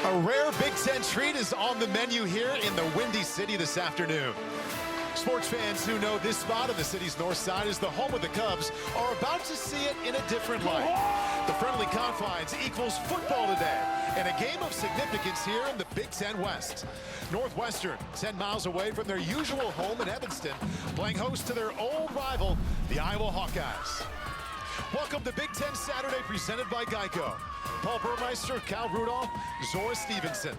A rare Big Ten treat is on the menu here in the Windy City this afternoon. Sports fans who know this spot on the city's north side is the home of the Cubs are about to see it in a different light. The friendly confines equals football today, and a game of significance here in the Big Ten West. Northwestern, 10 miles away from their usual home in Evanston, playing host to their old rival, the Iowa Hawkeyes. Welcome to Big Ten Saturday, presented by Geico. Paul Burmeister, Cal Rudolph, Zora Stevenson.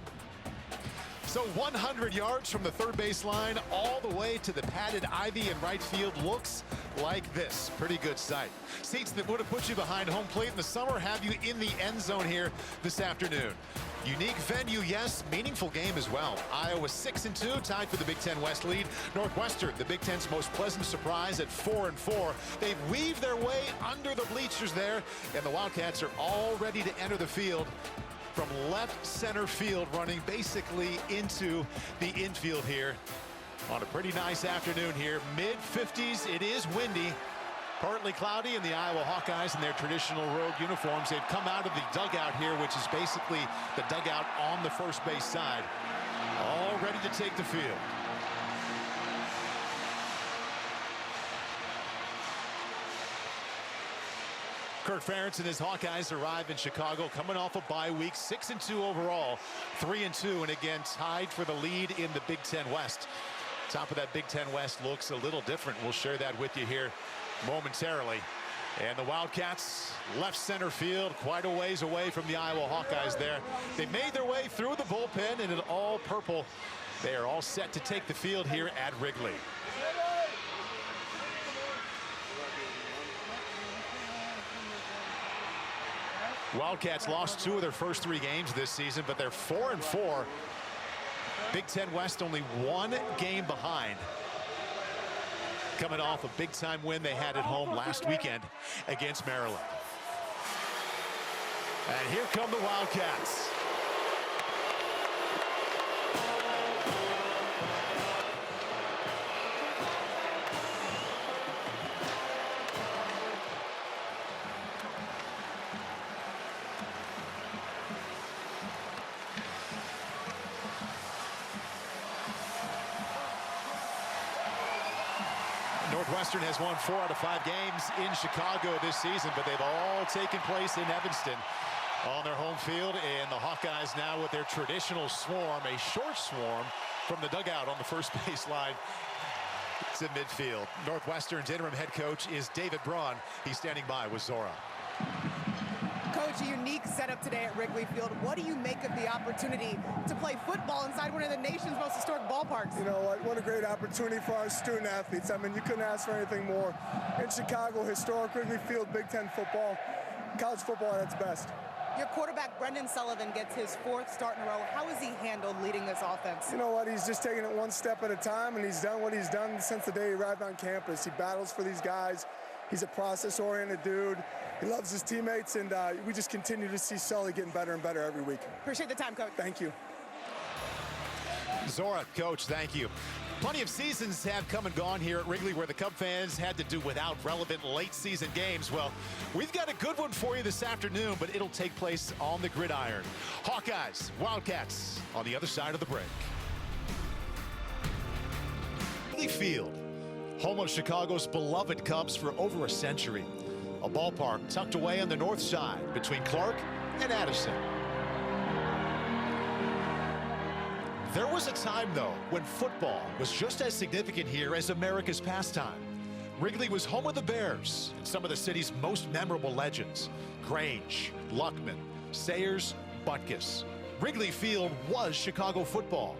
So 100 yards from the third base line all the way to the padded ivy in right field looks like this. Pretty good sight. Seats that would have put you behind home plate in the summer have you in the end zone here this afternoon. Unique venue, yes. Meaningful game as well. Iowa 6-2, tied for the Big Ten West lead. Northwestern, the Big Ten's most pleasant surprise at 4-4. They've weaved their way under the bleachers there, and the Wildcats are all ready to enter the field from left center field, running basically into the infield here on a pretty nice afternoon here. Mid-50s, it is windy. Partly cloudy, and the Iowa Hawkeyes in their traditional rogue uniforms. They've come out of the dugout here, which is basically the dugout on the first base side, all ready to take the field. Kirk Ferentz and his Hawkeyes arrive in Chicago, coming off a bye week, 6-2 overall, 3-2, and again tied for the lead in the Big Ten West. Top of that Big Ten West looks a little different. We'll share that with you here momentarily. And the Wildcats left center field, quite a ways away from the Iowa Hawkeyes there. They made their way through the bullpen in an all purple. They are all set to take the field here at Wrigley. Wildcats lost 2 of their first 3 games this season, but they're 4-4. Big Ten West only 1 game behind, coming off a big-time win they had at home last weekend against Maryland. And here come the Wildcats. Northwestern has won 4 out of 5 games in Chicago this season, but they've all taken place in Evanston on their home field. And the Hawkeyes now with their traditional swarm, a short swarm from the dugout on the first base line to midfield. Northwestern's interim head coach is David Braun. He's standing by with Zora. Coach, a unique setup today at Wrigley Field. What do you make of the opportunity to play football inside one of the nation's most historic ballparks? You know what a great opportunity for our student athletes. I mean, you couldn't ask for anything more. In Chicago, historic Wrigley Field, Big Ten football, college football at its best. Your quarterback, Brendan Sullivan, gets his 4th start in a row. How has he handled leading this offense? You know what, he's just taking it one step at a time, and he's done what he's done since the day he arrived on campus. He battles for these guys. He's a process-oriented dude. He loves his teammates, and we just continue to see Sully getting better and better every week. Appreciate the time, Coach. Thank you. Zora, Coach, thank you. Plenty of seasons have come and gone here at Wrigley where the Cub fans had to do without relevant late-season games. Well, we've got a good one for you this afternoon, but it'll take place on the gridiron. Hawkeyes, Wildcats on the other side of the break. Wrigley Field, home of Chicago's beloved Cubs for over a century. A ballpark tucked away on the north side between Clark and Addison. There was a time, though, when football was just as significant here as America's pastime. Wrigley was home of the Bears and some of the city's most memorable legends. Grange, Luckman, Sayers, Butkus. Wrigley Field was Chicago football.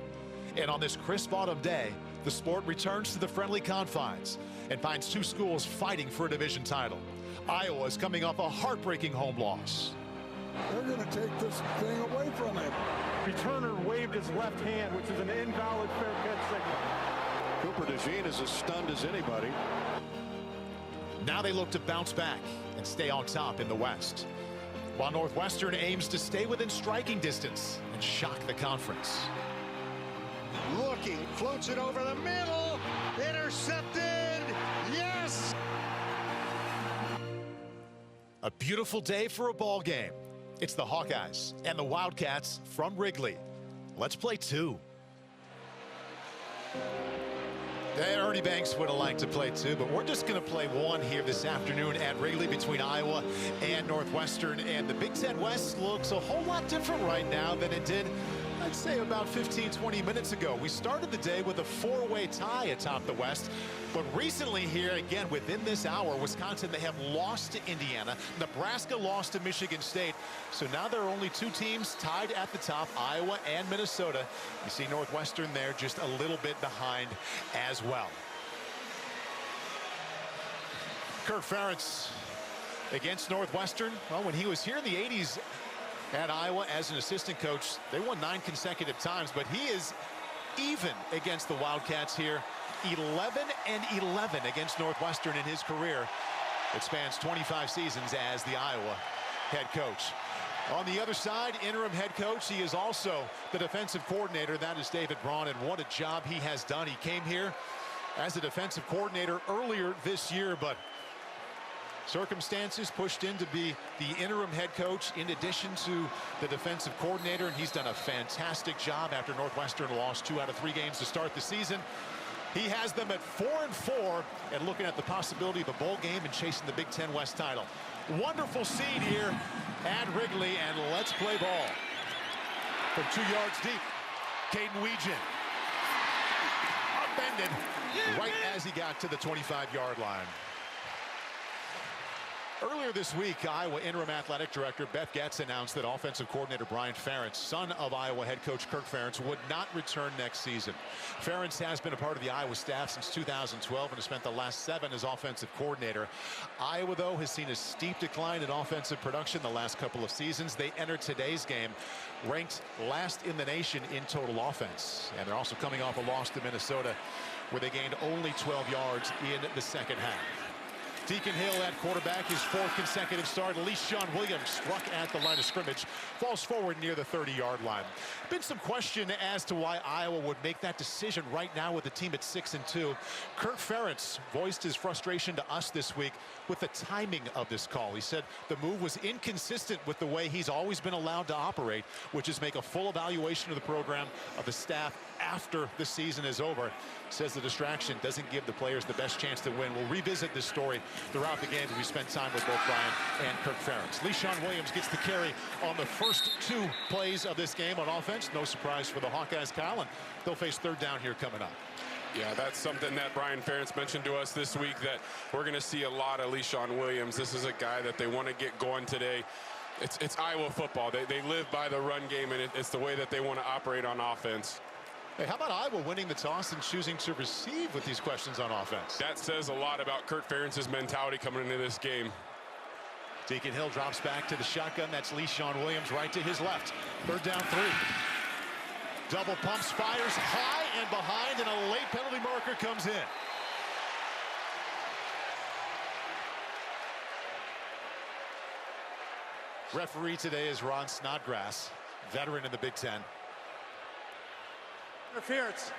And on this crisp autumn day, the sport returns to the friendly confines and finds 2 schools fighting for a division title. Iowa is coming off a heartbreaking home loss. They're going to take this thing away from him. Returner waved his left hand, which is an invalid fair catch signal. Cooper DeJean is as stunned as anybody. Now they look to bounce back and stay on top in the West, while Northwestern aims to stay within striking distance and shock the conference. Looking, floats it over the middle, intercepted, yes! A beautiful day for a ball game. It's the Hawkeyes and the Wildcats from Wrigley. Let's play two. Ernie Banks would have liked to play two, but we're just going to play one here this afternoon at Wrigley between Iowa and Northwestern. And the Big Ten West looks a whole lot different right now than it did, I'd say, about 15-20 minutes ago. We started the day with a four-way tie atop the West, but recently here, again, within this hour, Wisconsin, they have lost to Indiana. Nebraska lost to Michigan State. So now there are only two teams tied at the top, Iowa and Minnesota. You see Northwestern there just a little bit behind as well. Kirk Ferentz against Northwestern. Well, when he was here in the 80s at Iowa as an assistant coach, they won 9 consecutive times, but he is even against the Wildcats here. 11-11 against Northwestern in his career. It spans 25 seasons as the Iowa head coach. On the other side, interim head coach, he is also the defensive coordinator. That is David Braun, and what a job he has done. He came here as a defensive coordinator earlier this year, but circumstances pushed in to be the interim head coach in addition to the defensive coordinator, and he's done a fantastic job after Northwestern lost 2 out of 3 games to start the season. He has them at 4-4 and looking at the possibility of a bowl game and chasing the Big Ten West title. Wonderful scene here at Wrigley, and let's play ball. From 2 yards deep, Caden Weegan upended right as he got to the 25-yard line. Earlier this week, Iowa interim athletic director Beth Getz announced that offensive coordinator Brian Ferentz, son of Iowa head coach Kirk Ferentz, would not return next season. Ferentz has been a part of the Iowa staff since 2012 and has spent the last 7 as offensive coordinator. Iowa, though, has seen a steep decline in offensive production the last couple of seasons. They entered today's game ranked last in the nation in total offense. And they're also coming off a loss to Minnesota, where they gained only 12 yards in the second half. Deacon Hill at quarterback, his 4th consecutive start. Le'Shawn Williams struck at the line of scrimmage, falls forward near the 30-yard line. Been some question as to why Iowa would make that decision right now with the team at 6-2. Kirk Ferentz voiced his frustration to us this week with the timing of this call. He said the move was inconsistent with the way he's always been allowed to operate, which is make a full evaluation of the program, of the staff after the season is over. Says the distraction doesn't give the players the best chance to win. We'll revisit this story throughout the game as we spend time with both Brian and Kirk Ferentz. Le'Shawn Williams gets the carry on the first 2 plays of this game on offense. No surprise for the Hawkeyes, Kyle, and they'll face 3rd down here coming up. Yeah, that's something that Brian Ferentz mentioned to us this week, that we're going to see a lot of Le'Shawn Williams. This is a guy that they want to get going today. It's Iowa football. They live by the run game, and it's the way that they want to operate on offense. Hey, how about Iowa winning the toss and choosing to receive with these questions on offense? That says a lot about Kirk Ferentz's mentality coming into this game. Deacon Hill drops back to the shotgun. That's Le'Shawn Williams right to his left. 3rd down 3. Double pumps, fires high and behind, and a late penalty marker comes in. Referee today is Ron Snodgrass, veteran in the Big Ten. Interference.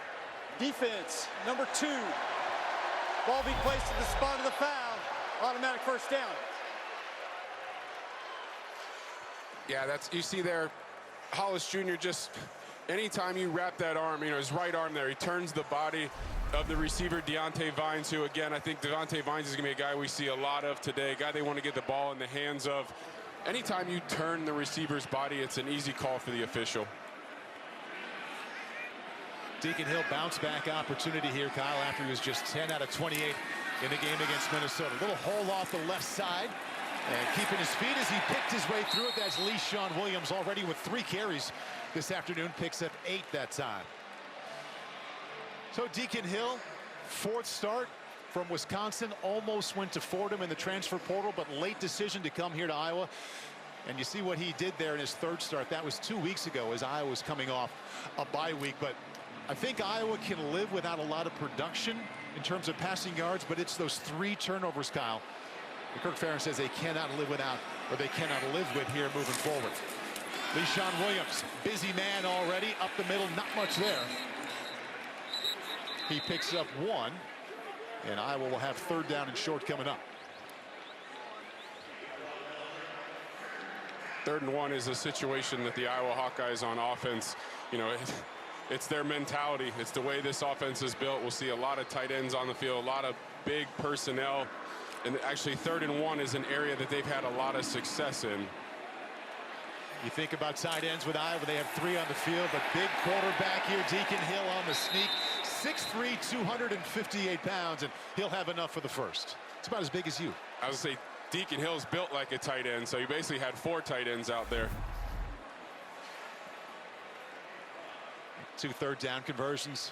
Defense, number 2. Ball being placed at the spot of the foul. Automatic 1st down. Yeah, that's, you see there, Hollis Jr. just, anytime you wrap that arm, his right arm there, he turns the body of the receiver, Deontay Vines, who, again, I think Deontay Vines is going to be a guy we see a lot of today, a guy they want to get the ball in the hands of. Anytime you turn the receiver's body, it's an easy call for the official. Deacon Hill bounce back opportunity here, Kyle, after he was just 10 out of 28 in the game against Minnesota. A little hole off the left side, and keeping his feet as he picked his way through it. That's Le'Shawn Williams, already with 3 carries this afternoon, picks up 8 that time. So Deacon Hill, 4th start from Wisconsin, almost went to Fordham in the transfer portal, but late decision to come here to Iowa. And you see what he did there in his 3rd start. That was 2 weeks ago as Iowa was coming off a bye week. But I think Iowa can live without a lot of production in terms of passing yards, but it's those 3 turnovers, Kyle, that Kirk Ferentz says they cannot live without, or they cannot live with here moving forward. Le'Shawn Williams, busy man already, up the middle, not much there. He picks up 1, and Iowa will have 3rd down and short coming up. 3rd and 1 is a situation that the Iowa Hawkeyes on offense, you know, it's their mentality. It's the way this offense is built. We'll see a lot of tight ends on the field, a lot of big personnel. And actually 3rd and 1 is an area that they've had a lot of success in. You think about tight ends with Iowa, they have 3 on the field, but big quarterback here, Deacon Hill on the sneak, 6'3", 258 pounds, and he'll have enough for the first. It's about as big as you. I would say Deacon Hill's built like a tight end, so you basically had 4 tight ends out there. 2 3rd down conversions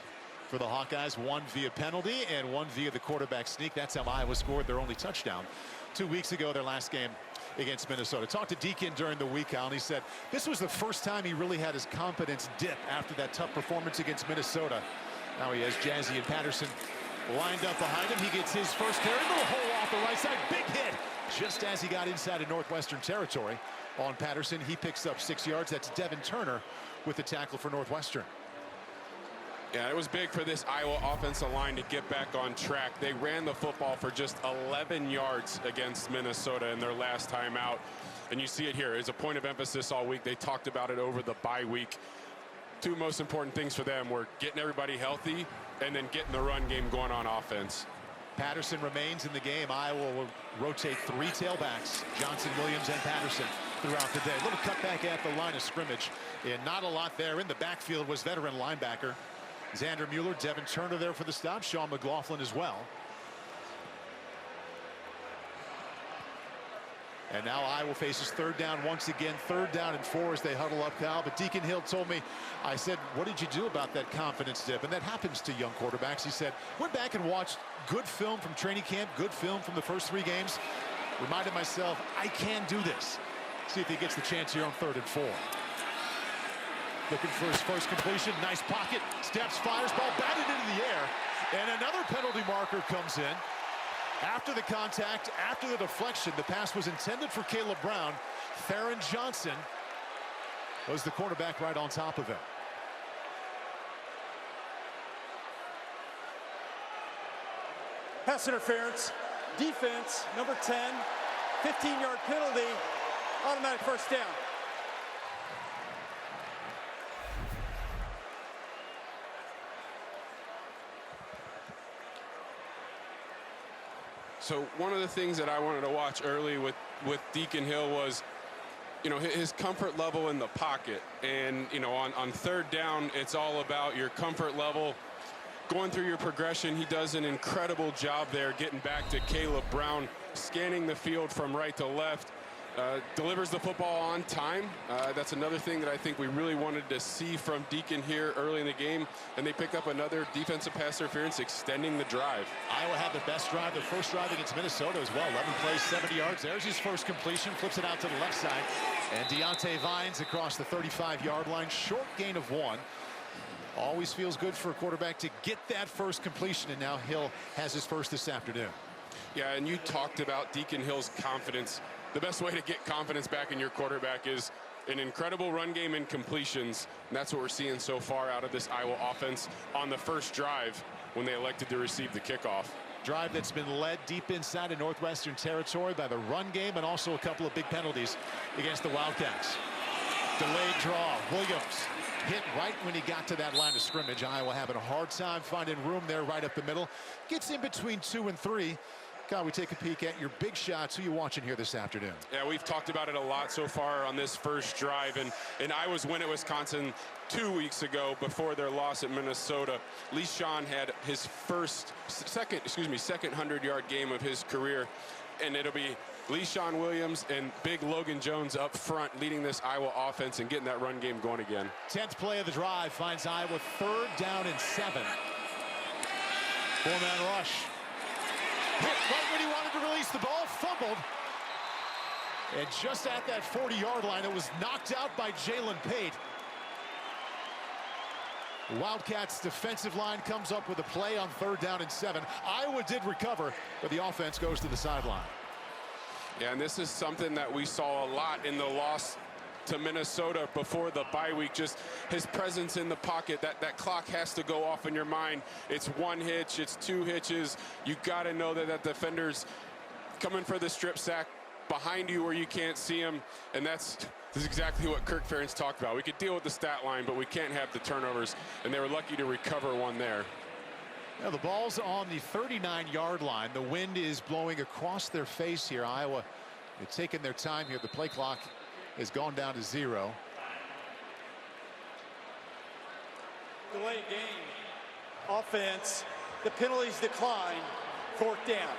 for the Hawkeyes, 1 via penalty and 1 via the quarterback sneak. That's how Iowa scored their only touchdown 2 weeks ago, their last game against Minnesota. Talked to Deacon during the week, Al, and he said this was the first time he really had his confidence dip after that tough performance against Minnesota. Now he has Jazzy and Patterson lined up behind him. He gets his first carry, little hole off the right side, big hit just as he got inside of Northwestern territory on Patterson. He picks up 6 yards. That's Devin Turner with the tackle for Northwestern. Yeah, it was big for this Iowa offensive line to get back on track. They ran the football for just 11 yards against Minnesota in their last time out. And you see it here. It's a point of emphasis all week. They talked about it over the bye week. 2 most important things for them were getting everybody healthy and then getting the run game going on offense. Patterson remains in the game. Iowa will rotate 3 tailbacks, Johnson, Williams, and Patterson throughout the day. A little cutback at the line of scrimmage, and not a lot there. In the backfield was veteran linebacker Xander Mueller, Devin Turner there for the stop, Sean McLaughlin as well. And now Iowa faces 3rd down once again, 3rd down and 4 as they huddle up, Cal. But Deacon Hill told me, I said, what did you do about that confidence dip? And that happens to young quarterbacks. He said, went back and watched good film from training camp, good film from the first 3 games. Reminded myself, I can do this. See if he gets the chance here on 3rd and 4. Looking for his first completion. Nice pocket. Steps, fires, ball batted into the air. And another penalty marker comes in. After the contact, after the deflection, the pass was intended for Caleb Brown. Theron Johnson was the quarterback right on top of him. Pass interference. Defense, number 10. 15-yard penalty. Automatic first down. So one of the things that I wanted to watch early with Deacon Hill was, you know, his comfort level in the pocket. And, you know, on 3rd down, it's all about your comfort level. Going through your progression, he does an incredible job there getting back to Caleb Brown, scanning the field from right to left. Delivers the football on time. That's another thing that I think we really wanted to see from Deacon here early in the game. And they pick up another defensive pass interference, extending the drive. Iowa had the best drive, their first drive against Minnesota as well. 11 plays, 70 yards. There's his first completion, flips it out to the left side. And Deontay Vines across the 35-yard line, short gain of 1. Always feels good for a quarterback to get that first completion, and now Hill has his first this afternoon. Yeah, and you talked about Deacon Hill's confidence. The best way to get confidence back in your quarterback is an incredible run game and completions. And that's what we're seeing so far out of this Iowa offense on the first drive when they elected to receive the kickoff. Drive that's been led deep inside of Northwestern territory by the run game and also a couple of big penalties against the Wildcats. Delayed draw. Williams hit right when he got to that line of scrimmage. Iowa having a hard time finding room there right up the middle. Gets in between 2 and 3. God, we take a peek at your big shots. Who are you watching here this afternoon? Yeah, we've talked about it a lot so far on this first drive. And Iowa's win at Wisconsin 2 weeks ago before their loss at Minnesota. Le'Shawn had his second 100-yard game of his career. And it'll be Le'Shawn Williams and big Logan Jones up front leading this Iowa offense and getting that run game going again. 10th play of the drive finds Iowa 3rd down and 7. 4-man rush. Hit right when he wanted to release the ball, fumbled. And just at that 40-yard line, it was knocked out by Jalen Pate. Wildcats defensive line comes up with a play on 3rd down and 7. Iowa did recover, but the offense goes to the sideline. Yeah, and this is something that we saw a lot in the loss to Minnesota before the bye week. Just his presence in the pocket, that clock has to go off in your mind. It's 1 hitch, it's 2 hitches. You got to know that defender's coming for the strip sack. behind you where you can't see them, and this is exactly what Kirk Ferentz talked about. We could deal with the stat line, but we can't have the turnovers, and they were lucky to recover one there. Now the ball's on the 39-yard line. The wind is blowing across their face here. Iowa, they've taken their time here. The play clock has gone down to 0. Delayed game. Offense. The penalties decline. 4th down.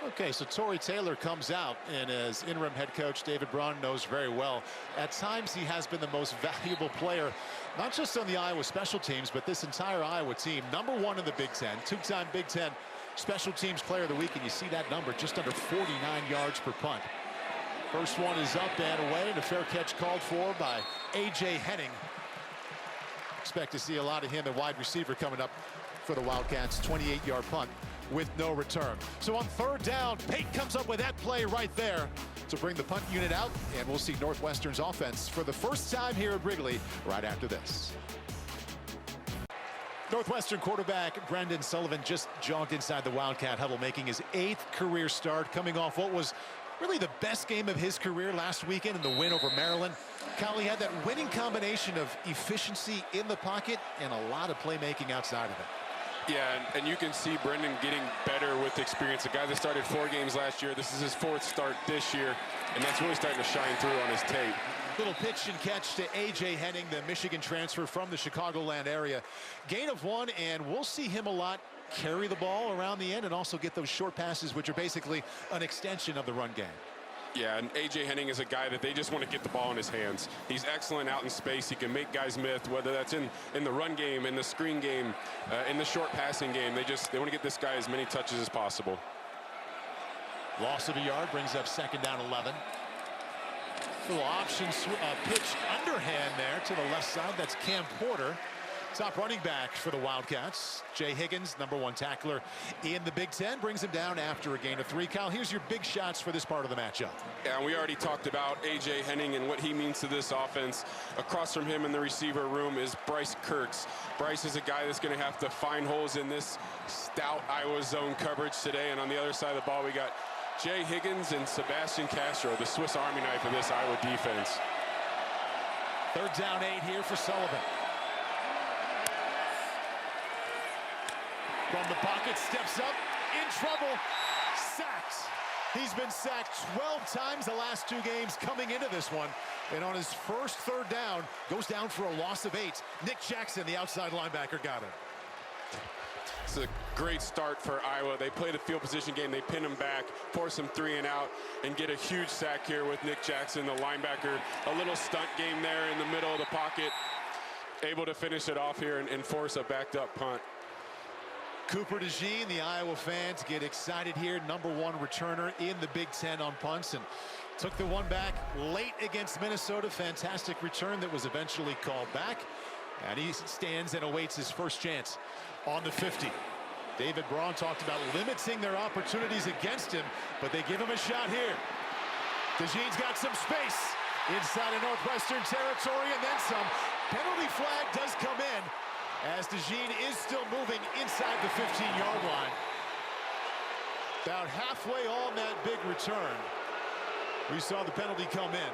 Okay, so Torrey Taylor comes out, and as interim head coach David Braun knows very well, at times he has been the most valuable player, not just on the Iowa special teams, but this entire Iowa team. #1 in the Big Ten, 2-time Big Ten special teams player of the week, and you see that number just under 49 yards per punt. First one is up and away, and a fair catch called for by A.J. Henning. Expect to see a lot of him, the wide receiver, coming up for the Wildcats. 28-yard punt with no return. So on 3rd down, Pate comes up with that play right there to bring the punt unit out, and we'll see Northwestern's offense for the first time here at Wrigley right after this. Northwestern quarterback Brendan Sullivan just jogged inside the Wildcat huddle, making his 8th career start, coming off what was really the best game of his career last weekend in the win over Maryland. Kyle, he had that winning combination of efficiency in the pocket and a lot of playmaking outside of it. Yeah, and you can see Brendan getting better with experience. A guy that started 4 games last year. This is his 4th start this year, and that's really starting to shine through on his tape. Little pitch and catch to A.J. Henning, the Michigan transfer from the Chicagoland area. Gain of 1, and we'll see him a lot carry the ball around the end and also get those short passes, which are basically an extension of the run game. Yeah, and A.J. Henning is a guy that they just want to get the ball in his hands. He's excellent out in space. He can make guys miss, whether that's in the run game, in the screen game, in the short passing game. They want to get this guy as many touches as possible. Loss of a yard brings up 2nd down 11. Little option pitch underhand there to the left side. That's Cam Porter, top running back for the Wildcats. Jay Higgins, #1 tackler in the Big Ten, brings him down after a gain of 3. Kyle, here's your big shots for this part of the matchup. Yeah, and we already talked about A.J. Henning and what he means to this offense. Across from him in the receiver room is Bryce Kirks. Bryce is a guy that's going to have to find holes in this stout Iowa zone coverage today. And on the other side of the ball, we got Jay Higgins and Sebastian Castro, the Swiss Army knife of this Iowa defense. 3rd down 8 here for Sullivan. From the pocket, steps up, in trouble, sacked. He's been sacked 12 times the last 2 games coming into this one. And on his first 3rd down, goes down for a loss of 8. Nick Jackson, the outside linebacker, got him. It's a great start for Iowa. They play the field position game. They pin him back, force him 3 and out, and get a huge sack here with Nick Jackson, the linebacker. A little stunt game there in the middle of the pocket. Able to finish it off here and force a backed up punt. Cooper DeJean, the Iowa fans get excited here. #1 returner in the Big Ten on punts, and took the one back late against Minnesota. Fantastic return that was eventually called back. And he stands and awaits his first chance on the 50. David Braun talked about limiting their opportunities against him, but they give him a shot here. DeJean's got some space inside of Northwestern territory, and then some. Penalty flag does come in, as DeJean is still moving inside the 15-yard line. About halfway on that big return, we saw the penalty come in.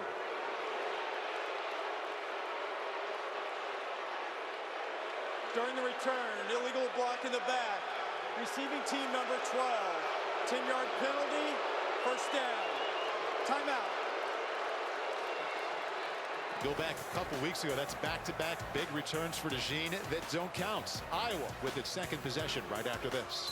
During the return, illegal block in the back. Receiving team number 12. 10-yard penalty, 1st down. Timeout. Go back a couple weeks ago, that's back-to-back big returns for DeJean that don't count. Iowa with its 2nd possession right after this.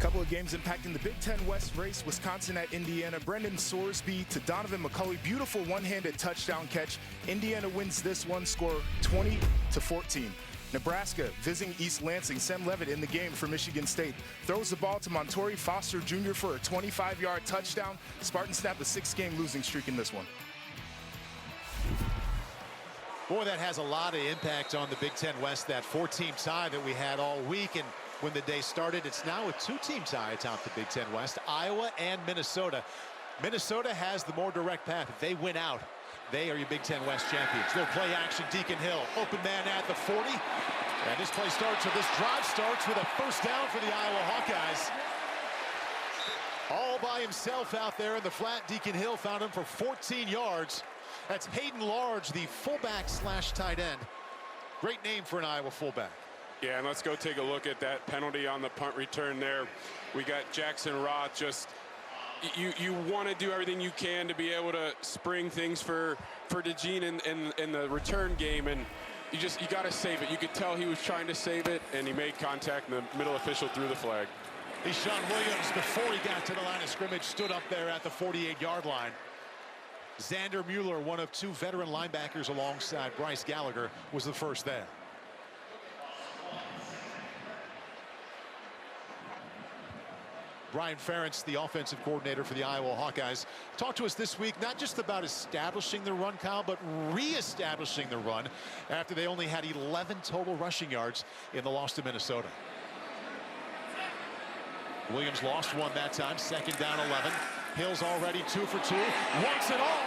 Couple of games impacting the Big Ten West race. Wisconsin at Indiana. Brendan Sorsby to Donovan McCulley. Beautiful one-handed touchdown catch. Indiana wins this one, score 20-14. Nebraska visiting East Lansing. Sam Levitt in the game for Michigan State. Throws the ball to Montori Foster Jr. for a 25-yard touchdown. Spartans snap a 6-game losing streak in this one. Boy, that has a lot of impact on the Big Ten West, that 4-team tie that we had all week. And when the day started, it's now a 2-team tie atop the Big Ten West, Iowa and Minnesota. Minnesota has the more direct path. If they win out, they are your Big Ten West champions. Little play action, Deacon Hill, open man at the 40. And this play starts, or this drive starts with a 1st down for the Iowa Hawkeyes. All by himself out there in the flat. Deacon Hill found him for 14 yards. That's Hayden Large, the fullback / tight end. Great name for an Iowa fullback. Yeah, and let's go take a look at that penalty on the punt return there. We got Jackson Roth. Just you want to do everything you can to be able to spring things for DeJean in the return game, and you got to save it. You could tell he was trying to save it, and he made contact, and the middle official threw the flag. Sean Williams, before he got to the line of scrimmage, stood up there at the 48-yard line. Xander Mueller, one of 2 veteran linebackers alongside Bryce Gallagher, was the first there. Brian Ferentz, the offensive coordinator for the Iowa Hawkeyes, talked to us this week not just about establishing the run, Kyle, but re-establishing the run after they only had 11 total rushing yards in the loss to Minnesota. Williams lost one that time, 2nd down 11. Hill's already 2 for 2, wants it all.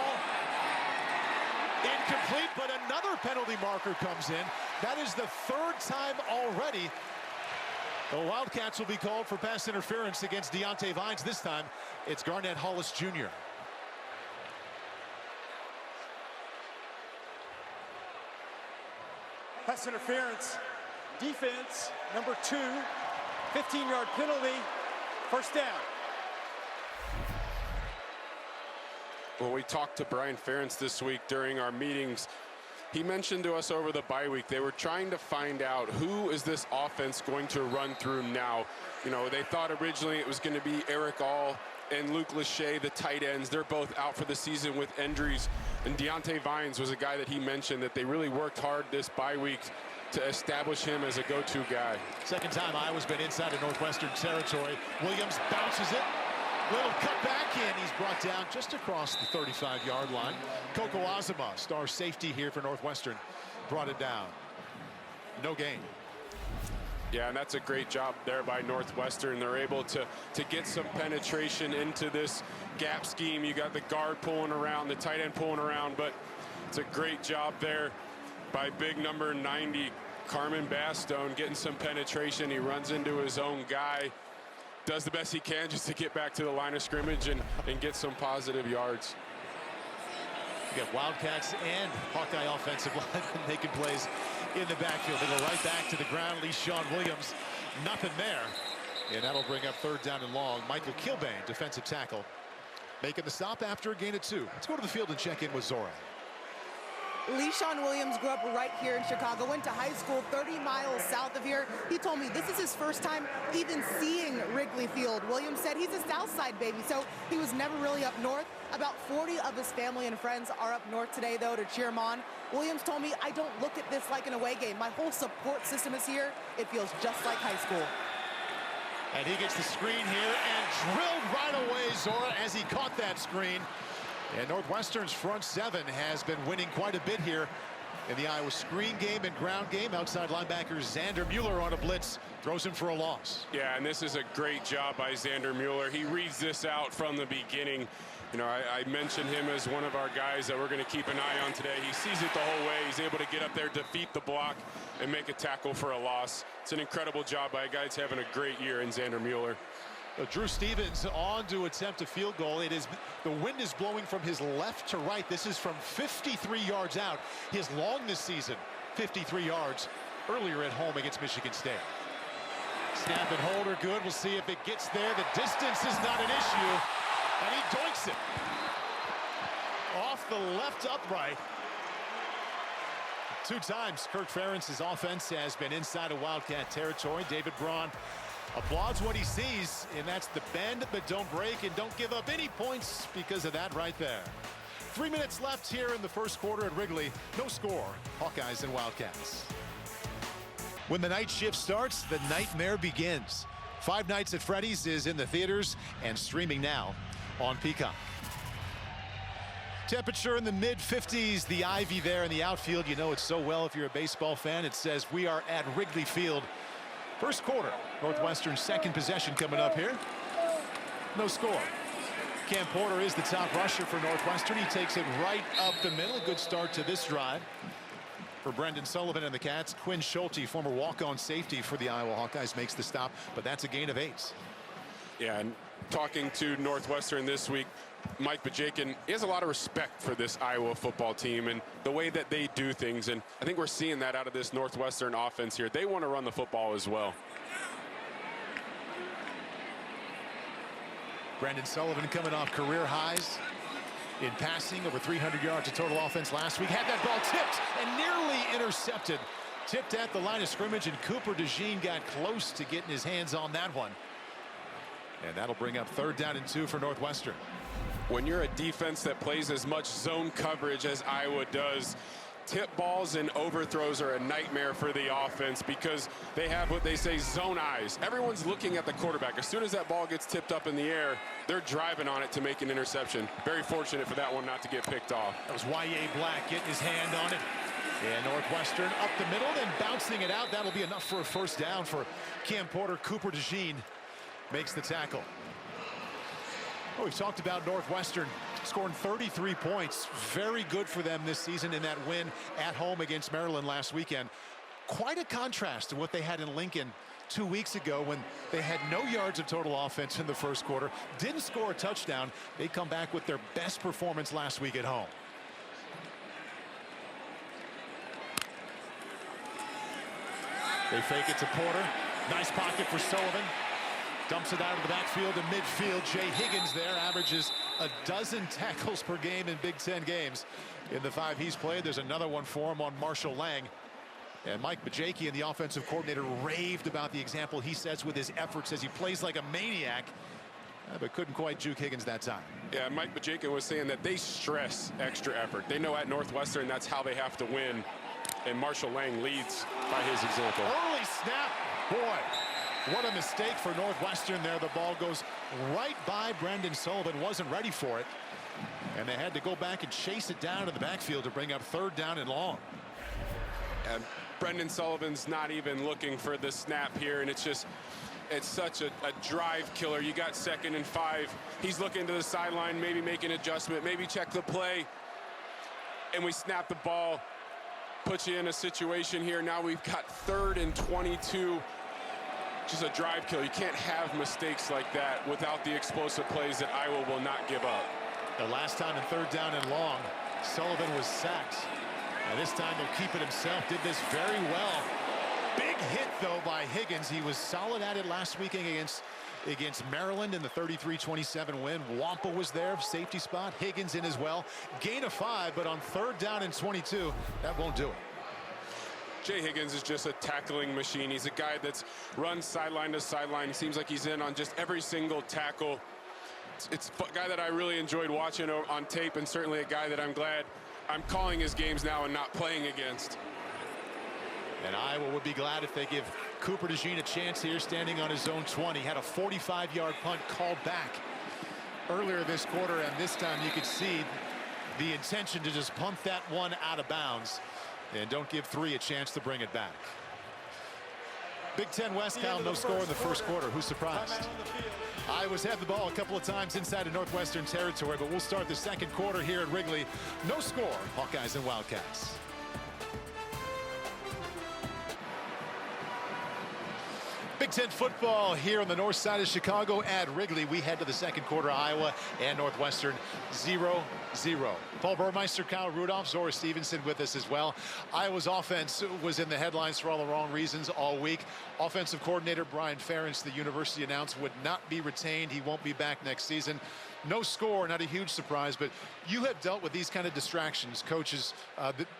Incomplete, but another penalty marker comes in. That is the 3rd time already. The Wildcats will be called for pass interference against Deontay Vines. This time, it's Garnett Hollis Jr. Pass interference. Defense, number 2. 15-yard penalty. First down. Well, we talked to Brian Ferentz this week during our meetings. He mentioned to us over the bye week they were trying to find out who is this offense going to run through now. You know, they thought originally it was going to be Eric All and Luke Lachey, the tight ends. They're both out for the season with injuries. And Deontay Vines was a guy that he mentioned that they really worked hard this bye week to establish him as a go-to guy. 2nd time Iowa's been inside of Northwestern territory. Williams bounces it. Little cut back in. He's brought down just across the 35-yard line. Coco Azama, star safety here for Northwestern, brought it down. No gain. Yeah, and that's a great job there by Northwestern. They're able to get some penetration into this gap scheme. You got the guard pulling around, the tight end pulling around, but it's a great job there by big number 90, Carmen Bastone, getting some penetration. He runs into his own guy. Does the best he can just to get back to the line of scrimmage and get some positive yards. You got Wildcats and Hawkeye offensive line making plays in the backfield. They go right back to the ground. Sean Williams, nothing there. And that'll bring up 3rd down and long. Michael Kilbane, defensive tackle, making the stop after a gain of 2. Let's go to the field and check in with Zora. Sean Williams grew up right here in Chicago, went to high school 30 miles south of here. He told me this is his first time even seeing Wrigley Field. Williams said he's a South Side baby, so he was never really up north. About 40 of his family and friends are up north today, though, to cheer him on. Williams told me, I don't look at this like an away game. My whole support system is here. It feels just like high school. And he gets the screen here and drilled right away, Zora, as he caught that screen. And Northwestern's front 7 has been winning quite a bit here in the Iowa screen game and ground game. Outside linebacker Xander Mueller on a blitz throws him for a loss. Yeah, and this is a great job by Xander Mueller. He reads this out from the beginning. You know, I mentioned him as one of our guys that we're going to keep an eye on today. He sees it the whole way. He's able to get up there, defeat the block, and make a tackle for a loss. It's an incredible job by a guy that's having a great year in Xander Mueller. Drew Stevens on to attempt a field goal. The wind is blowing from his left to right. This is from 53 yards out. His long this season, 53 yards earlier at home against Michigan State. Snap and hold are good. We'll see if it gets there. The distance is not an issue. And he doinks it off the left upright. 2 times Kirk Ferentz's offense has been inside of Wildcat territory. David Braun applauds what he sees, and that's the bend but don't break and don't give up any points because of that right there. 3 minutes left here in the first quarter at Wrigley. No score. Hawkeyes and Wildcats. When the night shift starts, the nightmare begins. Five Nights at Freddy's is in the theaters and streaming now on Peacock. Temperature in the mid-50s, the ivy there in the outfield. You know it so well if you're a baseball fan. It says we are at Wrigley Field. First quarter, Northwestern's second possession coming up here. No score. Cam Porter is the top rusher for Northwestern. He takes it right up the middle. Good start to this drive for Brendan Sullivan and the Cats. Quinn Schulte, former walk-on safety for the Iowa Hawkeyes, makes the stop, but that's a gain of 8. Yeah, and talking to Northwestern this week, Mike Bajakin, he has a lot of respect for this Iowa football team and the way that they do things. And I think we're seeing that out of this Northwestern offense here. They want to run the football as well. Brandon Sullivan coming off career highs in passing, over 300 yards of total offense last week. Had that ball tipped and nearly intercepted. Tipped at the line of scrimmage, and Cooper DeJean got close to getting his hands on that one. And that'll bring up 3rd down and 2 for Northwestern. When you're a defense that plays as much zone coverage as Iowa does, tip balls and overthrows are a nightmare for the offense because they have what they say zone eyes. Everyone's looking at the quarterback. As soon as that ball gets tipped up in the air, they're driving on it to make an interception. Very fortunate for that one not to get picked off. That was Y.A. Black getting his hand on it. And Northwestern up the middle, then bouncing it out. That'll be enough for a 1st down for Cam Porter. Cooper DeJean makes the tackle. Oh, we've talked about Northwestern scoring 33 points. Very good for them this season in that win at home against Maryland last weekend. Quite a contrast to what they had in Lincoln 2 weeks ago when they had no yards of total offense in the 1st quarter. Didn't score a touchdown. They come back with their best performance last week at home. They fake it to Porter. Nice pocket for Sullivan. Dumps it out of the backfield to midfield. Jay Higgins there averages a dozen tackles per game in Big Ten games. In the 5 he's played, there's another one for him on Marshall Lang. And Mike Bajakin, the offensive coordinator, raved about the example he sets with his efforts as he plays like a maniac. But couldn't quite juke Higgins that time. Yeah, Mike Bajakin was saying that they stress extra effort. They know at Northwestern that's how they have to win. And Marshall Lang leads by his example. Early snap. Boy, what a mistake for Northwestern there. The ball goes right by Brandon Sullivan. Wasn't ready for it. And they had to go back and chase it down to the backfield to bring up 3rd down and long. And Brendan Sullivan's not even looking for the snap here. And it's such a drive killer. You got 2nd and 5. He's looking to the sideline, maybe make an adjustment, maybe check the play. And we snap the ball. Puts you in a situation here. Now we've got 3rd and 22. Just a drive kill. You can't have mistakes like that without the explosive plays that Iowa will not give up. The last time in 3rd down and long, Sullivan was sacked. And this time they'll keep it himself. Did this very well. Big hit, though, by Higgins. He was solid at it last weekend against Maryland in the 33-27 win. Wampa was there, safety spot. Higgins in as well. Gain of 5, but on 3rd down and 22, that won't do it. Jay Higgins is just a tackling machine. He's a guy that's run sideline to sideline. He seems like he's in on just every single tackle. It's a guy that I really enjoyed watching on tape, and certainly a guy that I'm glad I'm calling his games now and not playing against. And Iowa would be glad if they give Cooper DeJean a chance here, standing on his own 20. Had a 45-yard punt called back earlier this quarter, and this time you could see the intention to just punt that one out of bounds and don't give 3 a chance to bring it back. Big Ten West, Cal, no score in the 1st quarter. Who's surprised? Iowa's had the ball a couple of times inside of Northwestern territory, but we'll start the 2nd quarter here at Wrigley. No score, Hawkeyes and Wildcats. Big Ten football here on the north side of Chicago at Wrigley. We head to the 2nd quarter. Iowa and Northwestern 0-0. Paul Burmeister, Kyle Rudolph, Zora Stevenson with us as well. Iowa's offense was in the headlines for all the wrong reasons all week. Offensive coordinator Brian Ferentz, the university announced, would not be retained. He won't be back next season. No score, not a huge surprise, but you have dealt with these kind of distractions, coaches,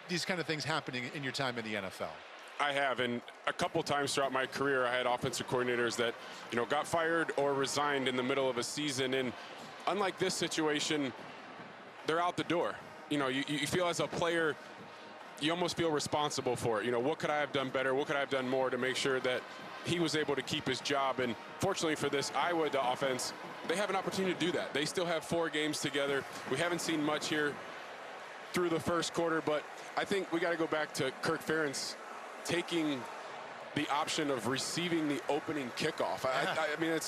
these kind of things happening in your time in the NFL. I have, and a couple times throughout my career, I had offensive coordinators that, got fired or resigned in the middle of a season. And unlike this situation, they're out the door. You feel as a player, you almost feel responsible for it. What could I have done better? What could I have done more to make sure that he was able to keep his job? And fortunately for this Iowa offense, they have an opportunity to do that. They still have 4 games together. We haven't seen much here through the 1st quarter, but I think we got to go back to Kirk Ferentz taking the option of receiving the opening kickoff. I mean,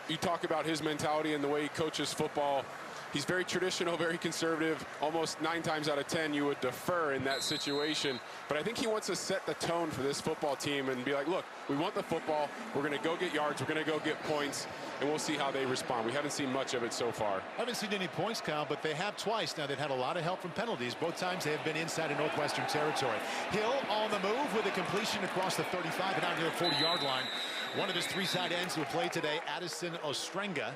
you talk about his mentality and the way he coaches football. He's very traditional, very conservative. Almost 9 times out of 10, you would defer in that situation. But I think he wants to set the tone for this football team and be like, look, we want the football. We're going to go get yards. We're going to go get points. And we'll see how they respond. We haven't seen much of it so far. Haven't seen any points, Kyle, but they have twice. Now, they've had a lot of help from penalties. Both times they have been inside of Northwestern territory. Hill on the move with a completion across the 35 and out near the 40-yard line. One of his 3 tight ends who played today, Addison Ostrenga.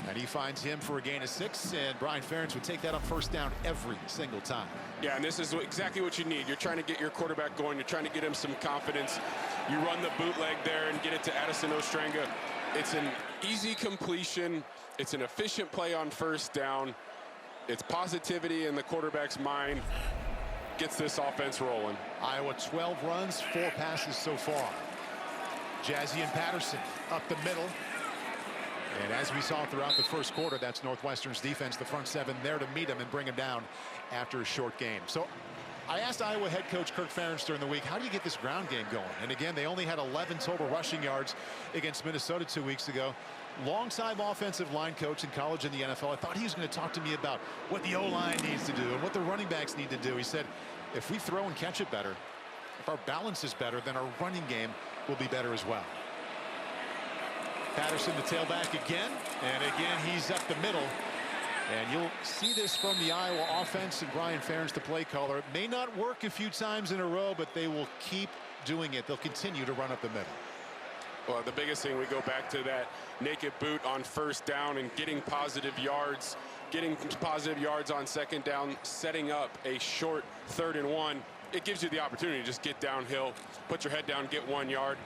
And he finds him for a gain of 6, and Brian Ferentz would take that on first down every single time. Yeah, and this is exactly what you need. You're trying to get your quarterback going. You're trying to get him some confidence. You run the bootleg there and get it to Addison Ostrenga. It's an easy completion. It's an efficient play on first down. It's positivity in the quarterback's mind. Gets this offense rolling. Iowa 12 runs, 4 passes so far. Jazzy and Patterson up the middle. And as we saw throughout the first quarter, that's Northwestern's defense, the front 7 there to meet him and bring him down after a short game. So I asked Iowa head coach Kirk Ferentz during the week, how do you get this ground game going? And again, they only had 11 total rushing yards against Minnesota 2 weeks ago. Long-time offensive line coach in college and the NFL. I thought he was going to talk to me about what the O-line needs to do and what the running backs need to do. He said, if we throw and catch it better, if our balance is better, then our running game will be better as well. Patterson, the tailback again, and again he's up the middle. And you'll see this from the Iowa offense and Brian Ferentz, the play caller. It may not work a few times in a row, but they will keep doing it. They'll continue to run up the middle. Well, the biggest thing, we go back to that naked boot on first down and getting positive yards on second down, setting up a short 3rd and 1. It gives you the opportunity to just get downhill, put your head down, get 1 yard,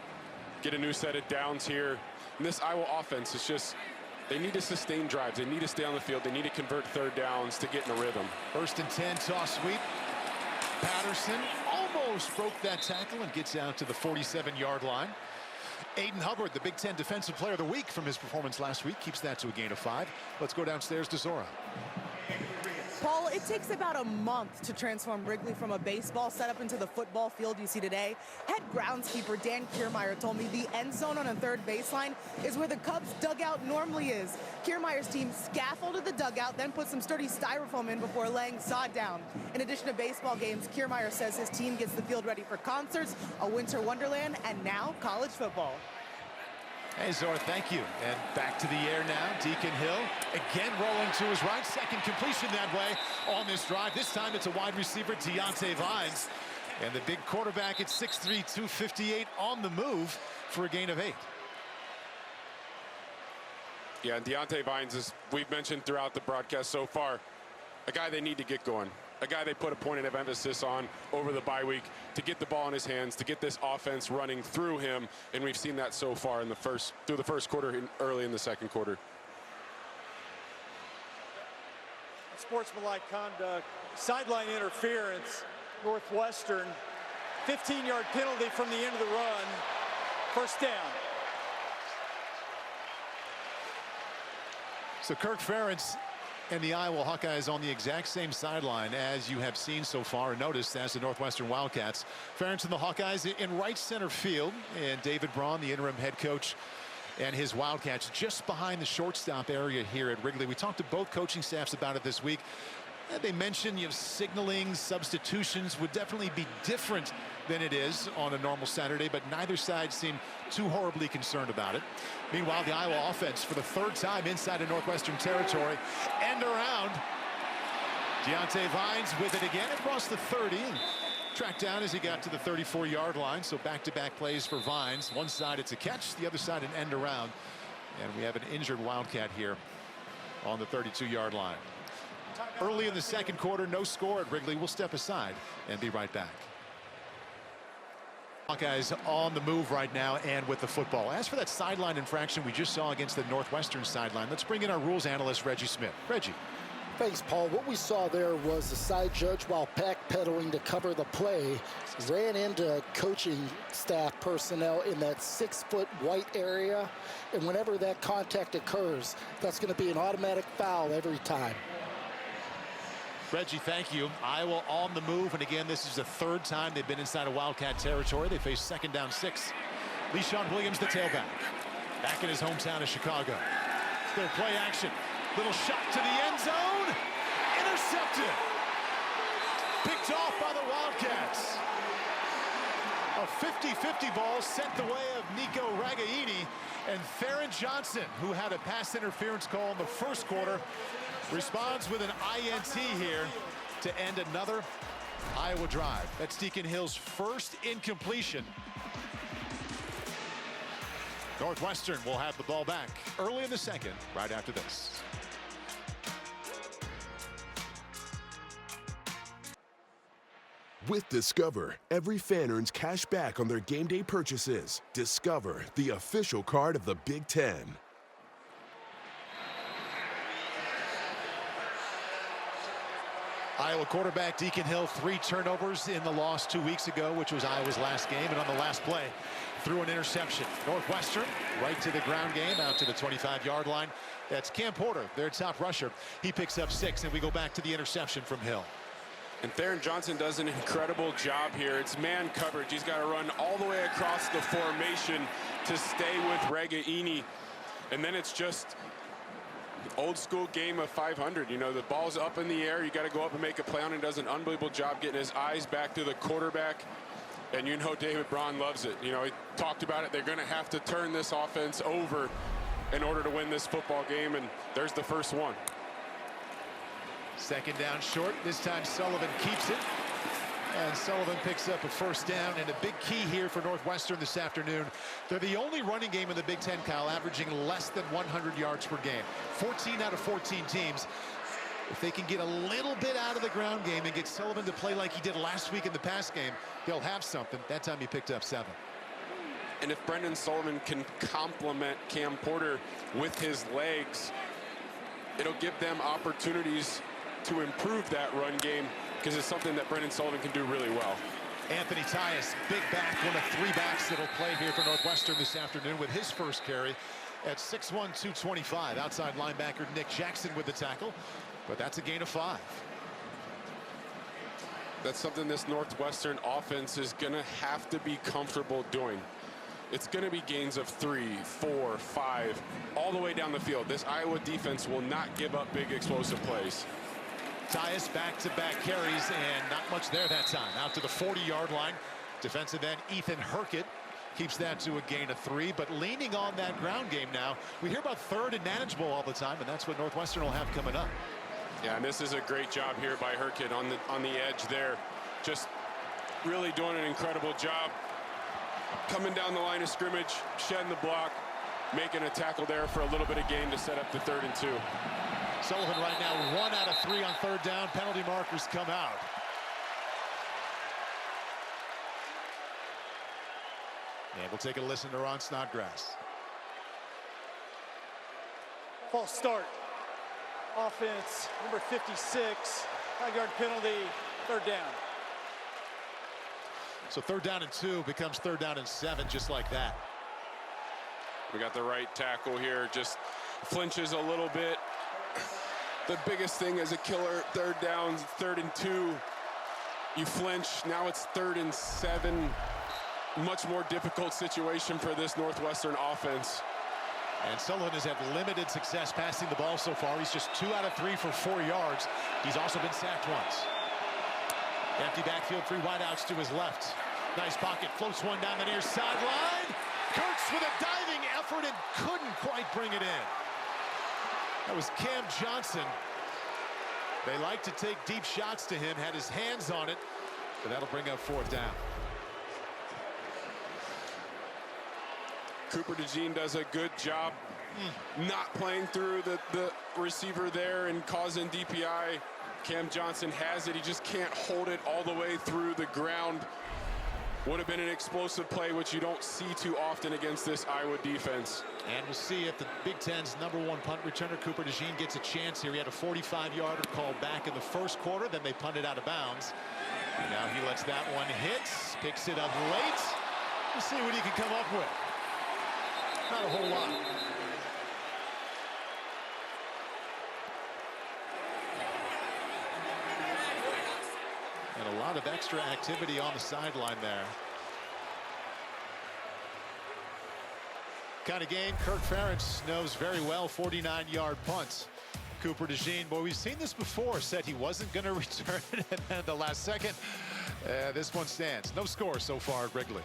get a new set of downs here. And this Iowa offense is just, they need to sustain drives. They need to stay on the field. They need to convert 3rd downs to get in a rhythm. 1st and 10, toss sweep. Patterson almost broke that tackle and gets out to the 47-yard line. Aiden Hubbard, the Big Ten Defensive Player of the Week from his performance last week, keeps that to a gain of 5. Let's go downstairs to Zora. Paul, it takes about a month to transform Wrigley from a baseball setup into the football field you see today. Head groundskeeper Dan Kiermaier told me the end zone on a 3rd baseline is where the Cubs dugout normally is. Kiermaier's team scaffolded the dugout, then put some sturdy styrofoam in before laying sod down. In addition to baseball games, Kiermaier says his team gets the field ready for concerts, a winter wonderland, and now college football. Hey, Zora, thank you. And back to the air now. Deacon Hill again rolling to his right. Second completion that way on this drive. This time it's a wide receiver, Deontay Vines. And the big quarterback at 6'3", 258 on the move for a gain of 8. Yeah, and Deontay Vines, as we've mentioned throughout the broadcast so far, a guy they need to get going. A guy they put a point of emphasis on over the bye week to get the ball in his hands, to get this offense running through him, and we've seen that so far in through the first quarter and early in the second quarter. Sportsmanlike conduct, sideline interference, Northwestern, 15-yard penalty from the end of the run, first down. So Kirk Ferentz and the Iowa Hawkeyes on the exact same sideline as you have seen so far and noticed as the Northwestern Wildcats. Ferentz and the Hawkeyes in right center field, and David Braun, the interim head coach, and his Wildcats just behind the shortstop area here at Wrigley. We talked to both coaching staffs about it this week. They mentioned, signaling, substitutions would definitely be different than it is on a normal Saturday, but neither side seemed too horribly concerned about it. Meanwhile, the Iowa offense for the 3rd time inside of Northwestern territory. End around. Deontay Vines with it again across the 30. And tracked down as he got to the 34-yard line. So back-to-back plays for Vines. One side it's a catch, the other side an end around. And we have an injured Wildcat here on the 32-yard line. Early in the second quarter, no score at Wrigley. We'll step aside and be right back. Hawkeyes on the move right now and with the football. As for that sideline infraction we just saw against the Northwestern sideline, let's bring in our rules analyst, Reggie Smith. Reggie. Thanks, Paul. What we saw there was the side judge, while backpedaling to cover the play, ran into coaching staff personnel in that 6-foot white area. And whenever that contact occurs, that's going to be an automatic foul every time. Reggie, thank you. Iowa on the move, and again, this is the 3rd time they've been inside of Wildcat territory. They face 2nd down 6. LeSean Williams, the tailback, back in his hometown of Chicago. Still play action. Little shot to the end zone. Intercepted. Picked off by the Wildcats. A 50-50 ball sent the way of Nico Ragaini, and Theron Johnson, who had a pass interference call in the first quarter, responds with an INT here to end another Iowa drive. That's Deacon Hill's first incompletion. Northwestern will have the ball back early in the second, right after this. With Discover, every fan earns cash back on their game day purchases. Discover, the official card of the Big Ten. Iowa quarterback Deacon Hill, 3 turnovers in the loss 2 weeks ago, which was Iowa's last game, and on the last play, threw an interception. Northwestern, right to the ground game, out to the 25-yard line. That's Cam Porter, their top rusher. He picks up 6, and we go back to the interception from Hill. And Theron Johnson does an incredible job here. It's man coverage. He's got to run all the way across the formation to stay with Ragaini. And then it's just old school game of 500. You know, the ball's up in the air. You got to go up and make a play on it. He does an unbelievable job getting his eyes back to the quarterback. And you know David Braun loves it. You know, he talked about it. They're going to have to turn this offense over in order to win this football game. And there's the first one. Second down short. This time Sullivan keeps it. And Sullivan picks up a first down. And a big key here for Northwestern this afternoon. They're the only running game in the Big Ten, Kyle, averaging less than 100 yards per game. 14 out of 14 teams. If they can get a little bit out of the ground game and get Sullivan to play like he did last week in the pass game, they'll have something. That time he picked up 7. And if Brendan Sullivan can complement Cam Porter with his legs, it'll give them opportunities to improve that run game, because it's something that Brendan Sullivan can do really well. Anthony Tyus, big back, one of 3 backs that'll play here for Northwestern this afternoon with his first carry at 6'1", 225. Outside linebacker Nick Jackson with the tackle, but that's a gain of 5. That's something this Northwestern offense is going to have to be comfortable doing. It's going to be gains of 3, 4, 5, all the way down the field. This Iowa defense will not give up big explosive plays. Tyus back-to-back carries, and not much there that time. Out to the 40-yard line. Defensive end Ethan Herkett keeps that to a gain of 3, but leaning on that ground game now. We hear about third and manageable all the time, and that's what Northwestern will have coming up. Yeah, and this is a great job here by Herkett on the edge there. Just really doing an incredible job. Coming down the line of scrimmage, shedding the block, making a tackle there for a little bit of gain to set up the 3rd and 2. Sullivan right now 1 out of 3 on 3rd down. Penalty markers come out. And we'll take a listen to Ron Snodgrass. False start. Offense, number 56. 5-yard penalty, 3rd down. So 3rd down and 2 becomes 3rd down and 7, just like that. We got the right tackle here, just flinches a little bit. The biggest thing as a killer, 3rd down, 3rd and 2. You flinch, now it's 3rd and 7. Much more difficult situation for this Northwestern offense. And Sullivan has had limited success passing the ball so far. He's just 2 out of 3 for 4 yards. He's also been sacked once. Empty backfield, 3 wideouts to his left. Nice pocket, floats one down the near sideline. Kurtz with a diving effort and couldn't quite bring it in. That was Cam Johnson. They like to take deep shots to him, had his hands on it, but that'll bring up 4th down. Cooper DeJean does a good job not playing through the receiver there and causing DPI. Cam Johnson has it. He just can't hold it all the way through the ground. Would have been an explosive play, which you don't see too often against this Iowa defense. And we'll see if the Big Ten's #1 punt returner, Cooper DeJean, gets a chance here. He had a 45-yarder called back in the first quarter, then they punted out of bounds. And now he lets that one hit, picks it up late. We'll see what he can come up with. Not a whole lot. And a lot of extra activity on the sideline there. Kind of game Kirk Ferentz knows very well, 49-yard punts. Cooper DeJean, boy, we've seen this before. Said he wasn't going to return it, and then at the last second, this one stands. No score so far at Wrigley.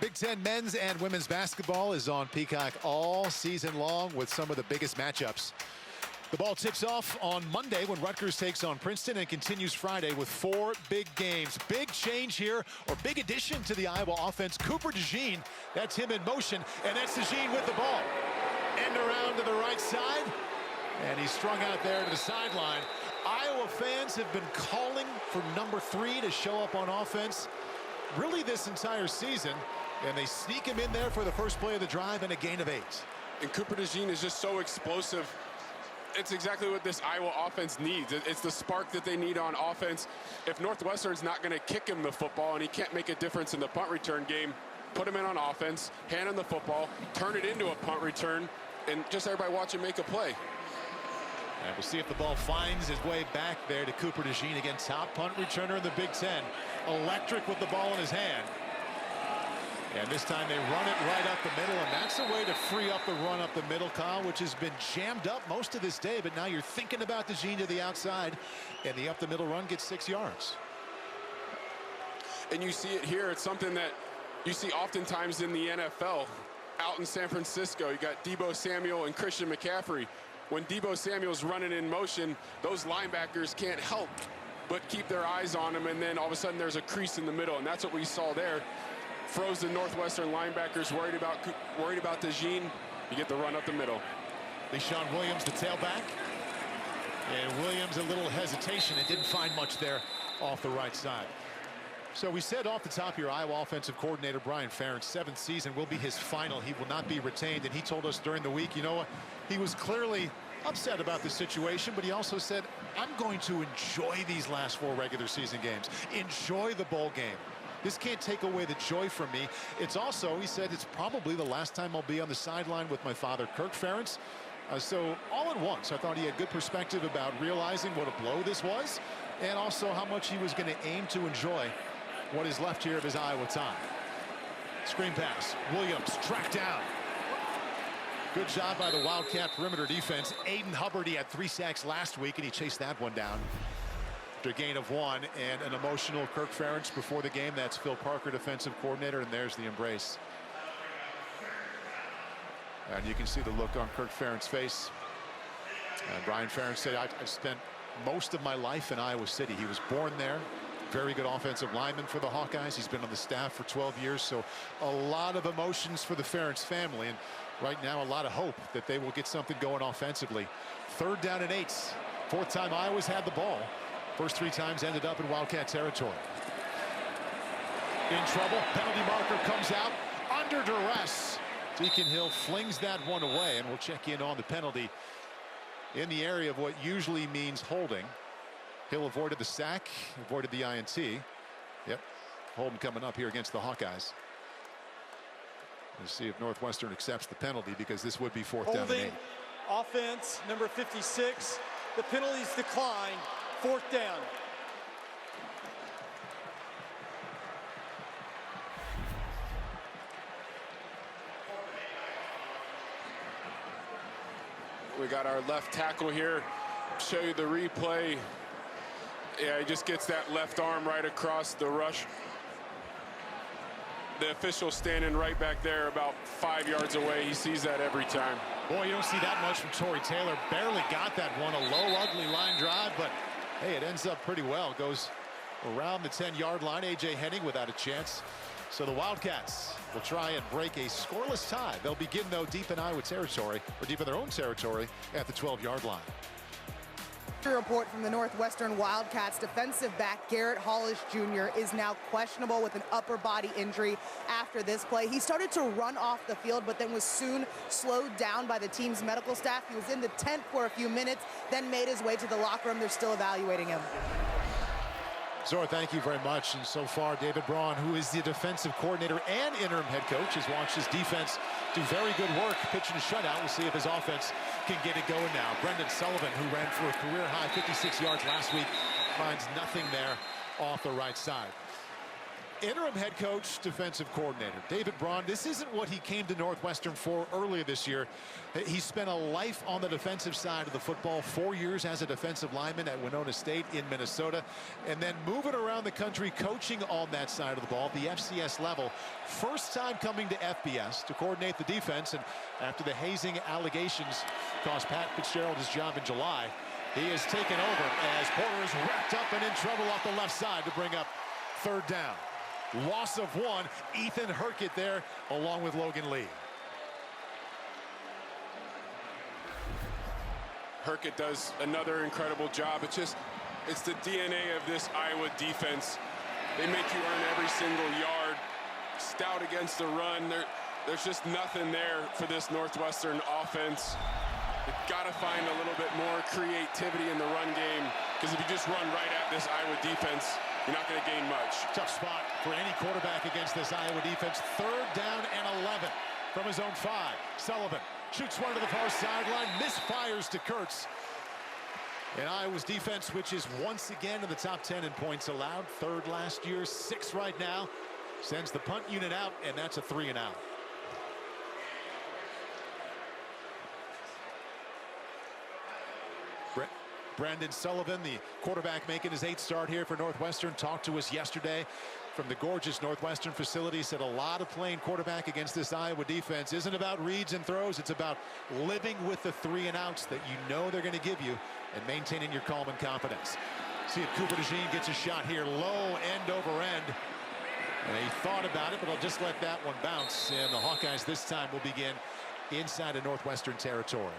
Big Ten men's and women's basketball is on Peacock all season long with some of the biggest matchups. The ball tips off on Monday when Rutgers takes on Princeton and continues Friday with 4 big games. Big change here, or big addition to the Iowa offense. Cooper DeJean, that's him in motion, and that's DeJean with the ball. End around to the right side, and he's strung out there to the sideline. Iowa fans have been calling for number 3 to show up on offense really this entire season, and they sneak him in there for the first play of the drive and a gain of 8. And Cooper DeJean is just so explosive. It's exactly what this Iowa offense needs. It's the spark that they need on offense. If Northwestern's not going to kick him the football and he can't make a difference in the punt return game, put him in on offense, hand him the football, turn it into a punt return, and just everybody watch him make a play. And we'll see if the ball finds its way back there to Cooper DeJean. Again, top punt returner in the Big Ten. Electric with the ball in his hand. And this time they run it right up the middle, and that's a way to free up the run up the middle, Kyle, which has been jammed up most of this day. But now you're thinking about DeJean to the outside, and the up the middle run gets 6 yards. And you see it here. It's something that you see oftentimes in the NFL. Out in San Francisco, you got Deebo Samuel and Christian McCaffrey. When Deebo Samuel's running in motion, those linebackers can't help but keep their eyes on him, and then all of a sudden there's a crease in the middle, and that's what we saw there. Frozen Northwestern linebackers worried about DeJean. You get the run up the middle. LeSean Williams, the tailback. And Williams, a little hesitation, and didn't find much there off the right side. So we said off the top here, Iowa offensive coordinator Brian Ferentz, 7th season will be his final. He will not be retained, and he told us during the week, you know what, he was clearly upset about the situation, but he also said, I'm going to enjoy these last 4 regular season games, enjoy the bowl game. This can't take away the joy from me. It's also, he said, it's probably the last time I'll be on the sideline with my father, Kirk Ferentz. So all at once, I thought he had good perspective about realizing what a blow this was, and also how much he was going to aim to enjoy what is left here of his Iowa time. Screen pass. Williams tracked down. Good job by the Wildcat perimeter defense. Aiden Hubbard, he had 3 sacks last week, and he chased that one down. After a gain of 1, and an emotional Kirk Ferentz before the game. That's Phil Parker, defensive coordinator, and there's the embrace. And you can see the look on Kirk Ferentz's face. And Brian Ferentz said, I spent most of my life in Iowa City. He was born there. Very good offensive lineman for the Hawkeyes. He's been on the staff for 12 years, so a lot of emotions for the Ferentz family, and right now a lot of hope that they will get something going offensively. 3rd down and 8. 4th time Iowa's had the ball. First 3 times ended up in Wildcat territory. In trouble. Penalty marker comes out under duress. Deacon Hill flings that one away, and we'll check in on the penalty in the area of what usually means holding. Hill avoided the sack, avoided the INT. Yep, holding coming up here against the Hawkeyes. We'll see if Northwestern accepts the penalty, because this would be 4th down and 8. Offense, number 56. The penalties decline. 4th down. We got our left tackle here. Show you the replay. Yeah, he just gets that left arm right across the rush. The official standing right back there about 5 yards away. He sees that every time. Boy, you don't see that much from Torrey Taylor. Barely got that one. A low, ugly line drive, but hey, it ends up pretty well. Goes around the 10-yard line. A.J. Henning without a chance. So the Wildcats will try and break a scoreless tie. They'll begin, though, deep in Iowa territory, or deep in their own territory at the 12-yard line. Report from the Northwestern Wildcats. Defensive back Garrett Hollis Jr. is now questionable with an upper body injury after this play. He started to run off the field, but then was soon slowed down by the team's medical staff. He was in the tent for a few minutes, then made his way to the locker room. They're still evaluating him. Zora, thank you very much. And so far, David Braun, who is the defensive coordinator and interim head coach, has watched his defense do very good work pitching a shutout. We'll see if his offense can get it going now. Brendan Sullivan, who ran for a career-high 56 yards last week, finds nothing there off the right side. Interim head coach, defensive coordinator, David Braun. This isn't what he came to Northwestern for earlier this year. He spent a life on the defensive side of the football, 4 years as a defensive lineman at Winona State in Minnesota, and then moving around the country coaching on that side of the ball, the FCS level. First time coming to FBS to coordinate the defense, and after the hazing allegations cost Pat Fitzgerald his job in July, he has taken over as Porter is wrapped up and in trouble off the left side to bring up third down. Loss of one. Ethan Hurkett there along with Logan Lee. Hurkett does another incredible job. It's the DNA of this Iowa defense. They make you earn every single yard. Stout against the run. There's just nothing there for this Northwestern offense. You've got to find a little bit more creativity in the run game, because if you just run right at this Iowa defense, you're not going to gain much. Tough spot for any quarterback against this Iowa defense. Third down and 11 from his own 5. Sullivan shoots one to the far sideline, misfires to Kurtz. And Iowa's defense, which is once again in the top 10 in points allowed, third last year, 6th right now, sends the punt unit out, and that's a 3 and out. Brandon Sullivan, the quarterback, making his 8th start here for Northwestern, talked to us yesterday from the gorgeous Northwestern facility. Said a lot of playing quarterback against this Iowa defense isn't about reads and throws. It's about living with the 3 and outs that you know they're going to give you and maintaining your calm and confidence. See if Cooper DeJean gets a shot here, low end over end. And he thought about it, but I'll just let that one bounce. And the Hawkeyes this time will begin inside of Northwestern territory.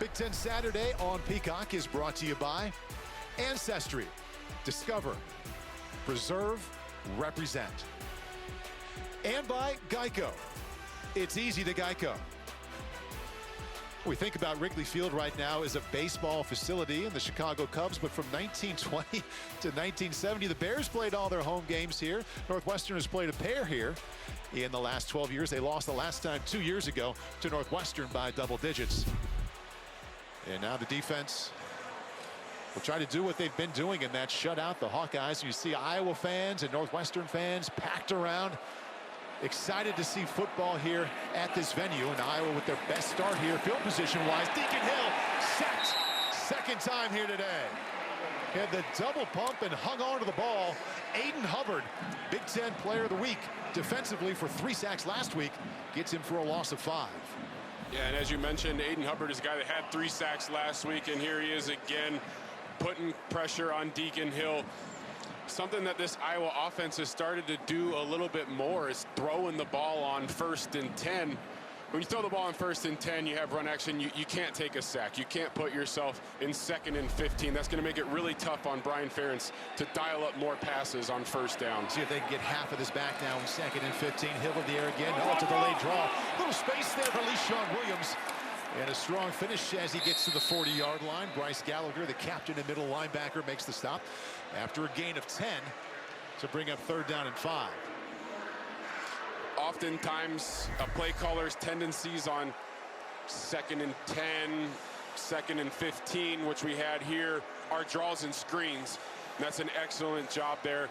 Big Ten Saturday on Peacock is brought to you by Ancestry. Discover, preserve, represent. And by Geico. It's easy to Geico. We think about Wrigley Field right now as a baseball facility in the Chicago Cubs, but from 1920 to 1970, the Bears played all their home games here. Northwestern has played a pair here in the last 12 years. They lost the last time 2 years ago to Northwestern by double digits. And now the defense will try to do what they've been doing, and that's shut out the Hawkeyes. You see Iowa fans and Northwestern fans packed around, excited to see football here at this venue. And Iowa with their best start here, field position-wise. Deacon Hill sacked, second time here today. He had the double pump and hung on to the ball. Aiden Hubbard, Big Ten Player of the Week, defensively for 3 sacks last week, gets him for a loss of 5. Yeah, and as you mentioned, Aiden Hubbard is a guy that had 3 sacks last week, and here he is again, putting pressure on Deacon Hill. Something that this Iowa offense has started to do a little bit more is throwing the ball on 1st and 10. When you throw the ball on 1st and 10, you have run action, you can't take a sack. You can't put yourself in 2nd and 15. That's going to make it really tough on Brian Ferentz to dial up more passes on 1st down. See if they can get half of this back now in 2nd and 15. Hill in the air again. No, it's a delayed draw. Little space there for LeSean Williams. And a strong finish as he gets to the 40-yard line. Bryce Gallagher, the captain and middle linebacker, makes the stop after a gain of 10 to bring up 3rd down and 5. Oftentimes, a play caller's tendencies on 2nd and 10, 2nd and 15, which we had here, are draws and screens. And that's an excellent job there.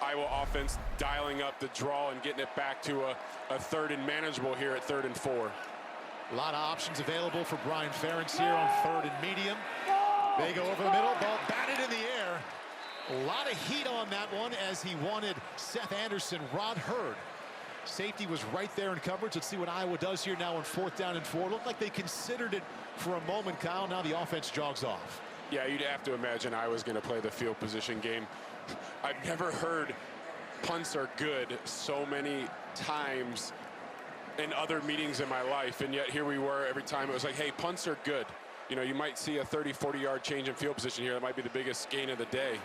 Iowa offense dialing up the draw and getting it back to a 3rd and manageable here at 3rd and 4. A lot of options available for Brian Ferentz here on 3rd and medium. They go over the middle, ball batted in the air. A lot of heat on that one as he wanted Seth Anderson, Rod Hurd. Safety was right there in coverage. Let's see what Iowa does here now on 4th down and 4. Looked like they considered it for a moment, Kyle. Now the offense jogs off. Yeah, you'd have to imagine Iowa's going to play the field position game. I've never heard punts are good so many times in other meetings in my life, and yet here we were every time. It was like, hey, punts are good. You know, you might see a 30, 40-yard change in field position here. That might be the biggest gain of the day.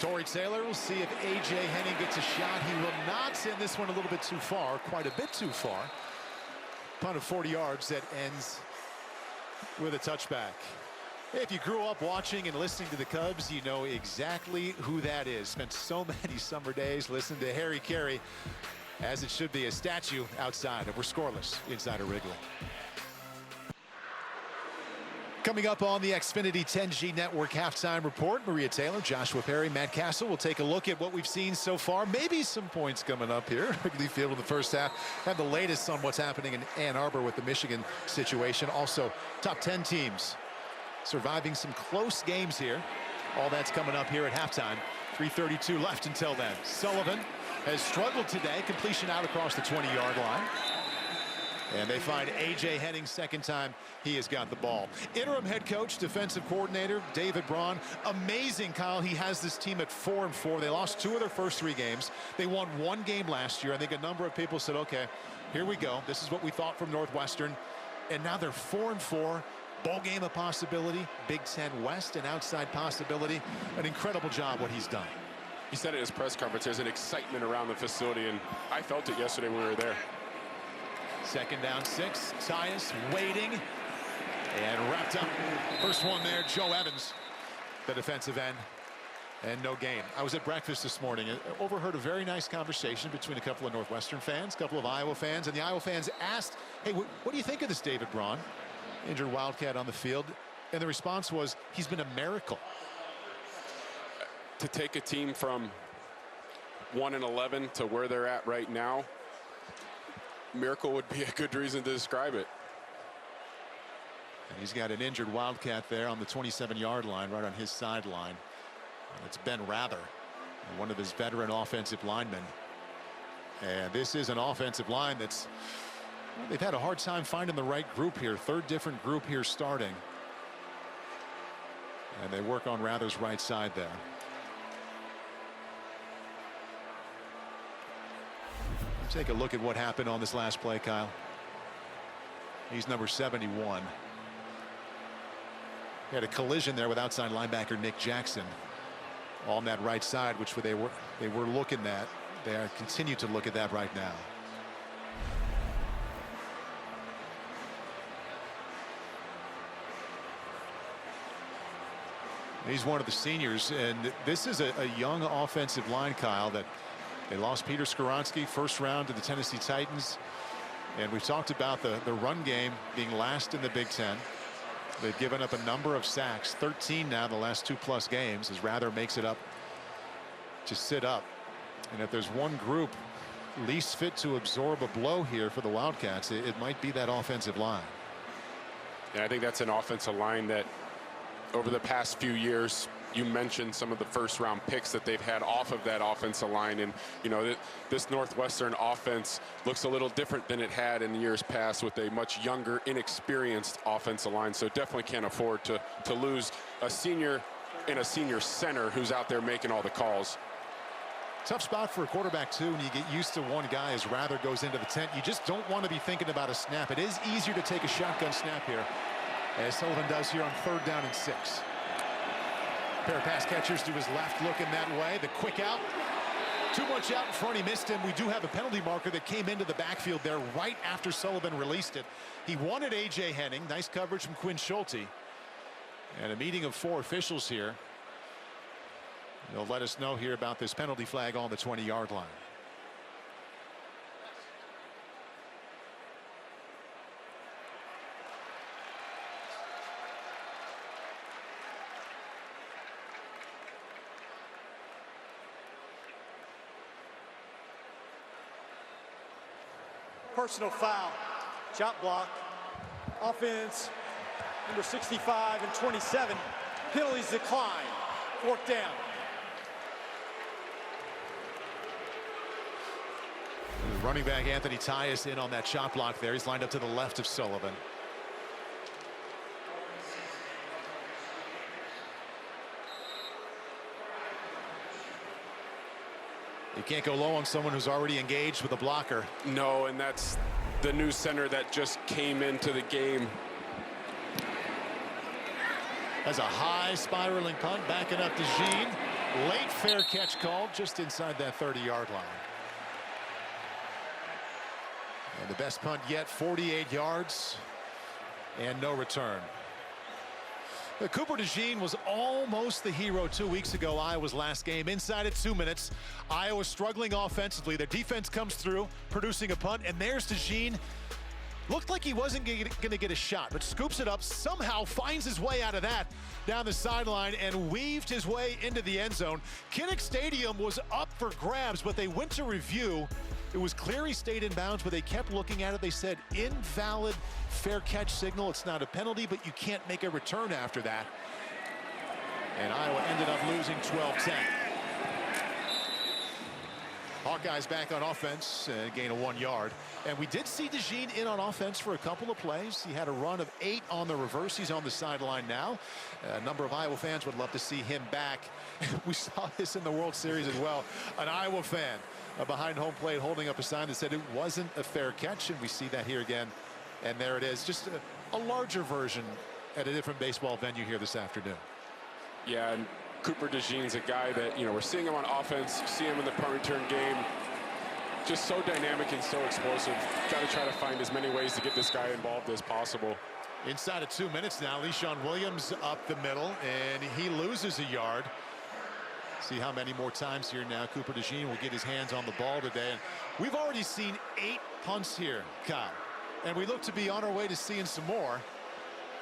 Torrey Taylor will see if A.J. Henning gets a shot. He will not send this one a little bit too far, quite a bit too far. Punt of 40 yards that ends with a touchback. If you grew up watching and listening to the Cubs, you know exactly who that is. Spent so many summer days listening to Harry Carey, as it should be a statue outside, and we're scoreless inside of Wrigley. Coming up on the Xfinity 10G Network halftime report, Maria Taylor, Joshua Perry, Matt Castle will take a look at what we've seen so far. Maybe some points coming up here. Wrigley Field in the first half. Have the latest on what's happening in Ann Arbor with the Michigan situation. Also, top 10 teams surviving some close games here. All that's coming up here at halftime. 3:32 left until then. Sullivan has struggled today. Completion out across the 20-yard line. And they find A.J. Henning, second time he has got the ball. Interim head coach, defensive coordinator, David Braun. Amazing, Kyle. He has this team at 4-4. They lost 2 of their first 3 games. They won 1 game last year. I think a number of people said, okay, here we go. This is what we thought from Northwestern. And now they're 4-4. Bowl game a possibility. Big Ten West an outside possibility. An incredible job what he's done. He said at his press conference, there's an excitement around the facility, and I felt it yesterday when we were there. Second down 6. Tyus waiting and wrapped up. First one there, Joe Evans, the defensive end, and no gain. I was at breakfast this morning and overheard a very nice conversation between a couple of Northwestern fans, a couple of Iowa fans, and the Iowa fans asked, hey, what do you think of this David Braun? Injured Wildcat on the field, and the response was, he's been a miracle. To take a team from 1-11 to where they're at right now, miracle would be a good reason to describe it. And he's got an injured Wildcat there on the 27-yard line, right on his sideline. It's Ben Rather, one of his veteran offensive linemen. And this is an offensive line that's, well, they've had a hard time finding the right group here. 3rd different group here starting. And they work on Rather's right side there. Take a look at what happened on this last play, Kyle. He's number 71. He had a collision there with outside linebacker Nick Jackson on that right side, which they were looking at. They continue to look at that right now. He's one of the seniors, and this is a young offensive line, Kyle, that they lost Peter Skoronski first round to the Tennessee Titans. And we've talked about the run game being last in the Big Ten. They've given up a number of sacks, 13 now in the last 2+ games, as Rather makes it up to sit up. And if there's one group least fit to absorb a blow here for the Wildcats, it might be that offensive line. Yeah, I think that's an offensive line that over the past few years, you mentioned some of the first-round picks that they've had off of that offensive line, and you know this Northwestern offense looks a little different than it had in years past with a much younger, inexperienced offensive line. So definitely can't afford to lose a senior and a senior center who's out there making all the calls. Tough spot for a quarterback too when you get used to one guy as Rather goes into the tent. You just don't want to be thinking about a snap. It is easier to take a shotgun snap here, as Sullivan does here on 3rd down and 6. Pair of pass catchers to his left looking that way. The quick out. Too much out in front. He missed him. We do have a penalty marker that came into the backfield there right after Sullivan released it. He wanted A.J. Henning. Nice coverage from Quinn Schulte. And a meeting of 4 officials here. They'll let us know here about this penalty flag on the 20-yard line. Personal foul, shot block, offense, number 65 and 27. Penalties decline, 4th down. Running back Anthony Tyus in on that shot block there. He's lined up to the left of Sullivan. You can't go low on someone who's already engaged with a blocker. No, and that's the new center that just came into the game. As a high spiraling punt, backing up to Jean. Late fair catch called just inside that 30-yard line. And the best punt yet, 48 yards and no return. Cooper DeJean was almost the hero 2 weeks ago, Iowa's last game. Inside at 2 minutes, Iowa struggling offensively. Their defense comes through, producing a punt, and there's DeJean Looked like he wasn't going to get a shot, but scoops it up, somehow finds his way out of that down the sideline and weaved his way into the end zone. Kinnick Stadium was up for grabs, but they went to review. It was clear he stayed in bounds, but they kept looking at it. They said invalid fair catch signal. It's not a penalty, but you can't make a return after that. And Iowa ended up losing 12-10. Hawkeyes back on offense, gain of 1 yard. And we did see DeJean in on offense for a couple of plays. He had a run of 8 on the reverse. He's on the sideline now. A number of Iowa fans would love to see him back. We saw this in the World Series as well. An Iowa fan behind home plate holding up a sign that said it wasn't a fair catch, and we see that here again. And there it is, just a larger version at a different baseball venue here this afternoon. Yeah, and Cooper DeJean's a guy that, we're seeing him on offense, see him in the punt return game. Just so dynamic and so explosive. Got to try to find as many ways to get this guy involved as possible. Inside of 2 minutes now, LeSean Williams up the middle, and he loses a yard. See how many more times here now Cooper DeJean will get his hands on the ball today. And we've already seen 8 punts here, Kyle. And we look to be on our way to seeing some more.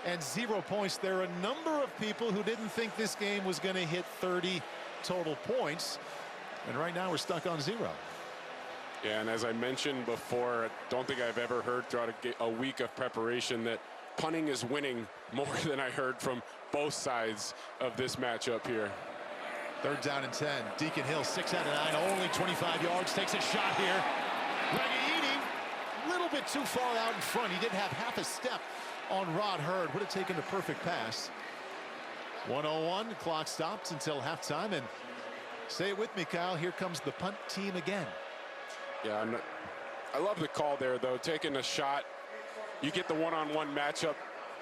And 0 points. There are a number of people who didn't think this game was going to hit 30 total points. And right now we're stuck on 0. Yeah, and as I mentioned before, I don't think I've ever heard throughout a week of preparation that punting is winning more than I heard from both sides of this matchup here. 3rd down and 10. Deacon Hill 6 out of 9, only 25 yards, takes a shot here. Regaini, a little bit too far out in front. He did have half a step on Rod Hurd. Would have taken the perfect pass. 1:01, the clock stops until halftime, and say it with me, Kyle, here comes the punt team again. Yeah, I love the call there, though, taking a shot. You get the one-on-one matchup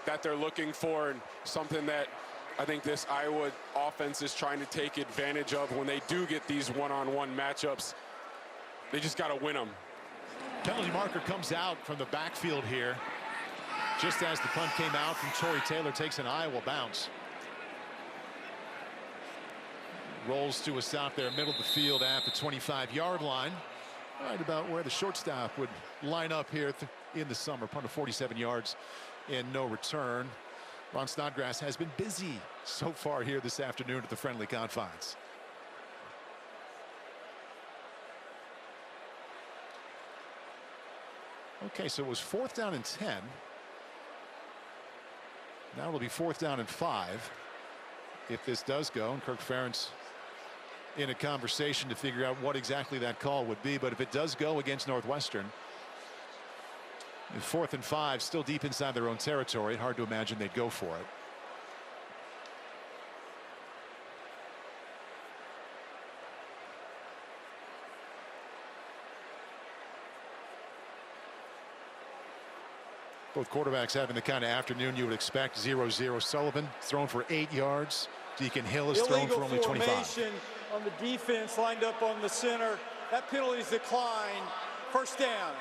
that they're looking for, and something that I think this Iowa offense is trying to take advantage of when they do get these one-on-one matchups. They just got to win them. Penalty marker comes out from the backfield here. Just as the punt came out from Torrey Taylor, takes an Iowa bounce. Rolls to a stop there, middle of the field at the 25-yard line. Right about where the shortstop would line up here in the summer. Punt of 47 yards and no return. Ron Snodgrass has been busy so far here this afternoon at the friendly confines. Okay, so it was 4th down and 10. Now it'll be 4th down and 5 if this does go, and Kirk Ferentz in a conversation to figure out what exactly that call would be. But if it does go against Northwestern, 4th and 5, still deep inside their own territory. Hard to imagine they'd go for it. Both quarterbacks having the kind of afternoon you would expect. 0-0. Sullivan thrown for 8 yards. Deacon Hill is thrown for only 25. Formation on the defense lined up on the center. That penalty's declined. 1st down.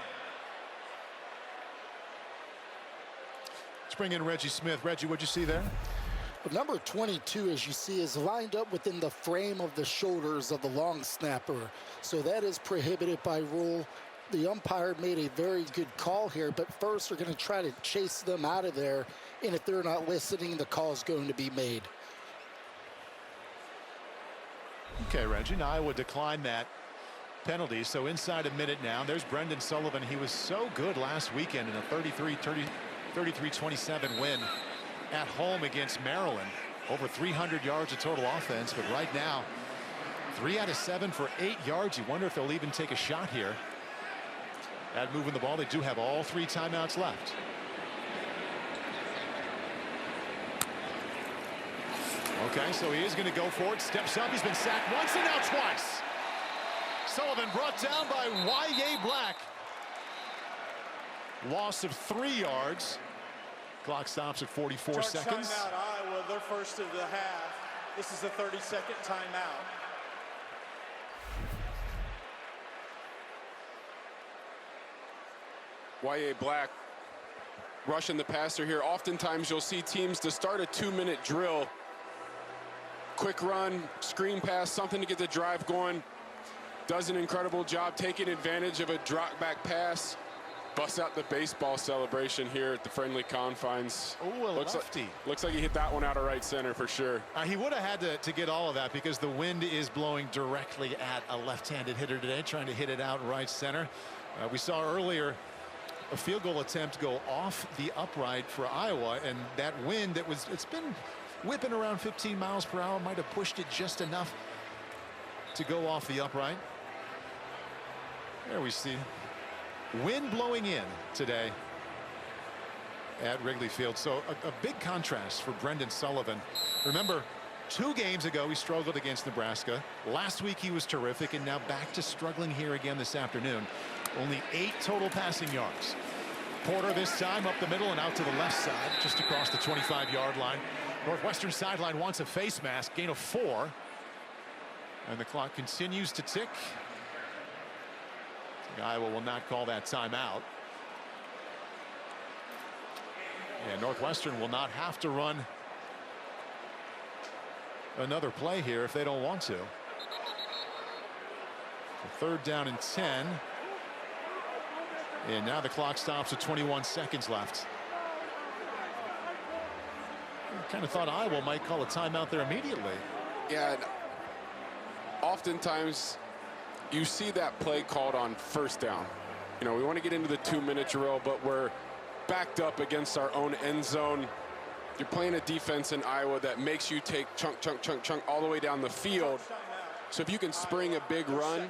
Let's bring in Reggie Smith. Reggie, what'd you see there? Well, number 22, as you see, is lined up within the frame of the shoulders of the long snapper. So that is prohibited by rule. The umpire made a very good call here, but first we're going to try to chase them out of there, and if they're not listening, the call is going to be made. Okay, Reggie, now I would decline that penalty. So inside a minute now, there's Brendan Sullivan. He was so good last weekend in a 33-27 win at home against Maryland. Over 300 yards of total offense, but right now, 3 out of 7 for 8 yards. You wonder if they'll even take a shot here at moving the ball. They do have all 3 timeouts left. Okay, so he is going to go for it. Steps up. He's been sacked once and now twice. Sullivan brought down by Y.A. Black. Loss of 3 yards. Clock stops at 44 seconds. Timeout, Iowa, their first of the half. This is the 32nd timeout. Y.A. Black rushing the passer here. Oftentimes you'll see teams to start a 2-minute drill. Quick run, screen pass, something to get the drive going. Does an incredible job taking advantage of a drop back pass. busts out the baseball celebration here at the friendly confines. Oh, a lefty. Looks like he hit that one out of right center for sure. He would have had to get all of that because the wind is blowing directly at a left-handed hitter today, trying to hit it out right center. We saw earlier a field goal attempt go off the upright for Iowa, and that wind it's been whipping around 15 miles per hour might have pushed it just enough to go off the upright. There we see wind blowing in today at Wrigley Field. So a big contrast for Brendan Sullivan. Remember, 2 games ago he struggled against Nebraska. Last week he was terrific, and now back to struggling here again this afternoon. Only 8 total passing yards. Porter this time up the middle and out to the left side, just across the 25-yard line. Northwestern sideline wants a face mask, gain of 4. And the clock continues to tick. Iowa will not call that timeout. And Northwestern will not have to run another play here if they don't want to. 3rd down and 10. And now the clock stops with 21 seconds left. I kind of thought Iowa might call a timeout there immediately. Yeah, oftentimes you see that play called on 1st down. You know, we want to get into the 2-minute drill, but we're backed up against our own end zone. You're playing a defense in Iowa that makes you take chunk all the way down the field. So if you can spring a big run.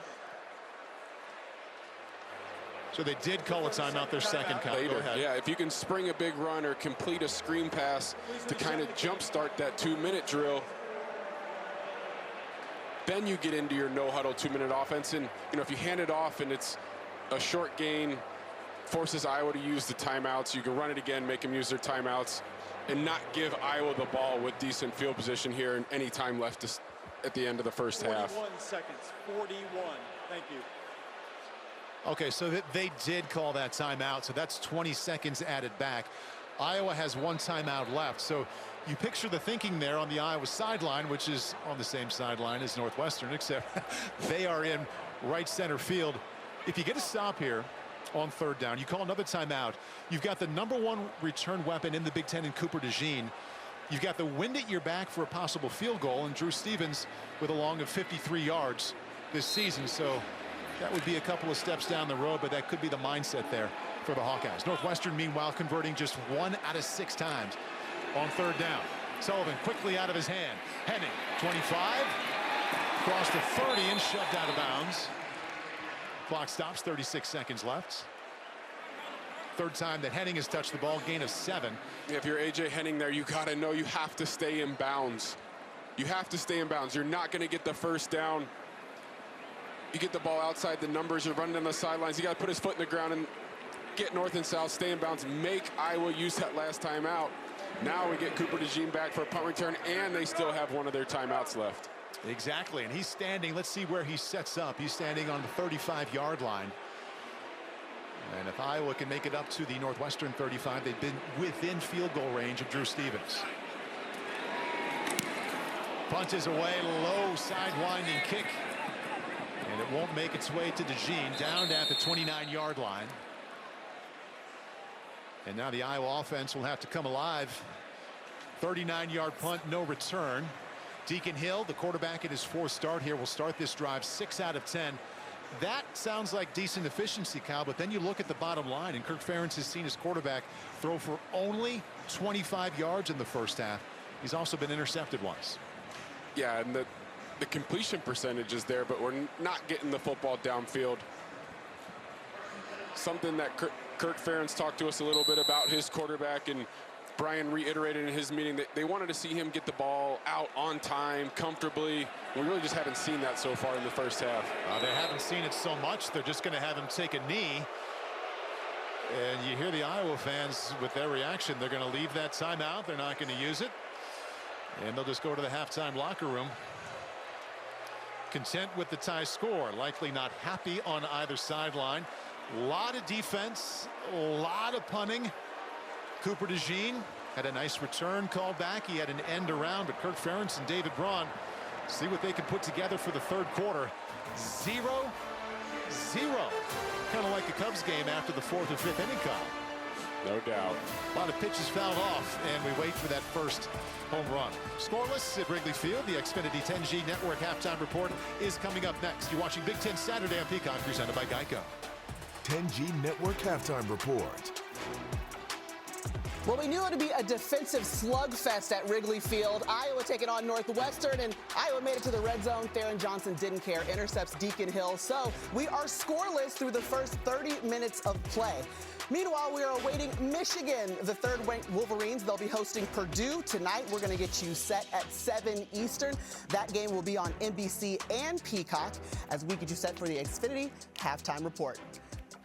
So they did call a timeout their second count. Later, yeah, if you can spring a big run or complete a screen pass to kind of jumpstart that 2-minute drill, then you get into your no-huddle 2-minute offense. And, you know, if you hand it off and it's a short gain, forces Iowa to use the timeouts. You can run it again, make them use their timeouts, and not give Iowa the ball with decent field position here and any time left at the end of the first half. 41 seconds, 41. Thank you. Okay, so they did call that timeout, so that's 20 seconds added back. Iowa has 1 timeout left, so you picture the thinking there on the Iowa sideline, which is on the same sideline as Northwestern, except they are in right center field. If you get a stop here on 3rd down, you call another timeout, you've got the #1 return weapon in the Big Ten in Cooper DeJean. You've got the wind at your back for a possible field goal, and Drew Stevens with a long of 53 yards this season. So that would be a couple of steps down the road, but that could be the mindset there for the Hawkeyes. Northwestern, meanwhile, converting just 1 out of 6 times on 3rd down. Sullivan quickly out of his hand. Henning, 25, across the 30 and shoved out of bounds. Clock stops, 36 seconds left. 3rd time that Henning has touched the ball, gain of 7. If you're A.J. Henning there, you got to know you have to stay in bounds. You have to stay in bounds. You're not going to get the 1st down. You get the ball outside the numbers, you're running on the sidelines. You got to put his foot in the ground and get north and south, stay in bounds, make Iowa use that last timeout. Now we get Cooper DeJean back for a punt return, and they still have 1 of their timeouts left. Exactly, and he's standing, let's see where he sets up. He's standing on the 35-yard line. And if Iowa can make it up to the Northwestern 35, they've been within field goal range of Drew Stevens. Punt is away, low side-winding kick. And it won't make its way to DeJean, down at the 29-yard line. And now the Iowa offense will have to come alive. 39-yard punt, no return. Deacon Hill, the quarterback in his 4th start here, will start this drive 6 out of 10. That sounds like decent efficiency, Kyle, but then you look at the bottom line, and Kirk Ferentz has seen his quarterback throw for only 25 yards in the first half. He's also been intercepted once. Yeah, and the completion percentage is there, but we're not getting the football downfield. Something that Kirk Ferentz talked to us a little bit about his quarterback, and Brian reiterated in his meeting that they wanted to see him get the ball out on time, comfortably. We really just haven't seen that so far in the first half. They haven't seen it so much, they're just going to have him take a knee. And you hear the Iowa fans with their reaction. They're going to leave that timeout. They're not going to use it. And they'll just go to the halftime locker room. Content with the tie score. Likely not happy on either sideline. A lot of defense, a lot of punting. Cooper DeJean had a nice return called back. He had an end around, but Kirk Ferentz and David Braun see what they can put together for the 3rd quarter. 0-0 kind of like a Cubs game after the 4th or 5th inning call. No doubt. A lot of pitches fouled off, and we wait for that first home run. Scoreless at Wrigley Field. The Xfinity 10G Network halftime report is coming up next. You're watching Big Ten Saturday on Peacock, presented by Geico. 10G Network halftime report. Well, we knew it would be a defensive slugfest at Wrigley Field. Iowa taking on Northwestern, and Iowa made it to the red zone. Theron Johnson didn't care, intercepts Deacon Hill. So we are scoreless through the first 30 minutes of play. Meanwhile, we are awaiting Michigan, the third-ranked Wolverines. They'll be hosting Purdue tonight. We're going to get you set at 7 Eastern. That game will be on NBC and Peacock as we get you set for the Xfinity halftime report.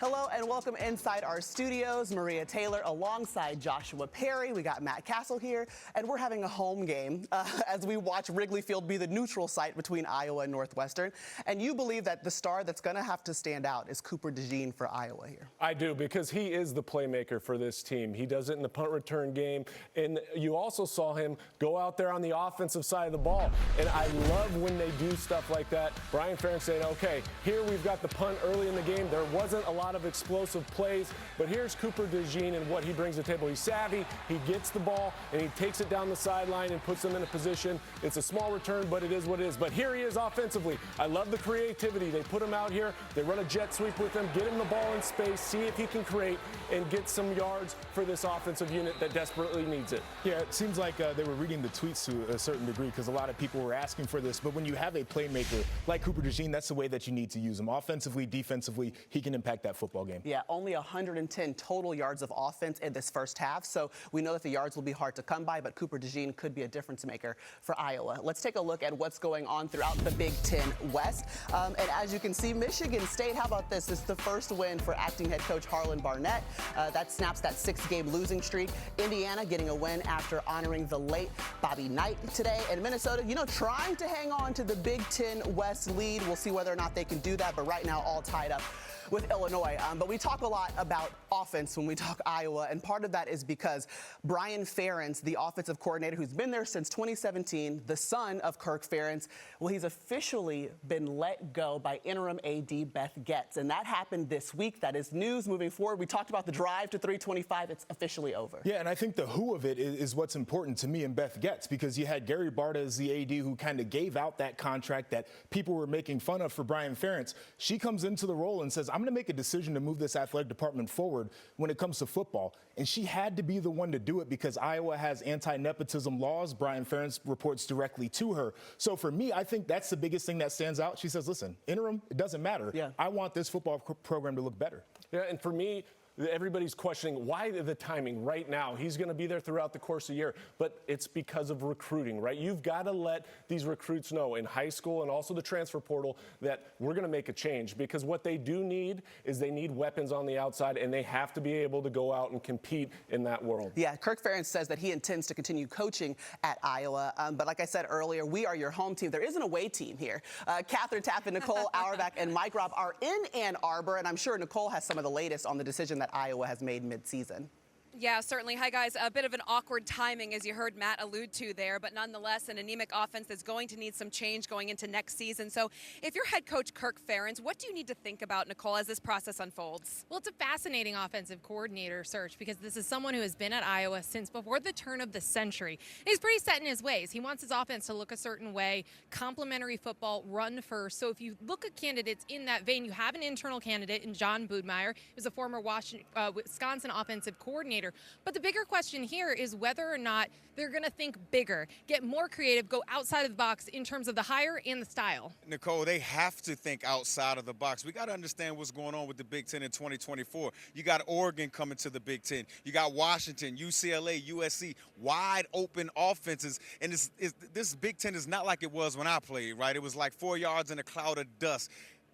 Hello and welcome inside our studios. Maria Taylor alongside Joshua Perry. We got Matt Castle here, and we're having a home game as we watch Wrigley Field be the neutral site between Iowa and Northwestern. And you believe that the star that's going to have to stand out is Cooper DeJean for Iowa here. I do, because he is the playmaker for this team. He does it in the punt return game, and you also saw him go out there on the offensive side of the ball. And I love when they do stuff like that. Brian Ferentz saying, okay, here we've got the punt early in the game. There wasn't a lot of explosive plays, but here's Cooper DeJean and what he brings to the table. He's savvy, he gets the ball, and he takes it down the sideline and puts them in a position. It's a small return, but it is what it is. But here he is offensively. I love the creativity. They put him out here, they run a jet sweep with him, get him the ball in space, see if he can create and get some yards for this offensive unit that desperately needs it. Yeah, it seems like they were reading the tweets to a certain degree because a lot of people were asking for this. But when you have a playmaker like Cooper DeJean, that's the way that you need to use him. Offensively, defensively, he can impact that football game. Yeah, only 110 total yards of offense in this first half, so we know that the yards will be hard to come by, but Cooper DeJean could be a difference maker for Iowa. Let's take a look at what's going on throughout the Big Ten West. And as you can see, Michigan State, how about this? It's the first win for acting head coach Harlan Barnett. That snaps that 6-game losing streak. Indiana getting a win after honoring the late Bobby Knight today. And Minnesota, trying to hang on to the Big Ten West lead. We'll see whether or not they can do that, but right now all tied up with Illinois. But we talk a lot about offense when we talk Iowa, and part of that is because Brian Ferentz, the offensive coordinator who's been there since 2017, the son of Kirk Ferentz, well, he's officially been let go by interim AD Beth Goetz, and that happened this week. That is news moving forward. We talked about the drive to 325. It's officially over. Yeah, and I think the who of it is what's important to me and Beth Goetz, because you had Gary Barta as the AD who kind of gave out that contract that people were making fun of for Brian Ferentz. She comes into the role and says, I'm going to make a decision to move this athletic department forward when it comes to football. And she had to be the one to do it because Iowa has anti-nepotism laws. Brian Ferentz reports directly to her. So for me, I think that's the biggest thing that stands out. She says, listen, interim, it doesn't matter. Yeah. I want this football program to look better. Yeah, and for me, everybody's questioning why the timing right now. He's going to be there throughout the course of the year, but it's because of recruiting, right? You've got to let these recruits know in high school and also the transfer portal that we're going to make a change, because what they do need is they need weapons on the outside, and they have to be able to go out and compete in that world. Yeah, Kirk Ferentz says that he intends to continue coaching at Iowa, but like I said earlier, we are your home team. There is an away team here. Catherine Tappan, Nicole Auerbach, and Mike Robb are in Ann Arbor, and I'm sure Nicole has some of the latest on the decision that Iowa has made mid-season. Yeah, certainly. Hi, guys. A bit of an awkward timing, as you heard Matt allude to there, but nonetheless, an anemic offense that's going to need some change going into next season. So if you're head coach Kirk Ferentz, what do you need to think about, Nicole, as this process unfolds? Well, it's a fascinating offensive coordinator search, because this is someone who has been at Iowa since before the turn of the century. He's pretty set in his ways. He wants his offense to look a certain way, complementary football, run first. So if you look at candidates in that vein, you have an internal candidate in John Boudmeier, who's a former Wisconsin offensive coordinator. But the bigger question here is whether or not they're going to think bigger, get more creative, go outside of the box in terms of the hire and the style. Nicole, they have to think outside of the box. We got to understand what's going on with the Big Ten in 2024. You got Oregon coming to the Big Ten. You got Washington, UCLA, USC, wide open offenses. And this Big Ten is not like it was when I played, right? It was like 4 yards in a cloud of dust.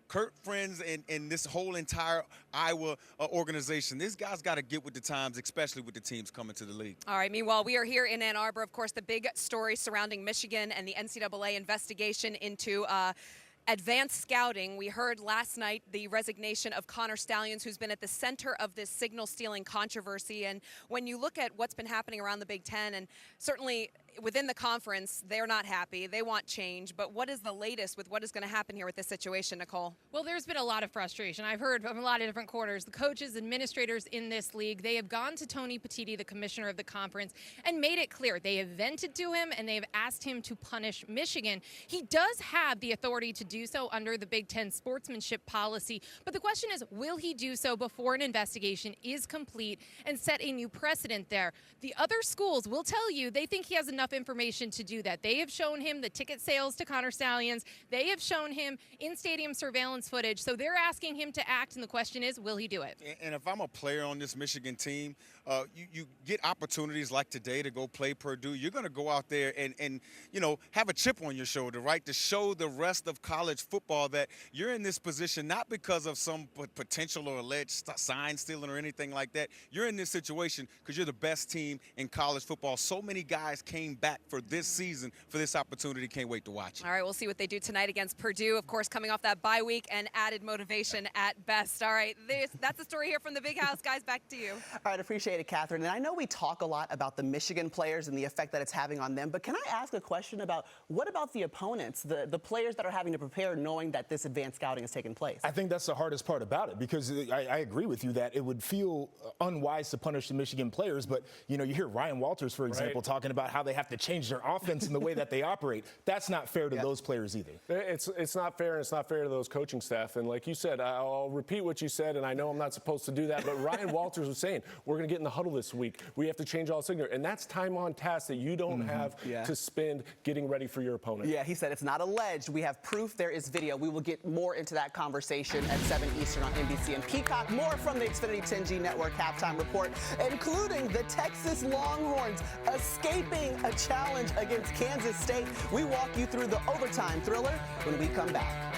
Kurt Friends and this whole entire Iowa organization, these guys got to get with the times, especially with the teams coming to the league. All right, meanwhile, we are here in Ann Arbor. Of course, the big story surrounding Michigan and the NCAA investigation into advanced scouting. We heard last night the resignation of Connor Stallions, who's been at the center of this signal stealing controversy. And when you look at what's been happening around the Big Ten, and certainly within the conference, they're not happy. They want change. But what is the latest with what is going to happen here with this situation, Nicole? Well, there's been a lot of frustration. I've heard from a lot of different corners. The coaches, administrators in this league, they have gone to Tony Petitti, the commissioner of the conference, and made it clear. They have vented to him, and they have asked him to punish Michigan. He does have the authority to do so under the Big Ten sportsmanship policy. But the question is, will he do so before an investigation is complete and set a new precedent there? The other schools will tell you they think he has enough information to do that. They have shown him the ticket sales to Connor Stallions. They have shown him in-stadium surveillance footage. So they're asking him to act, and the question is, will he do it? And if I'm a player on this Michigan team, you get opportunities like today to go play Purdue. You're going to go out there and have a chip on your shoulder, right, to show the rest of college football that you're in this position not because of some potential or alleged sign stealing or anything like that. You're in this situation because you're the best team in college football. So many guys came back for this season for this opportunity. Can't wait to watch it. All right, we'll see what they do tonight against Purdue. Of course, coming off that bye week and added motivation at best. All right, that's the story here from the Big House. Guys, back to you. All right, appreciate it, Catherine. And I know we talk a lot about the Michigan players and the effect that it's having on them, but can I ask a question about what about the opponents, the players that are having to prepare knowing that this advanced scouting has taken place? I think that's the hardest part about it, because I agree with you that it would feel unwise to punish the Michigan players, but you hear Ryan Walters, for example, talking about how they have to change their offense and the way that they operate. That's not fair to those players either. It's not fair, and it's not fair to those coaching staff. And like you said, I'll repeat what you said, and I know I'm not supposed to do that, but Ryan Walters was saying, we're going to get in the huddle this week. We have to change all signal, and that's time on task that you don't have to spend getting ready for your opponent. Yeah, he said it's not alleged. We have proof. There is video. We will get more into that conversation at 7 Eastern on NBC and Peacock. More from the Xfinity 10G Network halftime report, including the Texas Longhorns escaping a challenge against Kansas State. We walk you through the overtime thriller when we come back.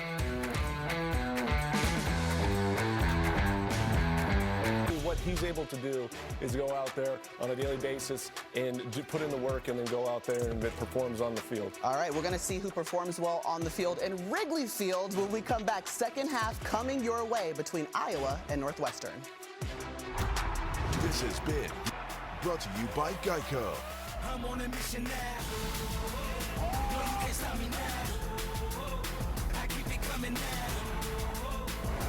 What he's able to do is go out there on a daily basis and put in the work and then go out there and it performs on the field. All right, we're going to see who performs well on the field in Wrigley Field when we come back. Second half coming your way between Iowa and Northwestern. This has been brought to you by Geico. I'm on a mission now. No, you can't stop me now. I keep it coming now.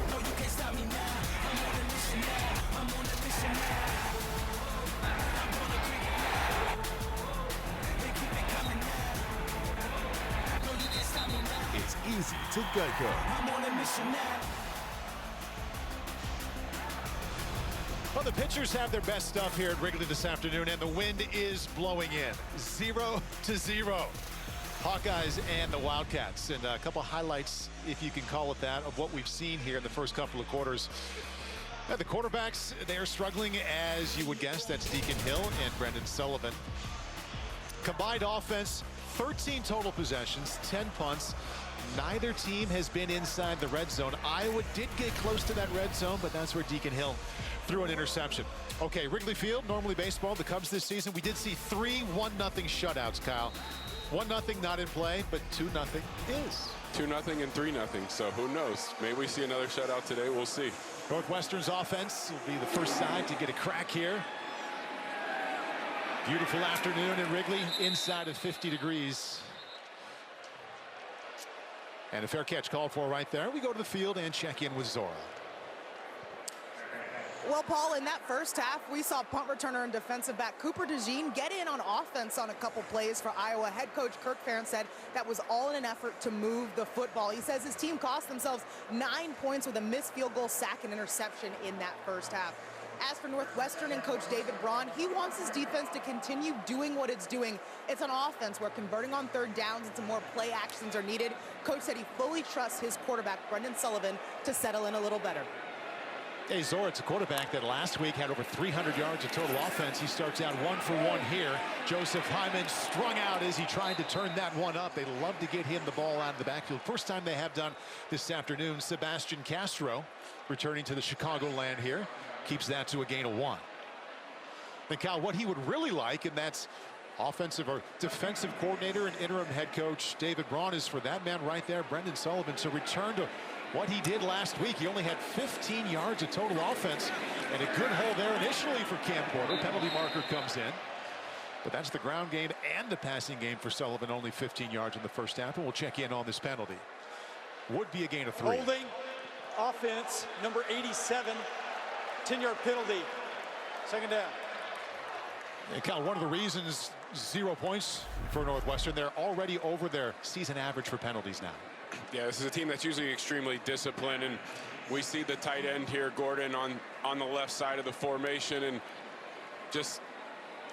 No, you can't stop me now. I'm on a mission now. I'm on a mission now. I'm gonna bring it now. They keep it coming now. No, you can't stop me now. It's easy to Geico. I'm on a mission now. Well, the pitchers have their best stuff here at Wrigley this afternoon, and the wind is blowing in. 0-0. Hawkeyes and the Wildcats. And a couple highlights, if you can call it that, of what we've seen here in the first couple of quarters. The quarterbacks, they are struggling, as you would guess. That's Deacon Hill and Brendan Sullivan. Combined offense, 13 total possessions, 10 punts. Neither team has been inside the red zone. Iowa did get close to that red zone, but that's where Deacon Hill threw an interception. Okay, Wrigley Field, normally baseball. The Cubs this season, we did see 3 1-0 shutouts, Kyle. 1-0 not in play, but 2-0 is. 2-0 and 3-0. So who knows? Maybe we see another shutout today. We'll see. Northwestern's offense will be the first side to get a crack here. Beautiful afternoon in Wrigley, inside of 50 degrees. And a fair catch called for right there. We go to the field and check in with Zora. Well, Paul, in that first half, we saw punt returner and defensive back Cooper DeJean get in on offense on a couple plays for Iowa. Head coach Kirk Ferentz said that was all in an effort to move the football. He says his team cost themselves 9 points with a missed field goal, sack, and interception in that first half. As for Northwestern and coach David Braun, he wants his defense to continue doing what it's doing. It's an offense where converting on third downs and some more play actions are needed. Coach said he fully trusts his quarterback, Brendan Sullivan, to settle in a little better. Hey, Zora, it's a quarterback that last week had over 300 yards of total offense. He starts out 1 for 1 here. Joseph Hyman strung out as he tried to turn that one up. They love to get him the ball out of the backfield. First time they have done this afternoon. Sebastian Castro returning to the Chicagoland here. Keeps that to a gain of 1. And Cal, what he would really like, and that's offensive or defensive coordinator and interim head coach David Braun, is for that man right there, Brendan Sullivan, to return to what he did last week. He only had 15 yards of total offense and a good hole there initially for Cam Porter. Penalty marker comes in. But that's the ground game and the passing game for Sullivan. Only 15 yards in the first half, and we'll check in on this penalty. Would be a gain of 3. Holding, offense, number 87, 10-yard penalty, second down. And Cal, one of the reasons 0 points for Northwestern, they're already over their season average for penalties now. Yeah, this is a team that's usually extremely disciplined, and we see the tight end here, Gordon, on the left side of the formation, and just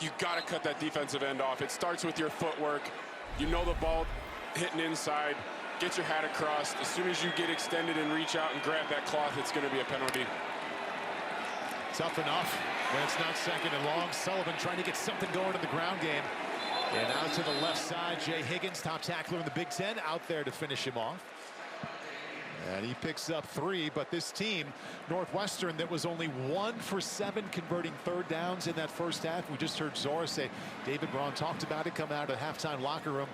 you got to cut that defensive end off. It starts with your footwork. You know the ball hitting inside. Get your hat across. As soon as you get extended and reach out and grab that cloth, it's going to be a penalty. Tough enough when it's not second and long. Sullivan trying to get something going in the ground game. And out to the left side, Jay Higgins, top tackler in the Big Ten, out there to finish him off. And he picks up 3, but this team, Northwestern, that was only 1 for 7 converting third downs in that first half. We just heard Zora say, David Braun talked about it coming out of the halftime locker room.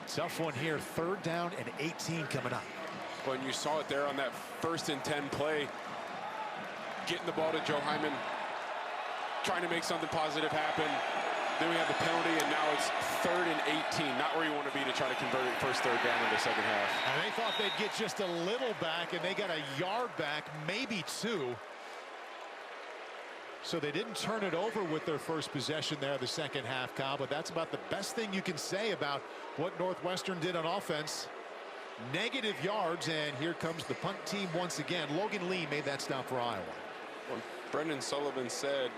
Tough one here, 3rd down and 18 coming up. When you saw it there on that 1st and 10 play, getting the ball to Joe Hyman, trying to make something positive happen. Then we have the penalty, and now it's 3rd and 18, not where you want to be to try to convert it first 3rd down in the second half. And they thought they'd get just a little back, and they got a yard back, maybe 2. So they didn't turn it over with their first possession there the second half, Kyle, but that's about the best thing you can say about what Northwestern did on offense. Negative yards, and here comes the punt team once again. Logan Lee made that stop for Iowa. Well, Brendan Sullivan said,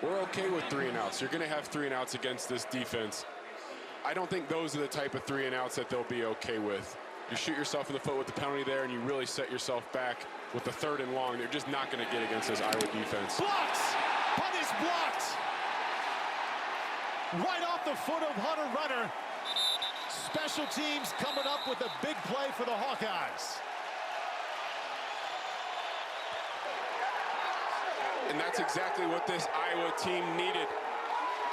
we're okay with 3 and outs. You're going to have 3 and outs against this defense. I don't think those are the type of 3 and outs that they'll be okay with. You shoot yourself in the foot with the penalty there, and you really set yourself back with the 3rd and long. They're just not going to get against this Iowa defense. Blocked! Punt is blocked! Right off the foot of Hunter Runner. Special teams coming up with a big play for the Hawkeyes. And that's exactly what this Iowa team needed.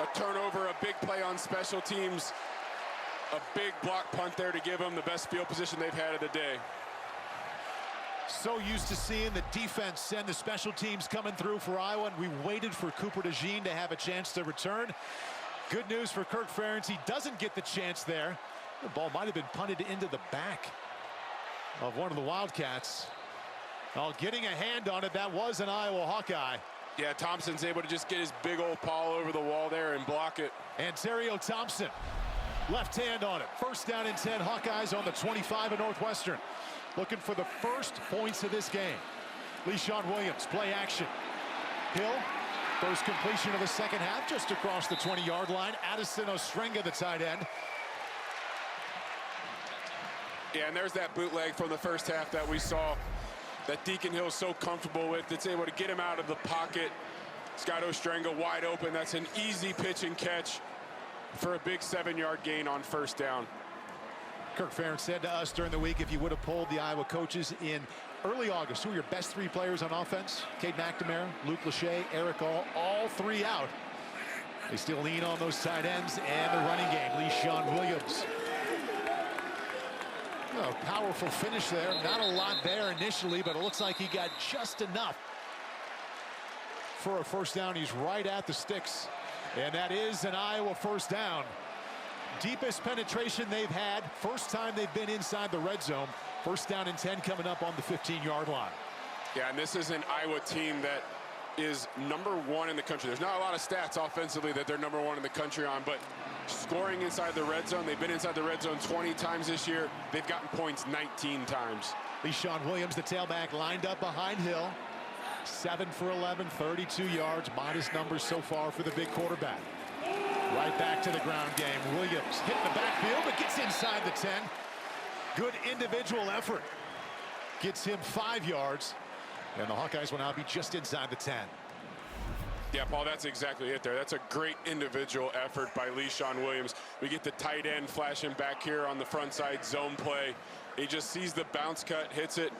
A turnover, a big play on special teams, a big block punt there to give them the best field position they've had of the day. So used to seeing the defense and the special teams coming through for Iowa, and we waited for Cooper DeJean to have a chance to return. Good news for Kirk Ferentz. He doesn't get the chance there. The ball might have been punted into the back of one of the Wildcats. Oh, getting a hand on it, that was an Iowa Hawkeye. Yeah, Thompson's able to just get his big old paw over the wall there and block it. Ontario Thompson, left hand on it. 1st down and 10, Hawkeyes on the 25 of Northwestern. Looking for the first points of this game. LeSean Williams, play action. Hill, first completion of the second half, just across the 20-yard line. Addison Ostrenga, the tight end. Yeah, and there's that bootleg from the first half that we saw that Deacon Hill's so comfortable with. It's able to get him out of the pocket. Scott Ostrenga wide open. That's an easy pitch and catch for a big 7-yard gain on 1st down. Kirk Ferentz said to us during the week, if you would have polled the Iowa coaches in early August, who are your best 3 players on offense? Cade McNamara, Luke Lachey, Eric all 3 out. They still lean on those tight ends and the running game. LeSean Williams. Oh, powerful finish there. Not a lot there initially, but it looks like he got just enough for a 1st down. He's right at the sticks, and that is an Iowa 1st down. Deepest penetration they've had. First time they've been inside the red zone. 1st down and 10 coming up on the 15-yard line. Yeah, and this is an Iowa team that is #1 in the country. There's not a lot of stats offensively that they're #1 in the country on, but scoring inside the red zone, they've been inside the red zone 20 times this year. They've gotten points 19 times. LeSean Williams, the tailback, lined up behind Hill. 7 for 11, 32 yards. Modest numbers so far for the big quarterback. Right back to the ground game. Williams hitting the backfield, but gets inside the 10. Good individual effort. Gets him 5 yards. And the Hawkeyes will now be just inside the 10. Yeah, Paul, that's exactly it there. That's a great individual effort by LeSean Williams. We get the tight end flashing back here on the front side, zone play. He just sees the bounce cut, hits it.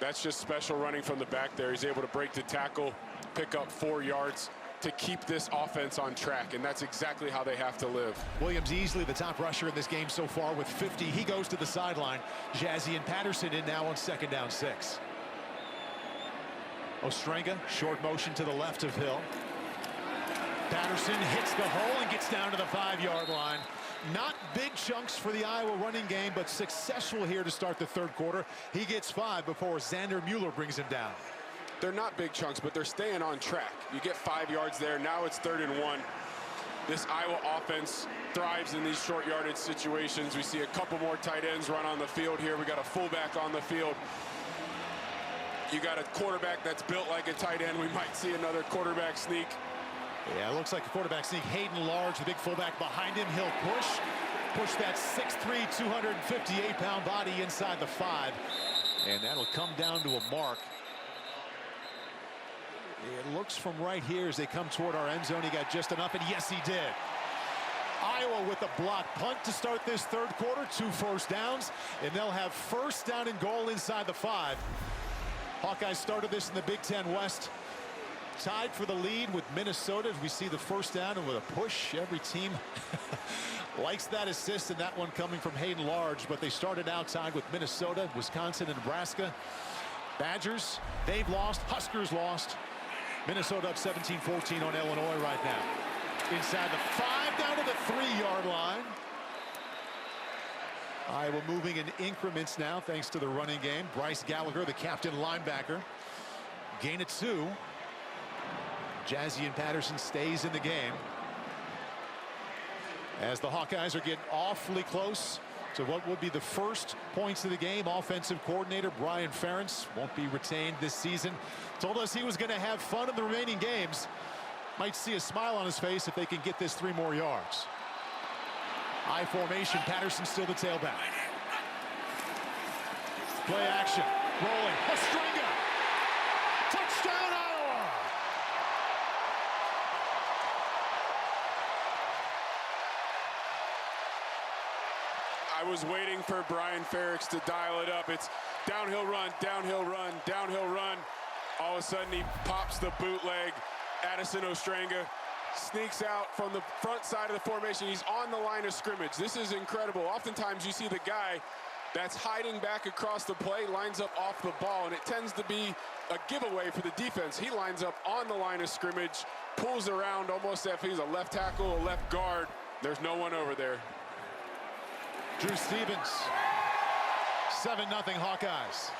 That's just special running from the back there. He's able to break the tackle, pick up 4 yards to keep this offense on track, and that's exactly how they have to live. Williams easily the top rusher in this game so far with 50. He goes to the sideline. Jazzy and Patterson in now on 2nd down 6. Ostrenga, short motion to the left of Hill. Patterson hits the hole and gets down to the 5-yard line. Not big chunks for the Iowa running game, but successful here to start the third quarter. He gets 5 before Xander Mueller brings him down. They're not big chunks, but they're staying on track. You get 5 yards there. Now it's 3rd and 1. This Iowa offense thrives in these short yardage situations. We see a couple more tight ends run on the field here. We got a fullback on the field. You got a quarterback that's built like a tight end. We might see another quarterback sneak. Yeah, it looks like a quarterback sneak. Hayden Large, the big fullback behind him. He'll push that 6'3", 258-pound body inside the 5. And that'll come down to a mark. It looks from right here as they come toward our end zone. He got just enough, and yes, he did. Iowa with a block punt to start this third quarter. 2 first downs, and they'll have 1st down and goal inside the 5. Hawkeyes started this in the Big Ten West. Tied for the lead with Minnesota. We see the 1st down, and with a push, every team likes that assist, and that one coming from Hayden Large. But they started outside with Minnesota, Wisconsin, and Nebraska. Badgers, they've lost. Huskers lost. Minnesota up 17-14 on Illinois right now. Inside the 5, down to the 3-yard line. Iowa moving in increments now thanks to the running game. Bryce Gallagher, the captain linebacker. Gain of 2. Jazzy and Patterson stays in the game. As the Hawkeyes are getting awfully close to what would be the first points of the game. Offensive coordinator Brian Ferentz won't be retained this season. Told us he was going to have fun in the remaining games. Might see a smile on his face if they can get this 3 more yards. I formation, Patterson still the tailback. Play action, rolling, Ostringa. Touchdown Iowa! I was waiting for Brian Ferentz to dial it up. It's downhill run, downhill run, downhill run. All of a sudden he pops the bootleg. Addison Ostringa sneaks out from the front side of the formation. He's on the line of scrimmage. This is incredible. Oftentimes you see the guy that's hiding back across the play lines up off the ball, and it tends to be a giveaway for the defense. He lines up on the line of scrimmage, pulls around almost as if he's a left tackle, a left guard. There's no one over there. Drew Stevens, 7-0 Hawkeyes.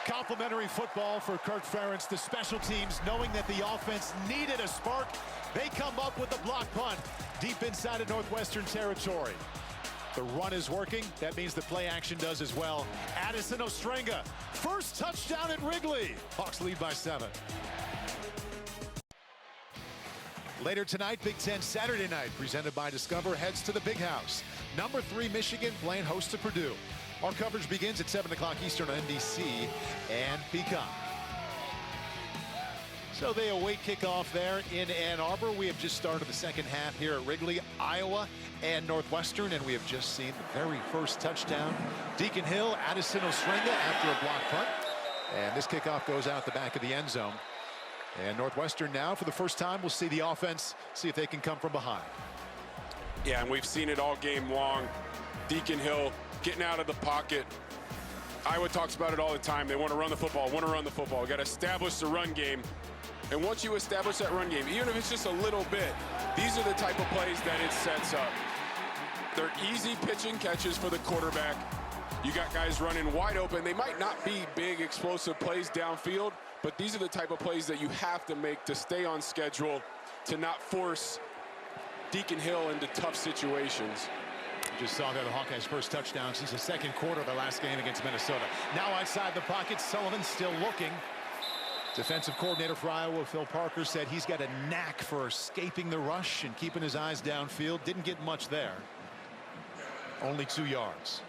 Complimentary football for Kirk Ferentz. The special teams, knowing that the offense needed a spark, they come up with a block punt deep inside of Northwestern territory. The run is working. That means the play action does as well. Addison Ostringa, first touchdown at Wrigley. Hawks lead by 7. Later tonight, Big Ten Saturday night, presented by Discover, heads to the Big House. Number 3 Michigan playing host to Purdue. Our coverage begins at 7 o'clock Eastern on NBC and Peacock. So they await kickoff there in Ann Arbor. We have just started the second half here at Wrigley, Iowa and Northwestern, and we have just seen the very first touchdown. Deacon Hill, Addison Ostringa after a block punt. And this kickoff goes out the back of the end zone. And Northwestern now, for the first time, will see the offense, see if they can come from behind. Yeah, and we've seen it all game long. Deacon Hill getting out of the pocket. Iowa talks about it all the time. They want to run the football, want to run the football. We got to establish the run game. And once you establish that run game, even if it's just a little bit, these are the type of plays that it sets up. They're easy pitch and catches for the quarterback. You got guys running wide open. They might not be big, explosive plays downfield, but these are the type of plays that you have to make to stay on schedule, to not force Deacon Hill into tough situations. Just saw there the Hawkeyes' first touchdown since the second quarter of the last game against Minnesota. Now outside the pocket, Sullivan still looking. Defensive coordinator for Iowa, Phil Parker, said he's got a knack for escaping the rush and keeping his eyes downfield. Didn't get much there. Only 2 yards.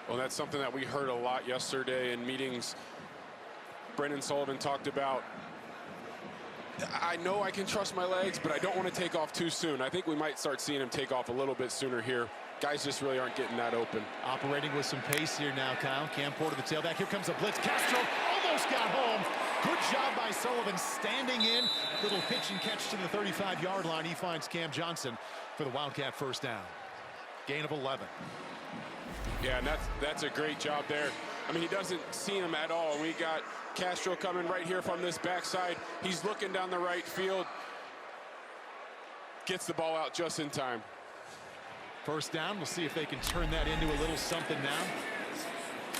Well, that's something that we heard a lot yesterday in meetings. Brendan Sullivan talked about, I know I can trust my legs, but I don't want to take off too soon. I think we might start seeing him take off a little bit sooner here. Guys just really aren't getting that open. Operating with some pace here now, Kyle. Cam Porter, the tailback. Here comes a blitz. Castro almost got home. Good job by Sullivan standing in. Little pitch and catch to the 35-yard line. He finds Cam Johnson for the Wildcat first down. Gain of 11. Yeah, and that's a great job there. I mean, he doesn't see him at all. We got Castro coming right here from this backside. He's looking down the right field. Gets the ball out just in time. First down. We'll see if they can turn that into a little something now.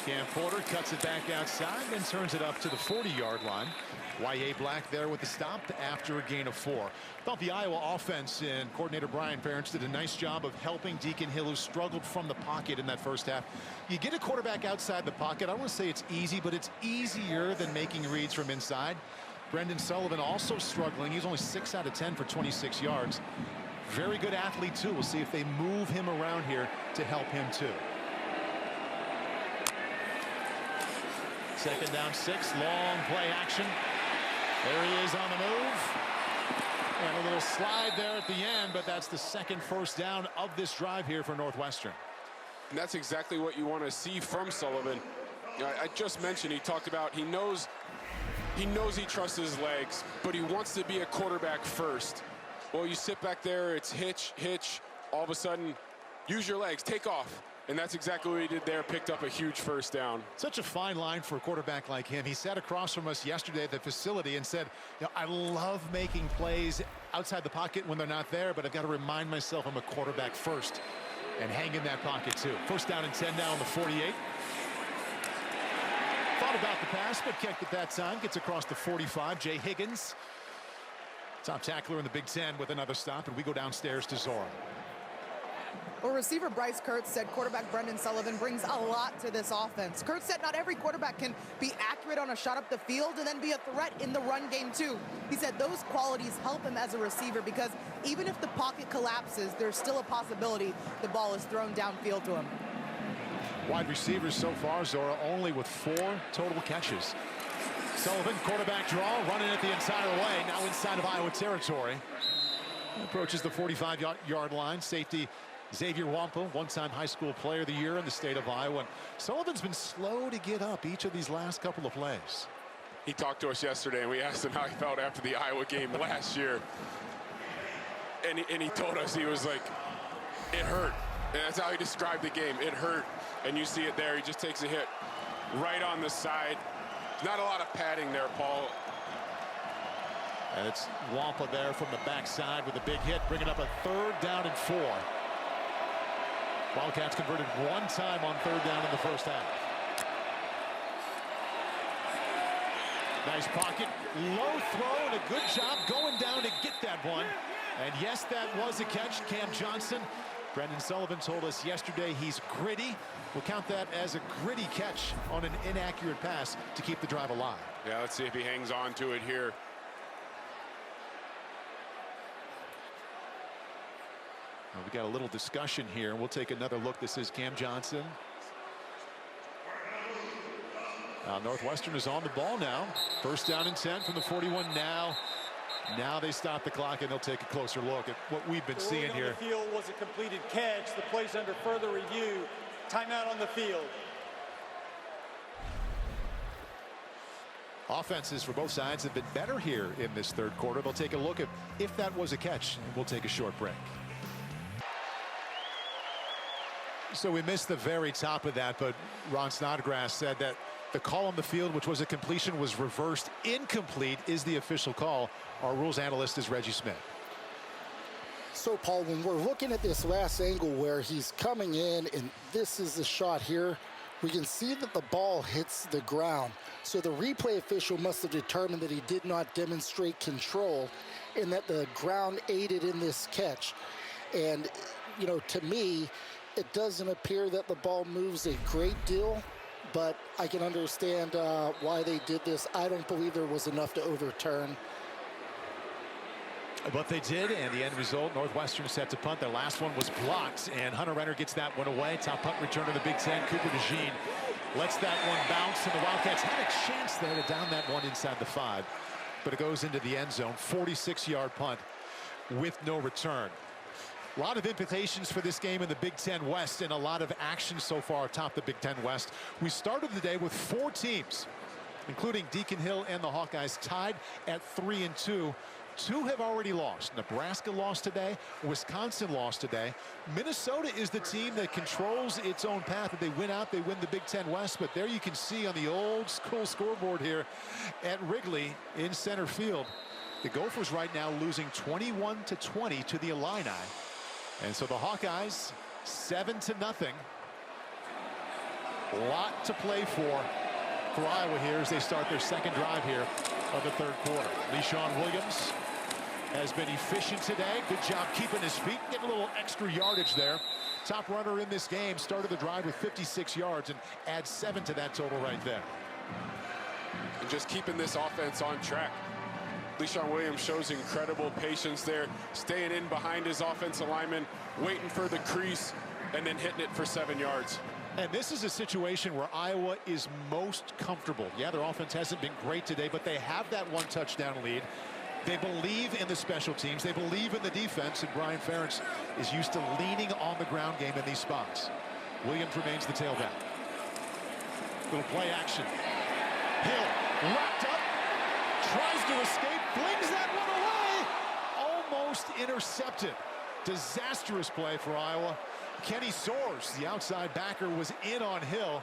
Cam Porter cuts it back outside, then turns it up to the 40-yard line. Y.A. Black there with the stop after a gain of 4. Thought the Iowa offense and coordinator Brian Ferentz did a nice job of helping Deacon Hill, who struggled from the pocket in that first half. You get a quarterback outside the pocket. I don't want to say it's easy, but it's easier than making reads from inside. Brendan Sullivan also struggling. He's only 6 out of 10 for 26 yards. Very good athlete, too. We'll see if they move him around here to help him, too. Second down 6, long play action. There he is on the move. And a little slide there at the end, but that's the second first down of this drive here for Northwestern. And that's exactly what you want to see from Sullivan. I just mentioned, he talked about he knows he trusts his legs, but he wants to be a quarterback first. Well, you sit back there, it's hitch, all of a sudden, use your legs, take off. And that's exactly what he did there, picked up a huge first down. Such a fine line for a quarterback like him. He sat across from us yesterday at the facility and said, you know, I love making plays outside the pocket when they're not there, but I've got to remind myself I'm a quarterback first and hang in that pocket too. First down and 10 now on the 48. Thought about the pass, but kicked at that time. Gets across the 45. Jay Higgins, top tackler in the Big Ten, with another stop, and we go downstairs to Zora. Well, receiver Bryce Kurtz said quarterback Brendan Sullivan brings a lot to this offense. Kurtz said not every quarterback can be accurate on a shot up the field and then be a threat in the run game too. He said those qualities help him as a receiver because even if the pocket collapses, there's still a possibility the ball is thrown downfield to him. Wide receivers so far, Zora, only with 4 total catches. Sullivan, quarterback draw, running it the entire way, now inside of Iowa territory. Approaches the 45-yard line. Safety Xavier Wampa, one-time high school player of the year in the state of Iowa. And Sullivan's been slow to get up each of these last couple of plays. He talked to us yesterday, and we asked him how he felt after the Iowa game last year. And he told us, he was like, it hurt. And that's how he described the game. It hurt. And you see it there. He just takes a hit right on the side. Not a lot of padding there, Paul. And it's Wampa there from the backside with a big hit, bringing up a 3rd down and 4. Wildcats converted 1 time on 3rd down in the first half. Nice pocket, low throw, and a good job going down to get that one. And yes, that was a catch. Cam Johnson. Brendan Sullivan told us yesterday he's gritty. We'll count that as a gritty catch on an inaccurate pass to keep the drive alive. Yeah, let's see if he hangs on to it here. Well, we got a little discussion here. We'll take another look. This is Cam Johnson. Northwestern is on the ball now. First down and 10 from the 41 now. Now they stop the clock, and they'll take a closer look at what we've been seeing here. The field was a completed catch. The play's under further review. Timeout on the field. Offenses for both sides have been better here in this 3rd quarter. They'll take a look at if that was a catch, and we'll take a short break. So we missed the very top of that, but Ron Snodgrass said that the call on the field, which was a completion, was reversed. Incomplete is the official call. Our rules analyst is Reggie Smith. So, Paul, when we're looking at this last angle where he's coming in, and this is the shot here, we can see that the ball hits the ground. So the replay official must have determined that he did not demonstrate control and that the ground aided in this catch. And, you know, to me, it doesn't appear that the ball moves a great deal, but I can understand why they did this. I don't believe there was enough to overturn. But they did, and the end result, Northwestern set to punt. Their last one was blocked, and Hunter Renner gets that one away. Top punt return to the Big Ten. Cooper DeJean lets that one bounce, and the Wildcats had a chance there to down that one inside the 5. But it goes into the end zone. 46-yard punt with no return. A lot of implications for this game in the Big Ten West, and a lot of action so far atop the Big Ten West. We started the day with 4 teams, including Deacon Hill and the Hawkeyes, tied at 3-2. 2 have already lost. Nebraska lost today. Wisconsin lost today. Minnesota is the team that controls its own path. If they win out, they win the Big Ten West. But there you can see on the old school scoreboard here at Wrigley in center field, the Gophers right now losing 21-20 to the Illini. And so the Hawkeyes 7-0. A lot to play for Iowa here as they start their second drive here of the third quarter. Le'Shawn Williams has been efficient today. Good job keeping his feet, getting a little extra yardage there. Top runner in this game, started the drive with 56 yards and adds 7 to that total right there. And just keeping this offense on track. Le'Shawn Williams shows incredible patience there, staying in behind his offensive lineman, waiting for the crease, and then hitting it for 7 yards. And this is a situation where Iowa is most comfortable. Yeah, their offense hasn't been great today, but they have that 1 touchdown lead. They believe in the special teams. They believe in the defense, and Brian Ferentz is used to leaning on the ground game in these spots. Williams remains the tailback. Little play action. Hill wrapped up, tries to escape, flings that one away. Almost intercepted. Disastrous play for Iowa. Kenny Soares, the outside backer, was in on Hill.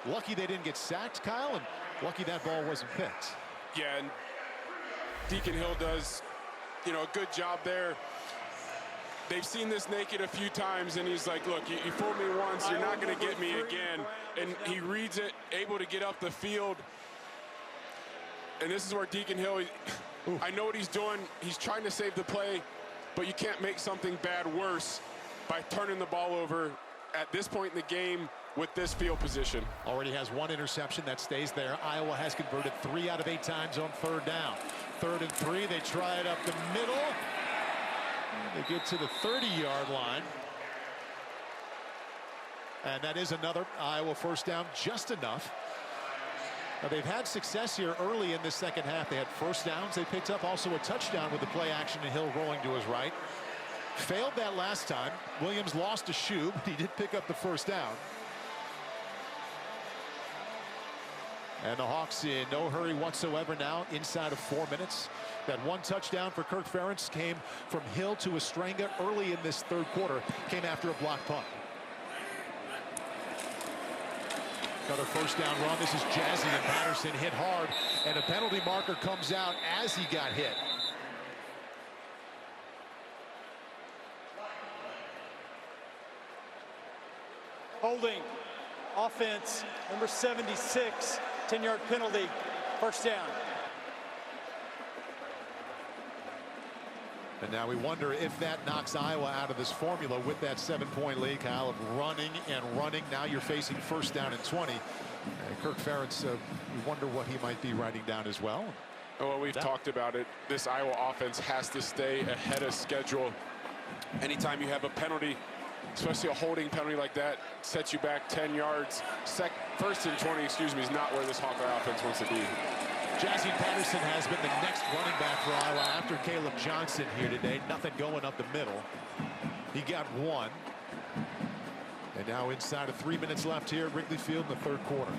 Lucky they didn't get sacked, Kyle, and lucky that ball wasn't picked. Yeah, and Deacon Hill does, a good job there. They've seen this naked a few times, and he's like, look, you fooled me once, you're not going to get me again. And he reads it, able to get up the field. And this is where Deacon Hill, I know what he's doing. He's trying to save the play, but you can't make something bad worse by turning the ball over at this point in the game with this field position. Already has 1 interception that stays there. Iowa has converted 3 out of 8 times on 3rd down. 3rd and 3, they try it up the middle. They get to the 30-yard line. And that is another Iowa first down, just enough. Now, they've had success here early in the second half. They had first downs. They picked up also a touchdown with the play action and Hill rolling to his right. Failed that last time. Williams lost a shoe, but he did pick up the first down. And the Hawks in no hurry whatsoever now, inside of 4 minutes. That 1 touchdown for Kirk Ferentz came from Hill to Estrenga early in this third quarter. Came after a block punt. Another first down run. This is Jazzy, and Patterson hit hard, and a penalty marker comes out as he got hit. Holding, offense, number 76, 10-yard penalty, first down. And now we wonder if that knocks Iowa out of this formula with that 7-point lead, Kyle, of running and running. Now you're facing first down and 20. And Kirk Ferentz, we wonder what he might be writing down as well. Well, we've talked about it. This Iowa offense has to stay ahead of schedule. Anytime you have a penalty, especially a holding penalty like that, sets you back 10 yards. First and 20, excuse me, is not where this Hawkeye offense wants to be. Jazzy Patterson has been the next running back for Iowa after Caleb Johnson here today. Nothing going up the middle. He got 1. And now inside of 3 minutes left here at Wrigley Field in the third quarter.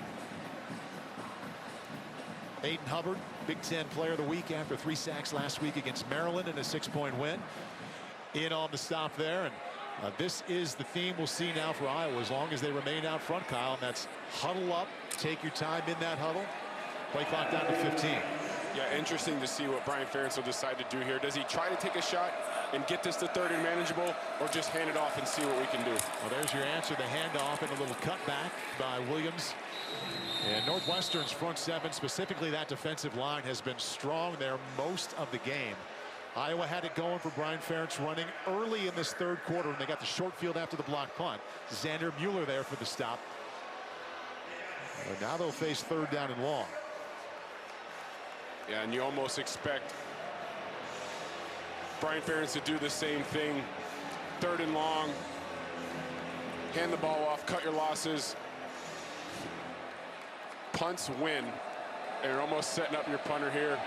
Aiden Hubbard, Big Ten Player of the Week after 3 sacks last week against Maryland in a 6-point win. In on the stop there. And this is the theme we'll see now for Iowa as long as they remain out front, Kyle. And that's huddle up, take your time in that huddle. Play clock down to 15. Yeah, interesting to see what Brian Ferentz will decide to do here. Does he try to take a shot and get this to 3rd and manageable, or just hand it off and see what we can do? Well, there's your answer. The handoff and a little cutback by Williams. And Northwestern's front 7, specifically that defensive line, has been strong there most of the game. Iowa had it going for Brian Ferentz running early in this third quarter, and they got the short field after the block punt. Xander Mueller there for the stop. And now they'll face 3rd down and long. Yeah, and you almost expect Brian Ferentz to do the same thing. 3rd and long. Hand the ball off, cut your losses. Punts win. And you're almost setting up your punter here.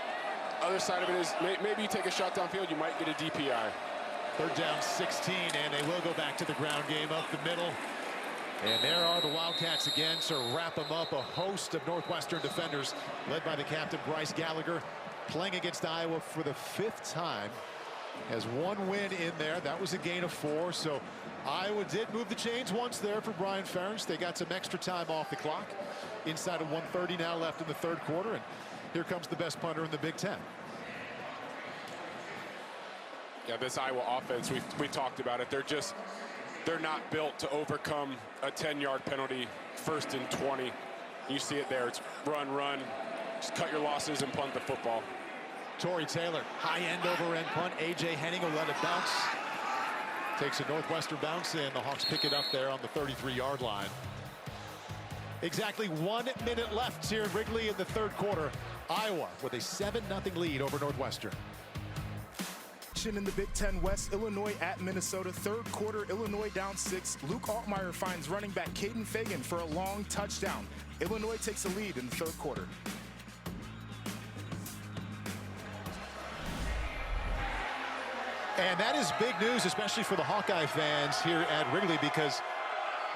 Other side of it is maybe you take a shot downfield, you might get a DPI. 3rd down 16, and they will go back to the ground game up the middle. And there are the Wildcats again, so wrap them up. A host of Northwestern defenders led by the captain, Bryce Gallagher. playing against Iowa for the 5th time. Has 1 win in there. That was a gain of 4. So Iowa did move the chains once there for Brian Ferentz. They got some extra time off the clock. Inside of 1:30 now left in the 3rd quarter. And here comes the best punter in the Big Ten. Yeah, this Iowa offense, we talked about it. They're not built to overcome a 10-yard penalty, 1st and 20. You see it there. It's run, run. Just cut your losses and punt the football. Torrey Taylor, high end over end punt. A.J. Henning will let it bounce. Takes a Northwestern bounce in. The Hawks pick it up there on the 33-yard line. Exactly 1 minute left here in Wrigley in the 3rd quarter. Iowa with a 7-0 lead over Northwestern. In the Big Ten West, Illinois at Minnesota. 3rd quarter, Illinois down 6. Luke Altmaier finds running back Caden Fagan for a long touchdown. Illinois takes a lead in the 3rd quarter. And that is big news, especially for the Hawkeye fans here at Wrigley, because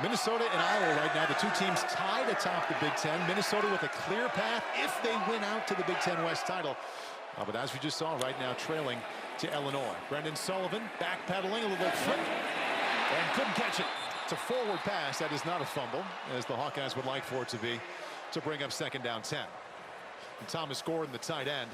Minnesota and Iowa right now, the 2 teams tied atop the Big Ten. Minnesota with a clear path if they win out to the Big Ten West title. But as we just saw right now, trailing to Illinois. Brendan Sullivan backpedaling, a little flick, and couldn't catch it. It's a forward pass. That is not a fumble, as the Hawkeyes would like for it to be, to bring up 2nd down 10. And Thomas Gordon, the tight end.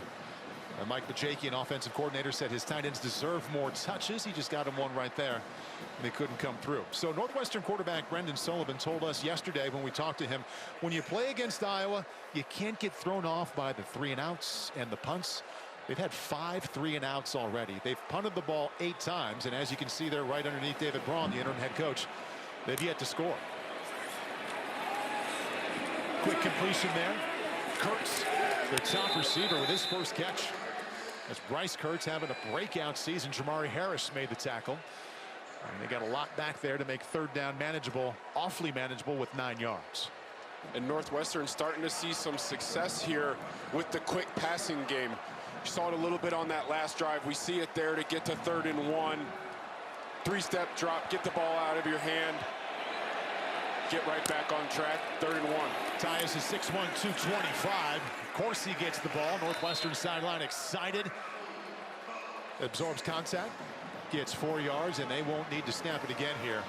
Mike Majakey, an offensive coordinator, said his tight ends deserve more touches. He just got him one right there, and they couldn't come through. So Northwestern quarterback Brendan Sullivan told us yesterday when we talked to him, when you play against Iowa, you can't get thrown off by the 3-and-outs and the punts. They've had 5 3-and-outs already. They've punted the ball 8 times, and as you can see there right underneath David Braun, the interim head coach, they've yet to score. Quick completion there. Kurtz, their top receiver, with his first catch. As Bryce Kurtz having a breakout season, Jamari Harris made the tackle. And they got a lot back there to make 3rd down manageable, awfully manageable with 9 yards. And Northwestern starting to see some success here with the quick passing game. You saw it a little bit on that last drive. We see it there to get to 3rd and 1. 3-step drop, get the ball out of your hand. Get right back on track, 3rd and 1. Tyus is 6'1", 225. Of course he gets the ball. Northwestern sideline excited. Absorbs contact. Gets 4 yards, and they won't need to snap it again here.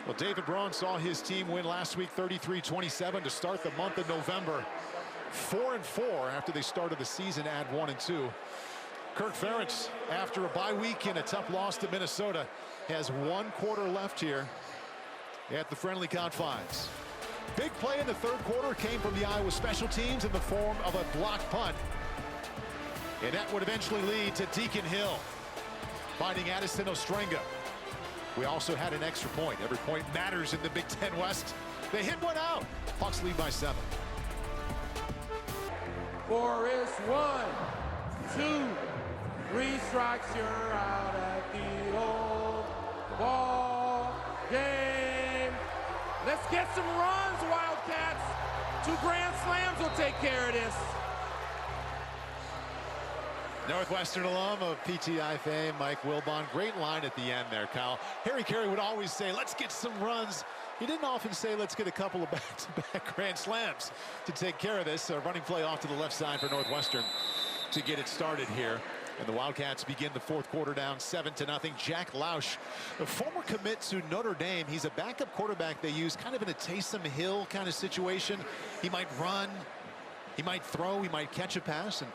Well, David Braun saw his team win last week 33-27 to start the month of November. 4-4 after they started the season at 1-2. Kirk Ferentz, after a bye week and a tough loss to Minnesota, has 1 quarter left here at the friendly confines. Big play in the 3rd quarter came from the Iowa special teams in the form of a blocked punt. And that would eventually lead to Deacon Hill finding Addison Ostrenga. We also had an extra point. Every point matters in the Big Ten West. They hit one out. Hawks lead by 7. 4 is 1, 2, 3 strikes, you're out at the old ball game. Let's get some runs, Wildcats. 2 grand slams will take care of this. Northwestern alum of PTI fame, Mike Wilbon. Great line at the end there, Kyle. Harry Carey would always say, let's get some runs. He didn't often say, let's get a couple of back-to-back grand slams to take care of this. A running play off to the left side for Northwestern to get it started here. And the Wildcats begin the 4th quarter down 7-0. Jack Lausch, a former commit to Notre Dame. He's a backup quarterback they use kind of in a Taysom Hill kind of situation. He might run, he might throw, he might catch a pass, and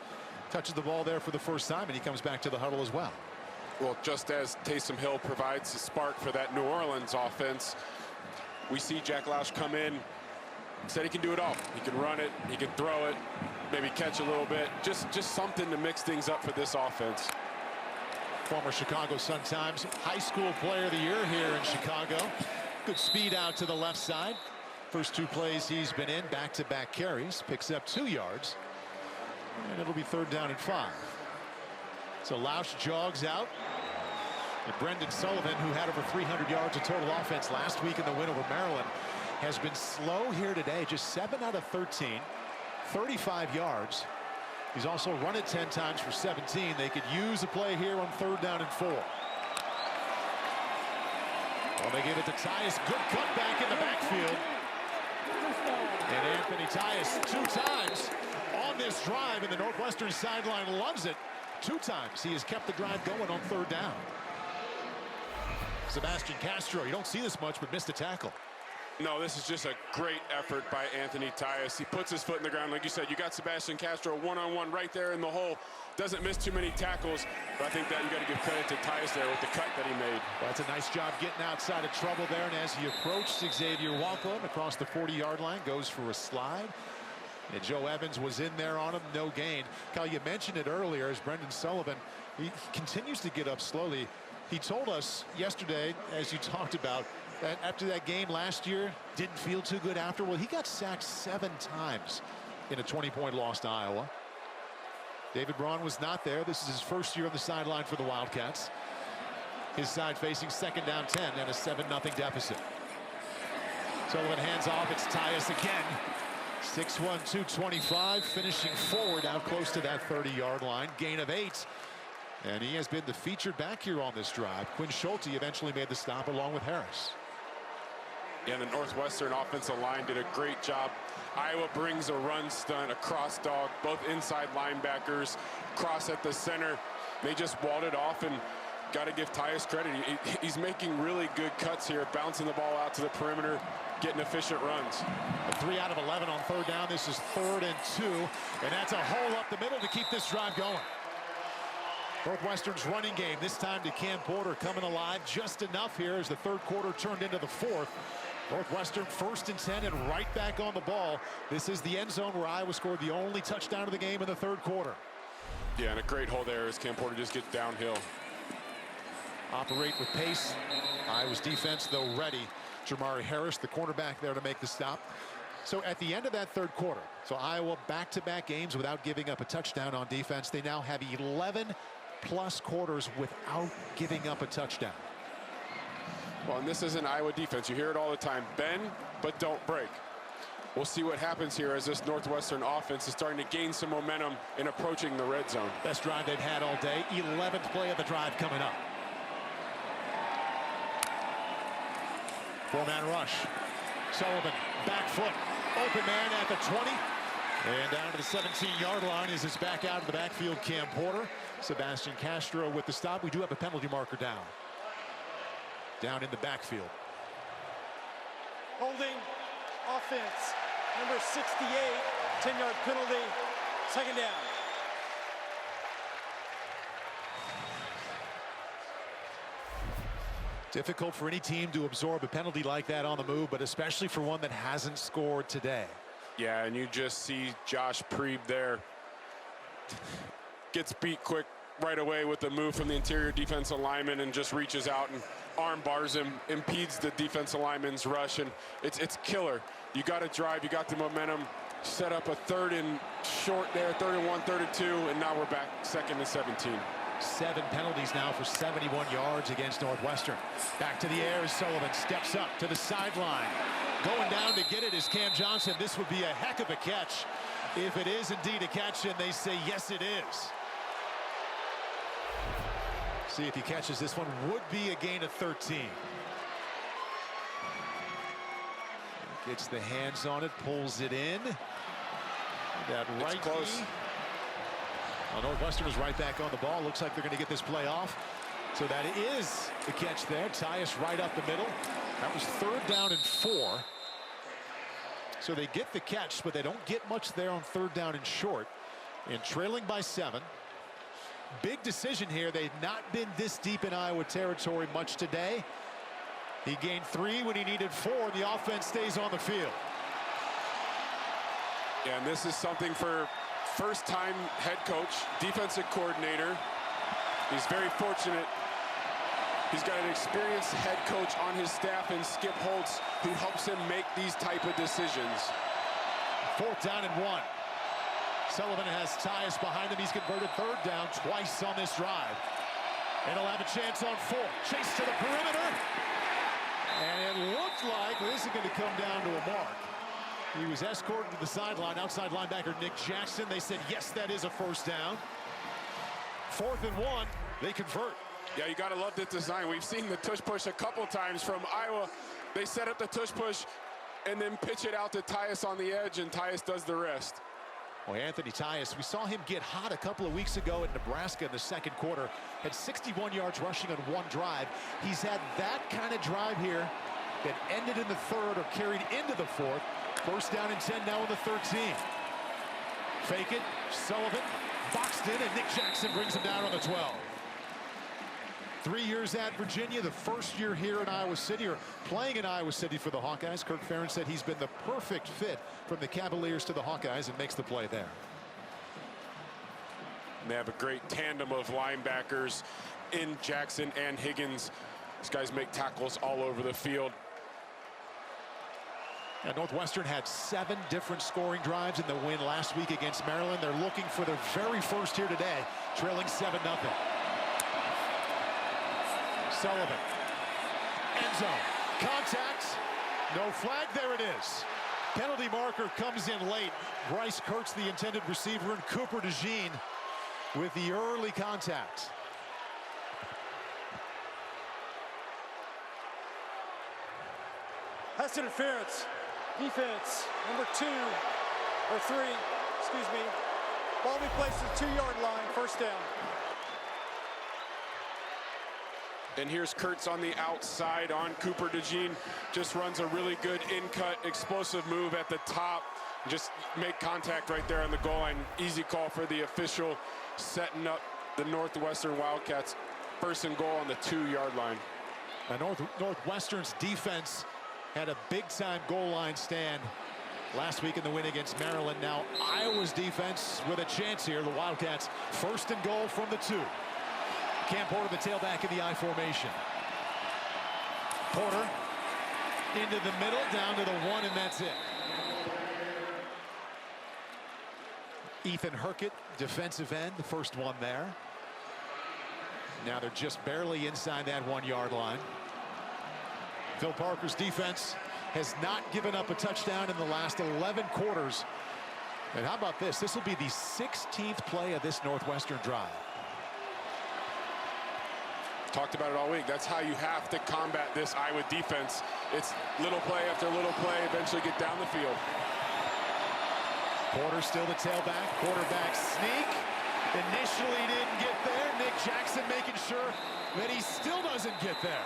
touches the ball there for the first time, and he comes back to the huddle as well. Well, just as Taysom Hill provides a spark for that New Orleans offense, we see Jack Lausch come in. Said he can do it all. He can run it, he can throw it, maybe catch a little bit. Just something to mix things up for this offense. Former Chicago Sun-Times High School Player of the Year here in Chicago. Good speed out to the left side. First 2 plays he's been in, back-to-back carries, picks up 2 yards. And it'll be 3rd down and 5. So Lausch jogs out. And Brendan Sullivan, who had over 300 yards of total offense last week in the win over Maryland, has been slow here today. Just 7 out of 13, 35 yards. He's also run it 10 times for 17. They could use a play here on 3rd down and 4. Well, they give it to Tyus. Good cutback in the backfield. And Anthony Tyus 2 times on this drive, and the Northwestern sideline loves it. 2 times he has kept the drive going on 3rd down. Sebastian Castro, you don't see this much, but missed a tackle. No, this is just a great effort by Anthony Tyus. He puts his foot in the ground. Like you said, you got Sebastian Castro one-on-one right there in the hole. Doesn't miss too many tackles, but I think that you got to give credit to Tyus there with the cut that he made. Well, that's a nice job getting outside of trouble there, and as he approached Xavier Walcott across the 40-yard line, goes for a slide. And Joe Evans was in there on him, no gain. Kyle, you mentioned it earlier as Brendan Sullivan, he continues to get up slowly. He told us yesterday, as you talked about, that after that game last year, didn't feel too good after. Well, he got sacked 7 times in a 20-point loss to Iowa. David Braun was not there. This is his first year on the sideline for the Wildcats. His side facing 2nd down 10 and a 7-0 deficit. Sullivan hands off. It's Tyus again. 6'1", 225, finishing forward out close to that 30-yard line. Gain of 8. And he has been the featured back here on this drive. Quinn Schulte eventually made the stop along with Harris. Yeah, the Northwestern offensive line did a great job. Iowa brings a run stunt, a cross dog, both inside linebackers, cross at the center. They just walled it off, and got to give Tyus credit. He's making really good cuts here, bouncing the ball out to the perimeter, getting efficient runs. A 3 out of 11 on 3rd down. This is 3rd and 2, and that's a hole up the middle to keep this drive going. Northwestern's running game, this time to Cam Porter, coming alive just enough here as the 3rd quarter turned into the 4th. Northwestern 1st and 10 and right back on the ball. This is the end zone where Iowa scored the only touchdown of the game in the 3rd quarter. Yeah, and a great hole there as Cam Porter just gets downhill. Operate with pace. Iowa's defense, though, ready. Jamari Harris, the cornerback, there to make the stop. So at the end of that 3rd quarter, so Iowa back-to-back games without giving up a touchdown on defense. They now have 11+ quarters without giving up a touchdown. Well, and this is an Iowa defense. You hear it all the time. Bend, but don't break. We'll see what happens here as this Northwestern offense is starting to gain some momentum in approaching the red zone. Best drive they've had all day. 11th play of the drive coming up. 4-man rush. Sullivan, back foot. Open man at the 20. And down to the 17-yard line is his back out of the backfield, Cam Porter. Sebastian Castro with the stop. We do have a penalty marker down. Down in the backfield. Holding offense, number 68, 10-yard penalty, 2nd down. Difficult for any team to absorb a penalty like that on the move, but especially for one that hasn't scored today. Yeah, and you just see Josh Preeb there. Gets beat quick right away with the move from the interior defensive lineman and just reaches out and arm bars him, impedes the defensive lineman's rush, and it's killer. You got to drive, you got the momentum, set up a 3rd and short there, 3rd and 1, 3rd and 2, and now we're back 2nd and 17. 7 penalties now for 71 yards against Northwestern. Back to the air as Sullivan steps up to the sideline. Going down to get it is Cam Johnson. This would be a heck of a catch if it is indeed a catch, and they say yes it is. See if he catches this one. Would be a gain of 13. Gets the hands on it, pulls it in. That right it's close. knee. Well, Northwestern is right back on the ball. Looks like they're going to get this play off. So that is the catch there. Tyus right up the middle. That was 3rd down and 4. So they get the catch, but they don't get much there on 3rd down and short. And trailing by 7. Big decision here. They've not been this deep in Iowa territory much today. He gained 3 when he needed 4, and the offense stays on the field. Yeah, and this is something for first-time head coach, defensive coordinator. He's very fortunate. He's got an experienced head coach on his staff in Skip Holtz, who helps him make these type of decisions. 4th down and 1. Sullivan has Tyus behind him. He's converted 3rd down twice on this drive. And he'll have a chance on 4. Chase to the perimeter. And it looked like this is going to come down to a mark. He was escorted to the sideline. Outside linebacker Nick Jackson. They said, yes, that is a 1st down. 4th and 1. They convert. Yeah, you got to love this design. We've seen the tush push a couple times from Iowa. They set up the tush push, and then pitch it out to Tyus on the edge, and Tyus does the rest. Well, Anthony Tyus, we saw him get hot a couple of weeks ago in Nebraska in the second quarter. Had 61 yards rushing on one drive. He's had that kind of drive here that ended in the third or carried into the fourth. First down and 10 now in the 13. Fake it, Sullivan, boxed in, and Nick Jackson brings him down on the 12. 3 years at Virginia, the first year here in Iowa City, or playing in Iowa City for the Hawkeyes. Kirk Ferentz said he's been the perfect fit from the Cavaliers to the Hawkeyes and makes the play there. They have a great tandem of linebackers in Jackson and Higgins. These guys make tackles all over the field. And Northwestern had 7 different scoring drives in the win last week against Maryland. They're looking for their very first here today, trailing 7-0. Sullivan, end zone, contact, no flag, there it is. Penalty marker comes in late. Bryce Kurtz, the intended receiver, and Cooper DeJean with the early contact. Pass interference. Defense, number 2 or 3, excuse me. Ball be placed at the 2-yard line, first down. And here's Kurtz on the outside on Cooper DeJean. Just runs a really good in-cut, explosive move at the top. Just make contact right there on the goal line. Easy call for the official, setting up the Northwestern Wildcats. First and goal on the 2-yard line. Now Northwestern's defense had a big-time goal line stand last week in the win against Maryland. Now Iowa's defense with a chance here. The Wildcats first and goal from the 2. Cam Porter, the tailback in the I formation. Porter into the middle, down to the 1, and that's it. Ethan Herkett, defensive end, the first one there. Now they're just barely inside that 1-yard line. Phil Parker's defense has not given up a touchdown in the last 11 quarters. And how about this? This will be the 16th play of this Northwestern drive. Talked about it all week. That's how you have to combat this Iowa defense. It's little play after little play, eventually get down the field. Porter still the tailback. Quarterback sneak. Initially didn't get there. Nick Jackson making sure that he still doesn't get there.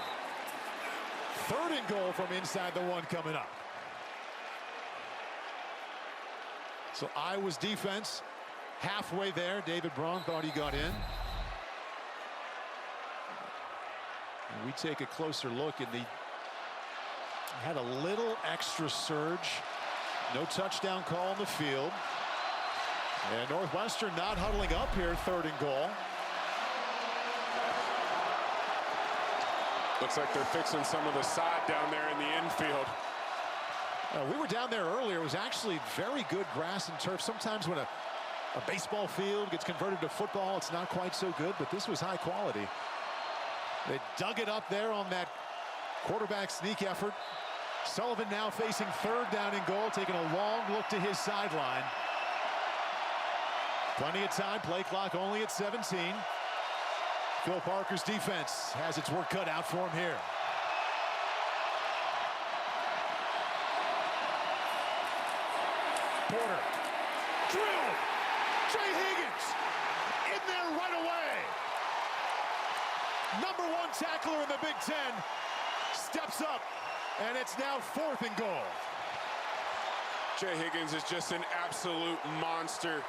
Third and goal from inside the 1 coming up. So Iowa's defense halfway there. David Braun thought he got in. And we take a closer look, and they had a little extra surge. No touchdown call on the field. And Northwestern not huddling up here, 3rd and goal. Looks like they're fixing some of the sod down there in the infield. We were down there earlier. It was actually very good grass and turf. Sometimes when a baseball field gets converted to football, it's not quite so good, but this was high quality. They dug it up there on that quarterback sneak effort. Sullivan now facing 3rd down and goal, taking a long look to his sideline. Plenty of time, play clock only at 17. Phil Parker's defense has its work cut out for him here. Porter, drill, Jay Higgins, in there right away. Number 1 tackler in the Big Ten, steps up, and it's now 4th and goal. Jay Higgins is just an absolute monster.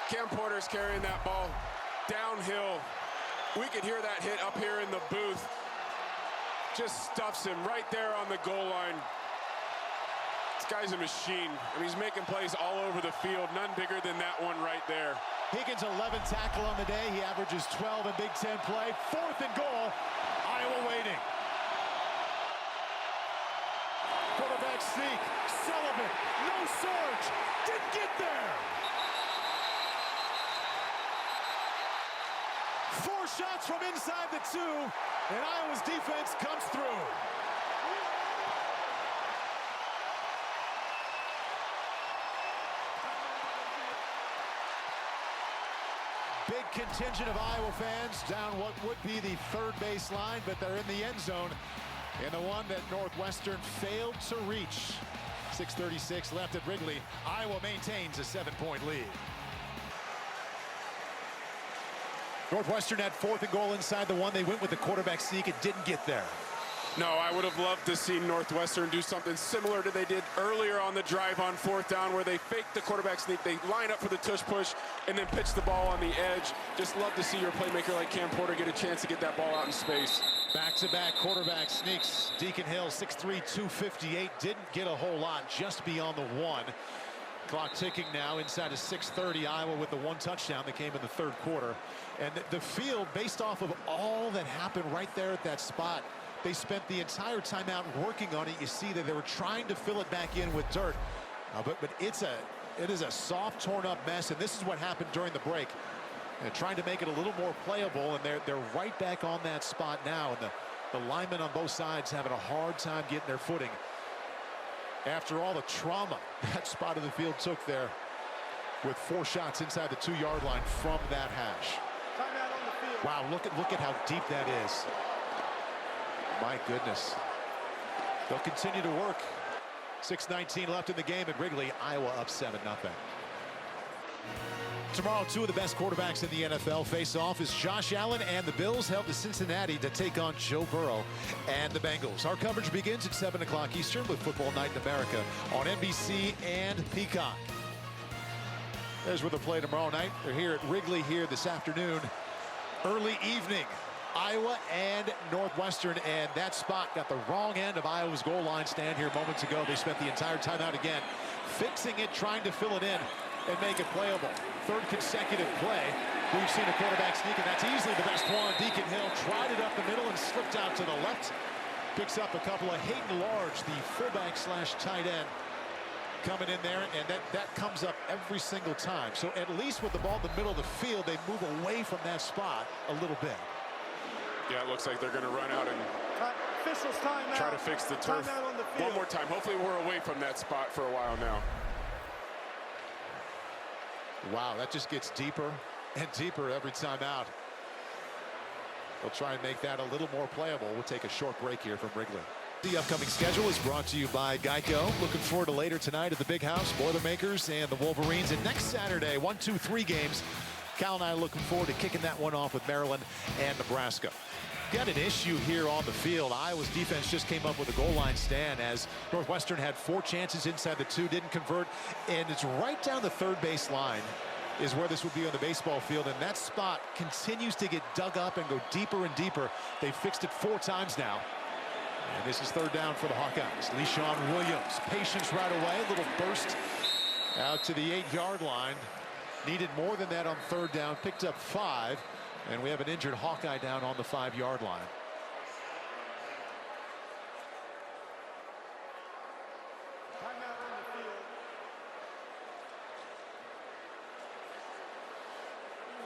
Cam Porter's carrying that ball downhill. We could hear that hit up here in the booth. Just stuffs him right there on the goal line. This guy's a machine. I mean, he's making plays all over the field. None bigger than that one right there. Higgins 11 tackle on the day. He averages 12 in Big Ten play. 4th and goal. Iowa waiting. Quarterback sneak. Sullivan. No surge. Didn't get there. 4 shots from inside the 2, and Iowa's defense comes through. Big contingent of Iowa fans down what would be the 3rd baseline, but they're in the end zone. And the one that Northwestern failed to reach. 6:36 left at Wrigley. Iowa maintains a 7-point lead. Northwestern had 4th and goal inside the 1. They went with the quarterback sneak. It didn't get there. No, I would have loved to see Northwestern do something similar to they did earlier on the drive on 4th down, where they faked the quarterback sneak, they line up for the tush push, and then pitch the ball on the edge. Just love to see your playmaker like Cam Porter get a chance to get that ball out in space. Back-to-back quarterback sneaks. Deacon Hill, 6'3", 258, didn't get a whole lot, just beyond the 1. Clock ticking now inside of 6:30. Iowa with the 1 touchdown that came in the 3rd quarter. And the field, based off of all that happened right there at that spot, they spent the entire timeout working on it. You see that they were trying to fill it back in with dirt. But it is a soft, torn-up mess, and this is what happened during the break. And trying to make it a little more playable, and they're right back on that spot now. And the linemen on both sides having a hard time getting their footing after all the trauma that spot of the field took there, with 4 shots inside the 2-yard line from that hash. Wow, look at how deep that is. My goodness. They'll continue to work. 6:19 left in the game at Wrigley. Iowa up 7-0. Tomorrow, 2 of the best quarterbacks in the NFL face off as Josh Allen and the Bills head to Cincinnati to take on Joe Burrow and the Bengals. Our coverage begins at 7 o'clock Eastern with Football Night in America on NBC and Peacock. There's where they'll play tomorrow night. They're here at Wrigley here this afternoon. Early evening. Iowa and Northwestern, and that spot got the wrong end of Iowa's goal line stand here moments ago. They spent the entire timeout again fixing it, trying to fill it in and make it playable. 3rd consecutive play. We've seen a quarterback sneak, and that's easily the best one. Deacon Hill tried it up the middle and slipped out to the left. Picks up a couple of Hayden Large, the fullback / tight end, coming in there, and that comes up every single time. So at least with the ball in the middle of the field, they move away from that spot a little bit. Yeah, it looks like they're going to run out and officials timeout. Try to fix the turf one more time. Hopefully we're away from that spot for a while now. Wow, that just gets deeper and deeper every time out. They'll try and make that a little more playable. We'll take a short break here from Wrigley. The upcoming schedule is brought to you by Geico. Looking forward to later tonight at the Big House, Boilermakers and the Wolverines. And next Saturday, 1, 2, 3 games. Cal and I are looking forward to kicking that one off with Maryland and Nebraska. Got an issue here on the field. Iowa's defense just came up with a goal line stand as Northwestern had 4 chances inside the 2, didn't convert, and it's right down the 3rd base line is where this would be on the baseball field, and that spot continues to get dug up and go deeper and deeper. They've fixed it 4 times now. And this is 3rd down for the Hawkeyes. LeSean Williams, patience right away, a little burst out to the 8-yard line. Needed more than that on 3rd down, picked up 5, and we have an injured Hawkeye down on the 5-yard line.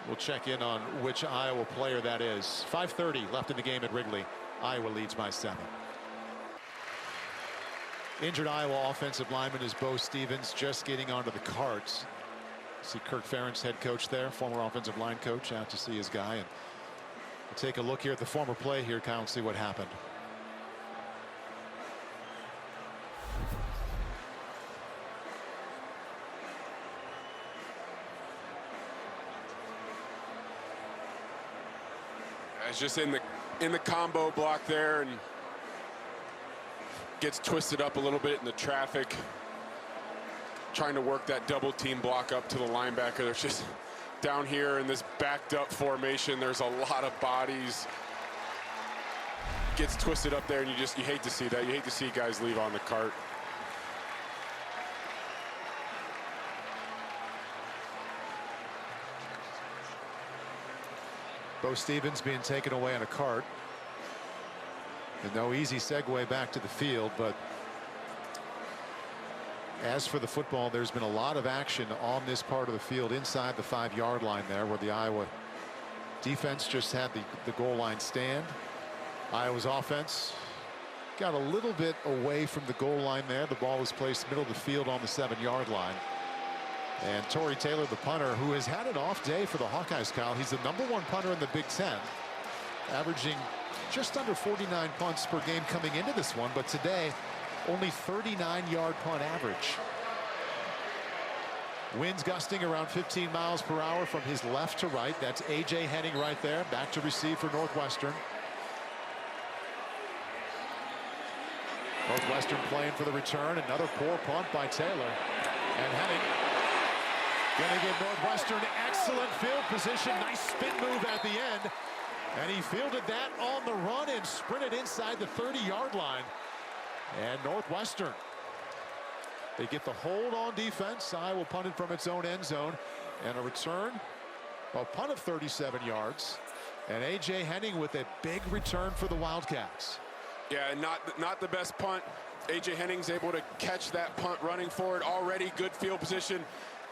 We'll check in on which Iowa player that is. 5:30 left in the game at Wrigley. Iowa leads by 7. Injured Iowa offensive lineman is Bo Stevens, just getting onto the carts. See Kirk Ferentz, head coach there, former offensive line coach, out to see his guy. And we'll take a look here at the former play here, Kyle, and see what happened. It's just in the combo block there and gets twisted up a little bit in the traffic. Trying to work that double team block up to the linebacker. There's just down here in this backed up formation, there's a lot of bodies. Gets twisted up there and you hate to see that. You hate to see guys leave on the cart. Bo Stevens being taken away on a cart. And no easy segue back to the field, but as for the football, there's been a lot of action on this part of the field inside the 5-yard line there, where the Iowa defense just had the goal line stand. Iowa's offense got a little bit away from the goal line there. The ball was placed middle of the field on the 7-yard line. And Torrey Taylor, the punter, who has had an off day for the Hawkeyes, Kyle. He's the #1 punter in the Big Ten, averaging Just under 49 punts per game coming into this one, but today only 39-yard punt average. Winds gusting around 15 miles per hour from his left to right. That's A.J. Henning right there, back to receive for Northwestern. Northwestern playing for the return. Another poor punt by Taylor. And Henning going to give Northwestern excellent field position. Nice spin move at the end. And he fielded that on the run and sprinted inside the 30-yard line. And Northwestern, they get the hold on defense. Iowa punted from its own end zone. And a return, a punt of 37 yards. And A.J. Henning with a big return for the Wildcats. Yeah, not the best punt. A.J. Henning's able to catch that punt running forward. Already good field position.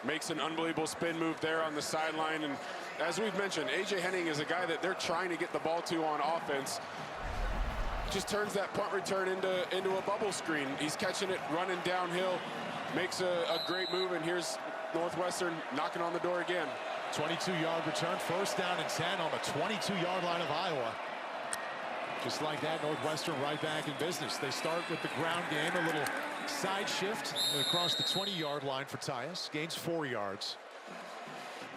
Makes an unbelievable spin move there on the sideline. And as we've mentioned, A.J. Henning is a guy that they're trying to get the ball to on offense. Just turns that punt return into a bubble screen. He's catching it, running downhill. Makes a great move, and here's Northwestern knocking on the door again. 22-yard return, first down and 10 on the 22-yard line of Iowa. Just like that, Northwestern right back in business. They start with the ground game, a little side shift across the 20-yard line for Tyus. Gains 4 yards.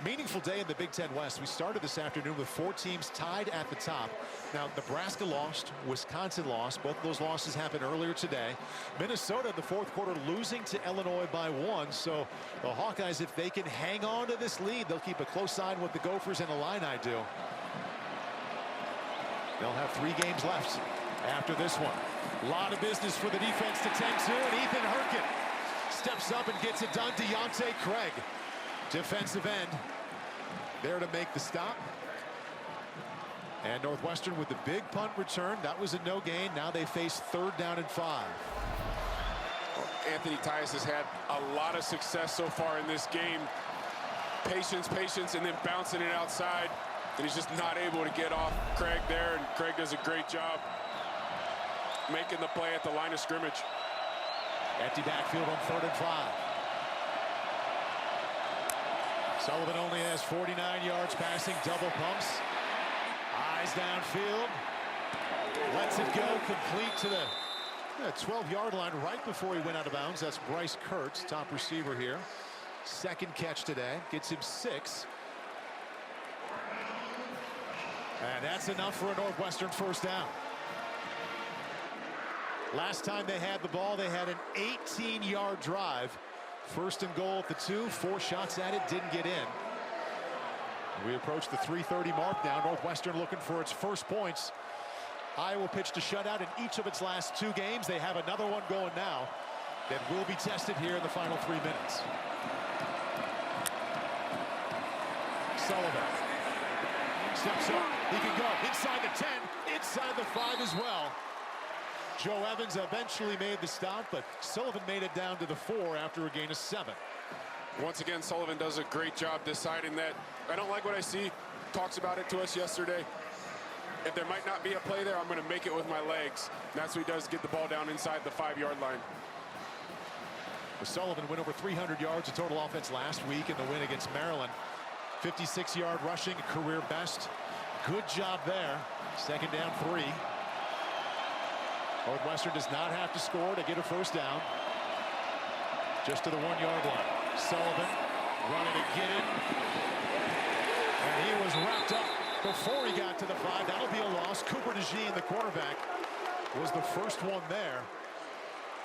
Meaningful day in the Big Ten West. We started this afternoon with 4 teams tied at the top. Now, Nebraska lost, Wisconsin lost. Both of those losses happened earlier today. Minnesota in the fourth quarter losing to Illinois by 1. So the Hawkeyes, if they can hang on to this lead, they'll keep a close eye on what the Gophers and Illini do. They'll have 3 games left after this one. A lot of business for the defense to tend to, and Ethan Hurkett steps up and gets it done. Deontay Craig, defensive end, there to make the stop. And Northwestern with the big punt return. That was a no gain. Now they face 3rd down and 5. Anthony Tyus has had a lot of success so far in this game. Patience, and then bouncing it outside. And he's just not able to get off Craig there. And Craig does a great job making the play at the line of scrimmage. Empty backfield on 3rd and 5. Sullivan only has 49 yards passing, double pumps. Eyes downfield. Lets it go, complete to the 12-yard line right before he went out of bounds. That's Bryce Kurtz, top receiver here. 2nd catch today, gets him 6. And that's enough for a Northwestern first down. Last time they had the ball, they had an 18-yard drive. 1st and goal at the 2, 4 shots at it, didn't get in. We approach the 3:30 mark now. Northwestern looking for its first points. Iowa pitched a shutout in each of its last 2 games. They have another one going now that will be tested here in the final 3 minutes. Sullivan steps up. He can go inside the 10, inside the 5 as well. Joe Evans eventually made the stop, but Sullivan made it down to the 4 after a gain of 7. Once again, Sullivan does a great job deciding that I don't like what I see. Talks about it to us yesterday. If there might not be a play there, I'm going to make it with my legs. And that's what he does, get the ball down inside the 5-yard line. Sullivan went over 300 yards of total offense last week in the win against Maryland. 56-yard rushing, career best. Good job there. 2nd down 3. Northwestern does not have to score to get a first down. Just to the 1-yard line. Sullivan running to get it. And he was wrapped up before he got to the 5. That'll be a loss. Cooper DeJean, the quarterback, was the first one there.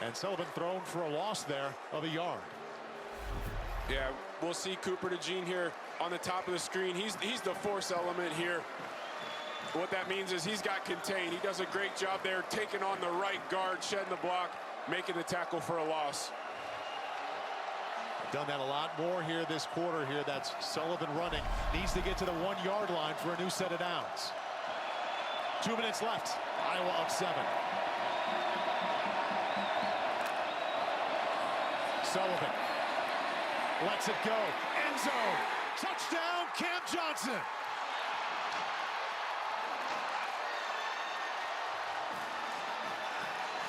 And Sullivan thrown for a loss there of a yard. Yeah, we'll see Cooper DeJean here on the top of the screen. He's the force element here. What that means is he's got contained. He does a great job there, taking on the right guard, shedding the block, making the tackle for a loss. Done that a lot more here this quarter here. That's Sullivan running. Needs to get to the 1-yard line for a new set of downs. 2 minutes left. Iowa up 7. Sullivan lets it go. End zone. Touchdown, Cam Johnson.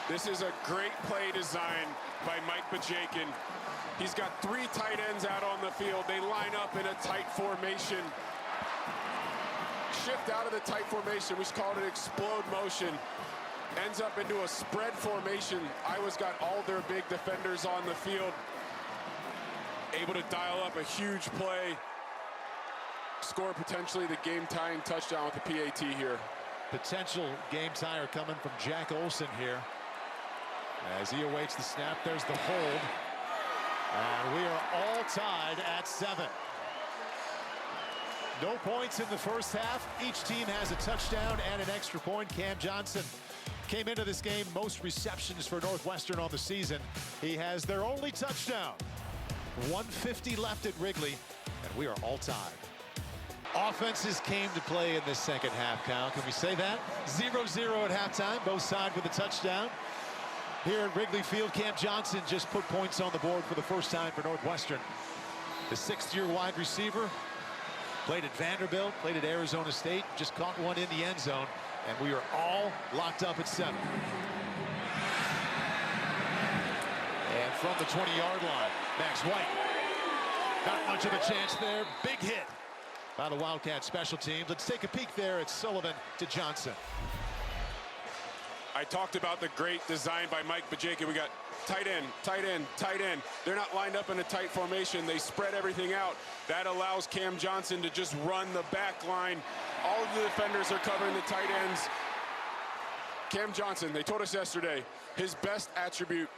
This is a great play design by Mike Bajakin. He's got 3 tight ends out on the field. They line up in a tight formation. shift out of the tight formation. We called it explode motion. Ends up into a spread formation. Iowa's got all their big defenders on the field. Able to dial up a huge play. Score potentially the game-tying touchdown with the PAT here. Potential game tire coming from Jack Olsen here. As he awaits the snap, there's the hold. And we are all tied at 7. No points in the first half. Each team has a touchdown and an extra point. Cam Johnson came into this game most receptions for Northwestern on the season. He has their only touchdown. 1:50 left at Wrigley, and we are all tied. Offenses came to play in this second half, Kyle. Can we say that? 0-0 at halftime, both sides with a touchdown. Here at Wrigley Field, Cam Johnson just put points on the board for the first time for Northwestern. The 6th-year wide receiver played at Vanderbilt, played at Arizona State, just caught one in the end zone, and we are all locked up at 7. And from the 20-yard line, Max White. Not much of a chance there. Big hit by the Wildcat special teams. Let's take a peek there at Sullivan to Johnson. I talked about the great design by Mike Bajeka. We got tight end, tight end, tight end. They're not lined up in a tight formation. They spread everything out. That allows Cam Johnson to just run the back line. All of the defenders are covering the tight ends. Cam Johnson, they told us yesterday, his best attribute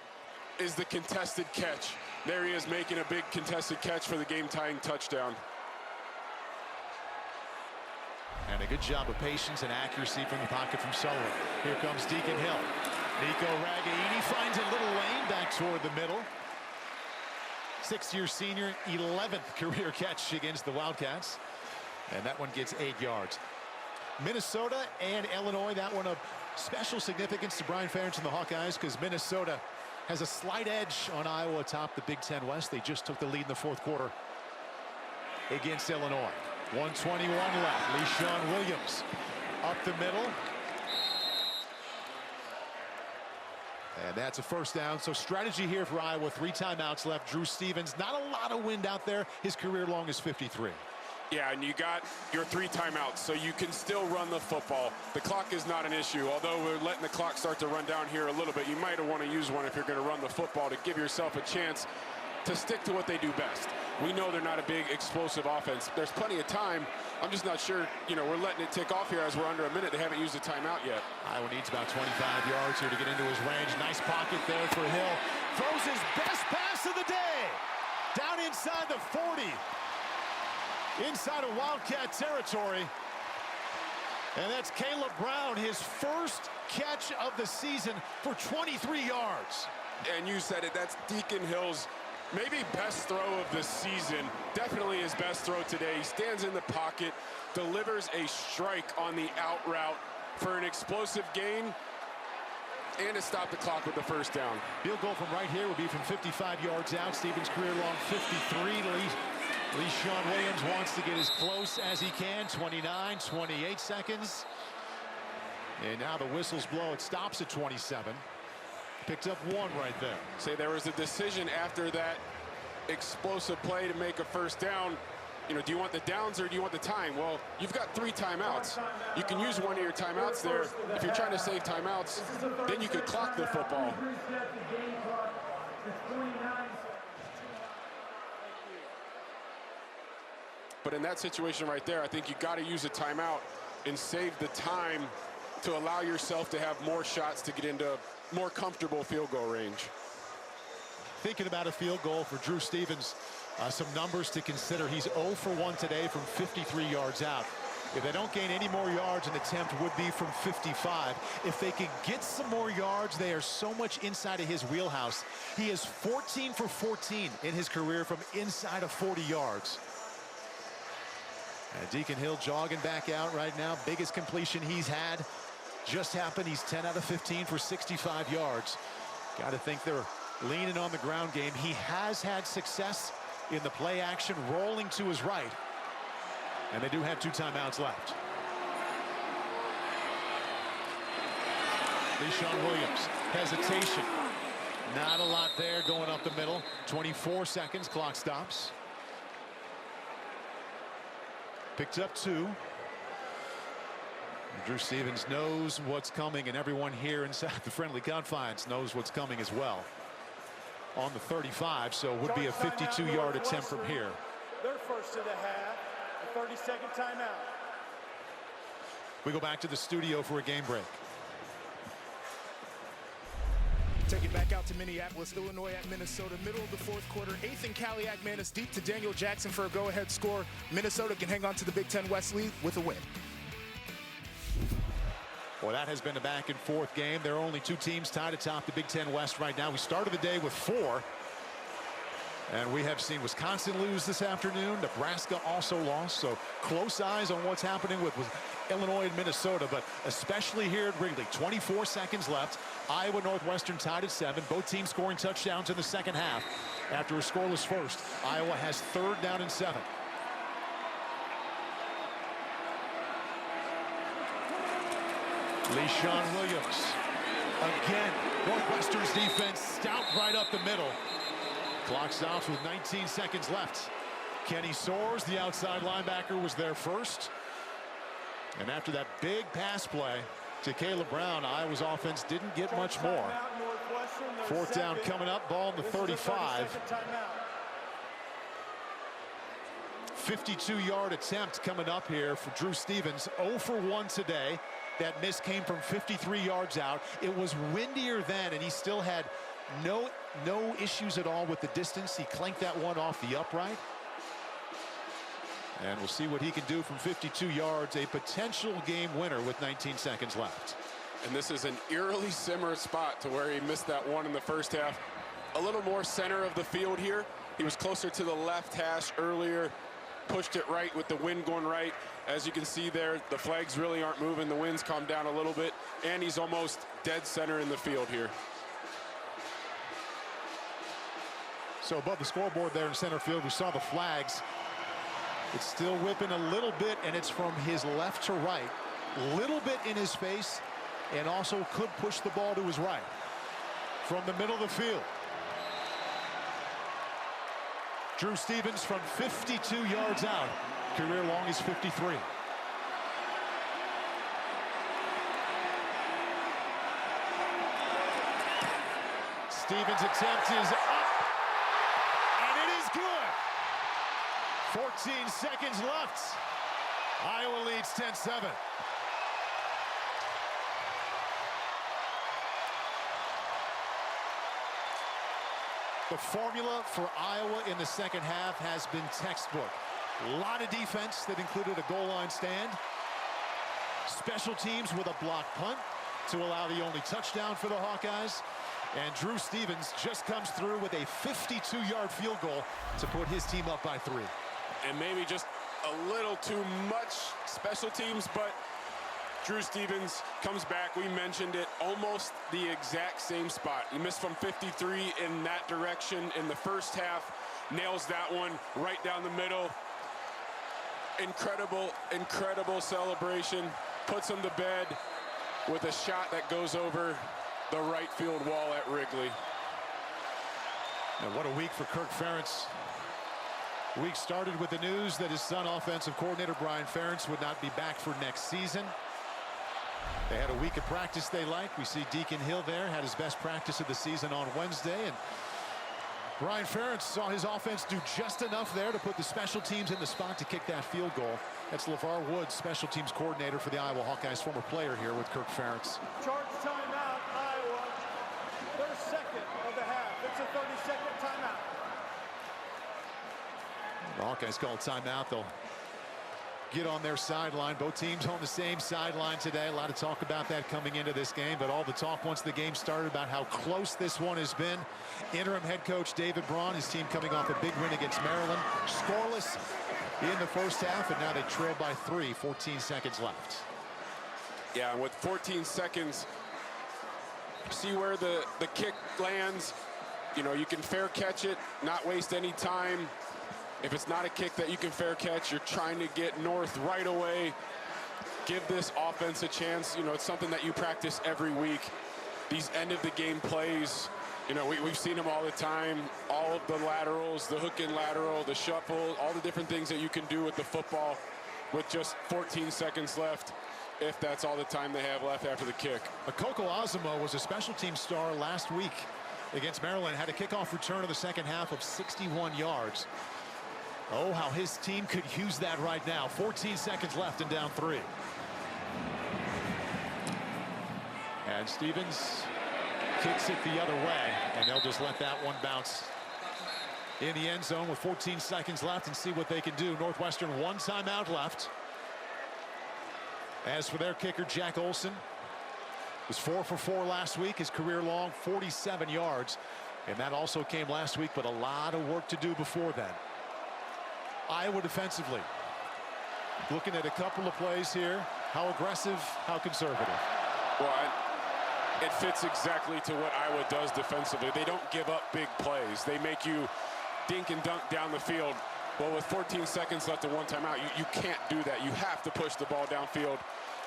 is the contested catch. There he is making a big contested catch for the game-tying touchdown. And a good job of patience and accuracy from the pocket from Sullivan. Here comes Deacon Hill. Nico Ragaini finds a little lane back toward the middle. 6th-year senior, 11th career catch against the Wildcats. And that one gets 8 yards. Minnesota and Illinois, that one of special significance to Brian Ferentz and the Hawkeyes, because Minnesota has a slight edge on Iowa atop the Big Ten West. They just took the lead in the 4th quarter against Illinois. 1:21 left. LeSean Williams up the middle. And that's a first down. So strategy here for Iowa. 3 timeouts left. Drew Stevens, not a lot of wind out there. His career long is 53. Yeah, and you got your 3 timeouts, so you can still run the football. The clock is not an issue. Although we're letting the clock start to run down here a little bit, you might want to use one if you're going to run the football to give yourself a chance to stick to what they do best. We know they're not a big explosive offense. There's plenty of time. I'm just not sure, we're letting it tick off here as we're under a minute. They haven't used a timeout yet. Iowa needs about 25 yards here to get into his range. Nice pocket there for Hill. Throws his best pass of the day. Down inside the 40. Inside of Wildcat territory. And that's Caleb Brown, his first catch of the season for 23 yards. And you said it, that's Deacon Hill's maybe best throw of the season. Definitely his best throw today. He stands in the pocket, delivers a strike on the out route for an explosive gain and to stop the clock with the first down. Field goal from right here would be from 55 yards out. Stevens' career long 53. LeSean Williams wants to get as close as he can. 29, 28 seconds. And now the whistles blow. It stops at 27. Picked up 1 right there. Say there was a decision after that explosive play to make a first down. Do you want the downs or do you want the time? Well, you've got 3 timeouts. You can use one of your timeouts there. If you're trying to save timeouts, then you could clock the football. But in that situation right there, I think you got to use a timeout and save the time to allow yourself to have more shots to get into more comfortable field goal range. Thinking about a field goal for Drew Stevens, some numbers to consider. He's 0 for 1 today from 53 yards out. If they don't gain any more yards, an attempt would be from 55. If they can get some more yards, they are so much inside of his wheelhouse. He is 14 for 14 in his career from inside of 40 yards. And Deacon Hill jogging back out right now. Biggest completion he's had just happened. He's 10 out of 15 for 65 yards. Got to think they're leaning on the ground game. He has had success in the play action, rolling to his right. And they do have 2 timeouts left. LeSean Williams, hesitation. Not a lot there going up the middle. 24 seconds, clock stops. Picked up 2. Drew Stevens knows what's coming, and everyone here inside the friendly confines knows what's coming as well. On the 35, so it would be a 52-yard attempt from here. Their first of the half, a 30-second timeout. We go back to the studio for a game break. Take it back out to Minneapolis, Illinois at Minnesota, middle of the fourth quarter. 8th and Kaliak Manis deep to Daniel Jackson for a go-ahead score. Minnesota can hang on to the Big Ten West lead with a win. Well, that has been a back and forth game. There are only two teams tied atop the Big Ten West right now. We started the day with 4. And we have seen Wisconsin lose this afternoon. Nebraska also lost. So close eyes on what's happening with Illinois and Minnesota, but especially here at Wrigley. 24 seconds left. Iowa Northwestern tied at 7. Both teams scoring touchdowns in the second half. After a scoreless first, Iowa has 3rd down and 7. LeSean Williams. Again, Northwestern's defense stout right up the middle. Clock stops with 19 seconds left. Kenny Soares, the outside linebacker, was there first. And after that big pass play to Caleb Brown, Iowa's offense didn't get much more. 4th down coming up, ball in the 35. 52-yard attempt coming up here for Drew Stevens. 0 for 1 today. That miss came from 53 yards out. It was windier then, and he still had no issues at all with the distance. He clanked that one off the upright. And we'll see what he can do from 52 yards. A potential game winner with 19 seconds left. And this is an eerily similar spot to where he missed that one in the first half. A little more center of the field here. He was closer to the left hash earlier. Pushed it right with the wind going right. As you can see there, the flags really aren't moving. The wind's calmed down a little bit. And he's almost dead center in the field here. So above the scoreboard there in center field, we saw the flags. It's still whipping a little bit, and it's from his left to right. Little bit in his face, and also could push the ball to his right. From the middle of the field. Drew Stevens from 52 yards out. Career long is 53. Stevens' attempt is up. And it is good. 14 seconds left. Iowa leads 10-7. The formula for Iowa in the second half has been textbook. A lot of defense that included a goal line stand. Special teams with a blocked punt to allow the only touchdown for the Hawkeyes. And Drew Stevens just comes through with a 52-yard field goal to put his team up by 3. And maybe just a little too much special teams, but Drew Stevens comes back. We mentioned it, almost the exact same spot. He missed from 53 in that direction in the first half. Nails that one right down the middle. Incredible, incredible celebration. Puts him to bed with a shot that goes over the right field wall at Wrigley. And what a week for Kirk Ferentz. Week started with the news that his son, offensive coordinator Brian Ferentz, would not be back for next season. They had a week of practice they liked. We see Deacon Hill there, had his best practice of the season on Wednesday. And Brian Ferentz saw his offense do just enough there to put the special teams in the spot to kick that field goal. That's LeVar Woods, special teams coordinator for the Iowa Hawkeyes, former player here with Kirk Ferentz. Charge timeout, Iowa. Their second of the half. It's a 30-second timeout. The Hawkeyes call timeout. They'll get on their sideline. Both teams on the same sideline today. A lot of talk about that coming into this game, but all the talk once the game started about how close this one has been. Interim head coach David Braun, his team coming off a big win against Maryland. Scoreless in the first half, and now they trail by 3, 14 seconds left. Yeah, with 14 seconds, see where the kick lands. You know, you can fair catch it, not waste any time. If it's not a kick that you can fair catch, you're trying to get north right away. Give this offense a chance. You know, it's something that you practice every week. These end-of-the-game plays, you know, we've seen them all the time. All of the laterals, the hook and lateral, the shuffle, all the different things that you can do with the football with just 14 seconds left. if that's all the time they have left after the kick. Akoko Azamo was a special team star last week against Maryland. Had a kickoff return of the second half of 61 yards. Oh, how his team could use that right now. 14 seconds left and down 3. And Stevens kicks it the other way, and they'll just let that one bounce in the end zone with 14 seconds left and see what they can do. Northwestern 1 timeout left. As for their kicker, Jack Olson was 4 for 4 last week. His career long 47 yards, and that also came last week, but a lot of work to do before then. Iowa defensively, looking at a couple of plays here. How aggressive, how conservative? Well, it fits exactly to what Iowa does defensively. They don't give up big plays. They make you dink and dunk down the field. Well, with 14 seconds left and 1 timeout, you can't do that. You have to push the ball downfield.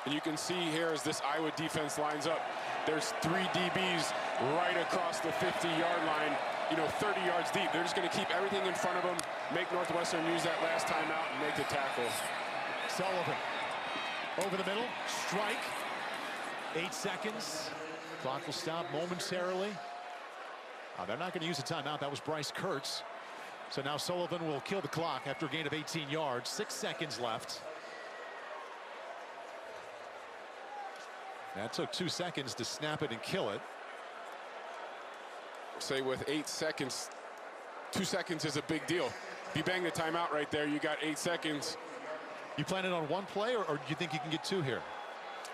And you can see here as this Iowa defense lines up, there's 3 DBs right across the 50-yard line, 30 yards deep. They're just going to keep everything in front of them, make Northwestern use that last timeout and make the tackle. Sullivan over the middle, strike. 8 seconds. Clock will stop momentarily. They're not going to use a timeout. That was Bryce Kurtz. So now Sullivan will kill the clock after a gain of 18 yards. 6 seconds left. That took 2 seconds to snap it and kill it. Say with 8 seconds, 2 seconds is a big deal. If you bang the timeout right there, you got 8 seconds. You planning on 1 play, or do you think you can get 2 here?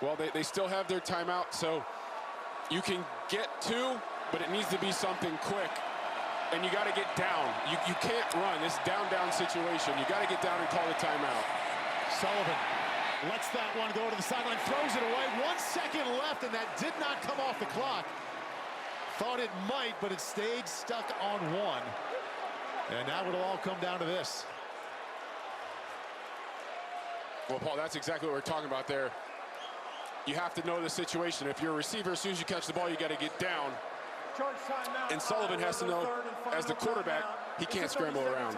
Well, they still have their timeout, so you can get 2, but it needs to be something quick. And you got to get down. You can't run this down situation. You got to get down and call the timeout. Sullivan lets that one go to the sideline, throws it away. 1 second left, and that did not come off the clock. Thought it might, but it stayed stuck on 1. And now it'll all come down to this. Well, Paul, that's exactly what we're talking about there. You have to know the situation. If you're a receiver, as soon as you catch the ball, you got to get down. And Sullivan has to know, as the quarterback, he can't scramble around.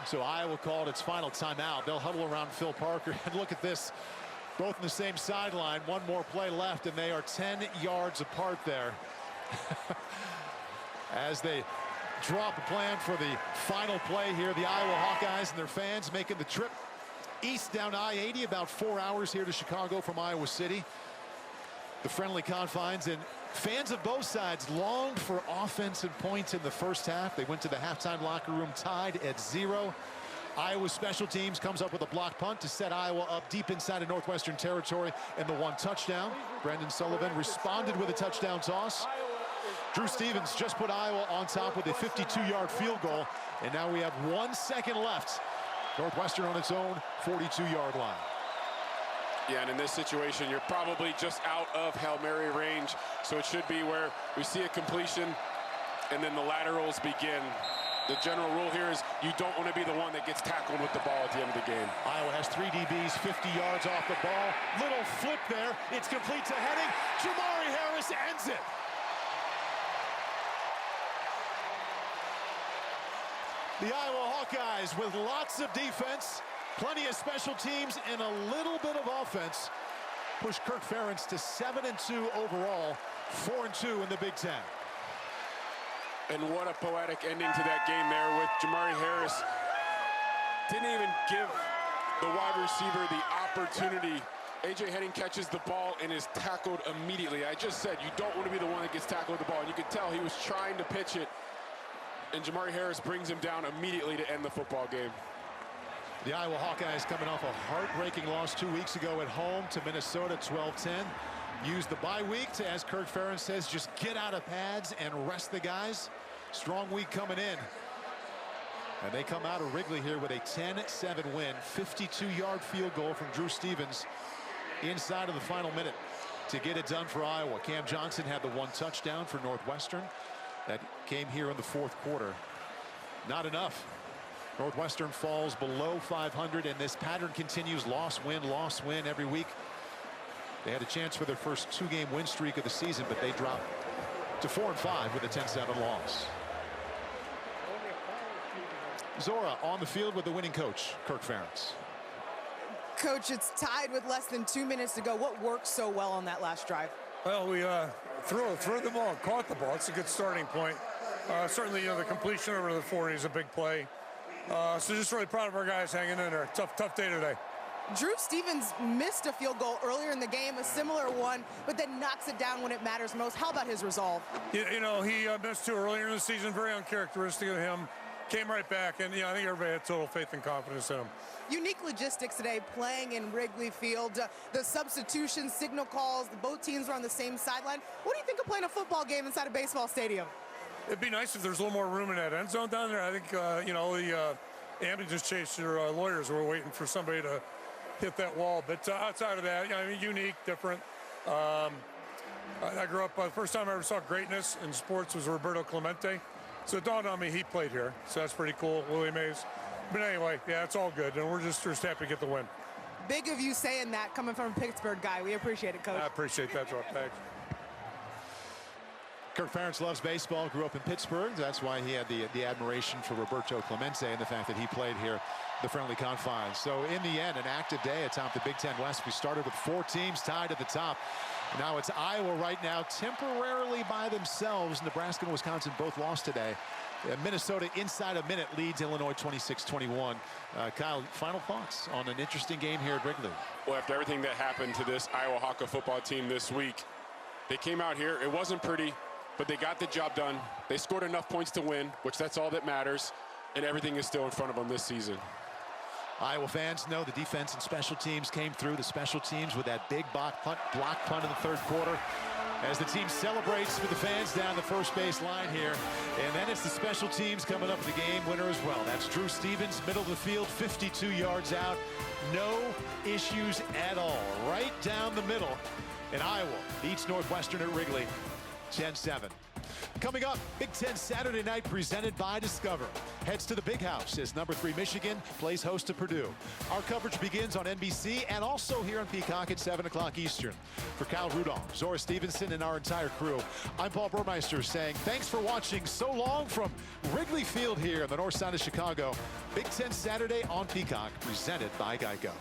So Iowa called its final timeout. They'll huddle around Phil Parker. And look at this. Both in the same sideline. 1 more play left, and they are 10 yards apart there. As they drop a plan for the final play here, the Iowa Hawkeyes and their fans making the trip east down I-80, about 4 hours here to Chicago from Iowa City. The friendly confines, and fans of both sides longed for offensive points in the first half. They went to the halftime locker room tied at 0. Iowa special teams comes up with a block punt to set Iowa up deep inside of Northwestern territory, and the 1 touchdown. Brendan Sullivan responded with a touchdown toss. Drew Stevens just put Iowa on top with a 52-yard field goal, and now we have 1 second left. Northwestern on its own 42-yard line. Yeah, and in this situation, you're probably just out of Hail Mary range, so it should be where we see a completion, and then the laterals begin. The general rule here is you don't want to be the one that gets tackled with the ball at the end of the game. Iowa has 3 DBs, 50 yards off the ball. Little flip there. It's complete to Henning. Jamari Harris ends it. The Iowa Hawkeyes with lots of defense, plenty of special teams, and a little bit of offense push Kirk Ferentz to 7-2 overall, 4-2 in the Big Ten. And what a poetic ending to that game there with Jamari Harris. Didn't even give the wide receiver the opportunity. A.J. Henning catches the ball and is tackled immediately. I just said you don't want to be the one that gets tackled with the ball. And you could tell he was trying to pitch it. And Jamari Harris brings him down immediately to end the football game. The Iowa Hawkeyes coming off a heartbreaking loss 2 weeks ago at home to Minnesota, 12-10. Used the bye week to, as Kirk Ferentz says, just get out of pads and rest the guys. Strong week coming in. And they come out of Wrigley here with a 10-7 win. 52-yard field goal from Drew Stevens inside of the final minute to get it done for Iowa. Cam Johnson had the 1 touchdown for Northwestern. That came here in the 4th quarter. Not enough. Northwestern falls below 500, and this pattern continues. Loss, win every week. They had a chance for their first 2-game win streak of the season, but they dropped to 4-5 with a 10-7 loss. Zora on the field with the winning coach, Kirk Ferentz. Coach, it's tied with less than 2 minutes to go. What worked so well on that last drive? Well, we threw the ball and caught the ball. It's a good starting point. Certainly, the completion over the 40 is a big play. So just really proud of our guys hanging in there. Tough day today. Drew Stevens missed a field goal earlier in the game, a similar one, but then knocks it down when it matters most. How about his resolve? He missed two earlier in the season, very uncharacteristic of him. Came right back, and I think everybody had total faith and confidence in him. Unique logistics today playing in Wrigley Field. The substitution, signal calls, both teams were on the same sideline. What do you think of playing a football game inside a baseball stadium? It'd be nice if there's a little more room in that end zone down there. I think, the ambulance chaser lawyers were waiting for somebody to hit that wall. But outside of that, unique, different. I grew up, the first time I ever saw greatness in sports was Roberto Clemente. So it dawned on me he played here. So that's pretty cool, Willie Mays. But anyway, yeah, it's all good. And we're just happy to get the win. Big of you saying that coming from a Pittsburgh guy. We appreciate it, Coach. I appreciate that, Joe. Thanks. Kirk Ferentz loves baseball, grew up in Pittsburgh. That's why he had the admiration for Roberto Clemente and the fact that he played here, the friendly confines. So in the end, an active day atop the Big Ten West. We started with 4 teams tied at the top. Now it's Iowa right now, temporarily by themselves. Nebraska and Wisconsin both lost today. Minnesota inside a minute leads Illinois 26-21. Kyle, final thoughts on an interesting game here at Wrigley? Well, after everything that happened to this Iowa Hawkeye football team this week, they came out here. It wasn't pretty, but they got the job done. They scored enough points to win, which that's all that matters, and everything is still in front of them this season. Iowa fans know the defense and special teams came through. The special teams with that big block punt in the third quarter. As the team celebrates with the fans down the first base line here. And then it's the special teams coming up with the game winner as well. That's Drew Stevens, middle of the field, 52 yards out. No issues at all. Right down the middle. And Iowa beats Northwestern at Wrigley, 10-7. Coming up, Big Ten Saturday night presented by Discover. Heads to the Big House as number 3 Michigan plays host to Purdue. Our coverage begins on NBC and also here on Peacock at 7 o'clock Eastern. For Kyle Rudolph, Zora Stevenson, and our entire crew, I'm Paul Burmeister saying thanks for watching so long from Wrigley Field here on the north side of Chicago. Big Ten Saturday on Peacock presented by Geico.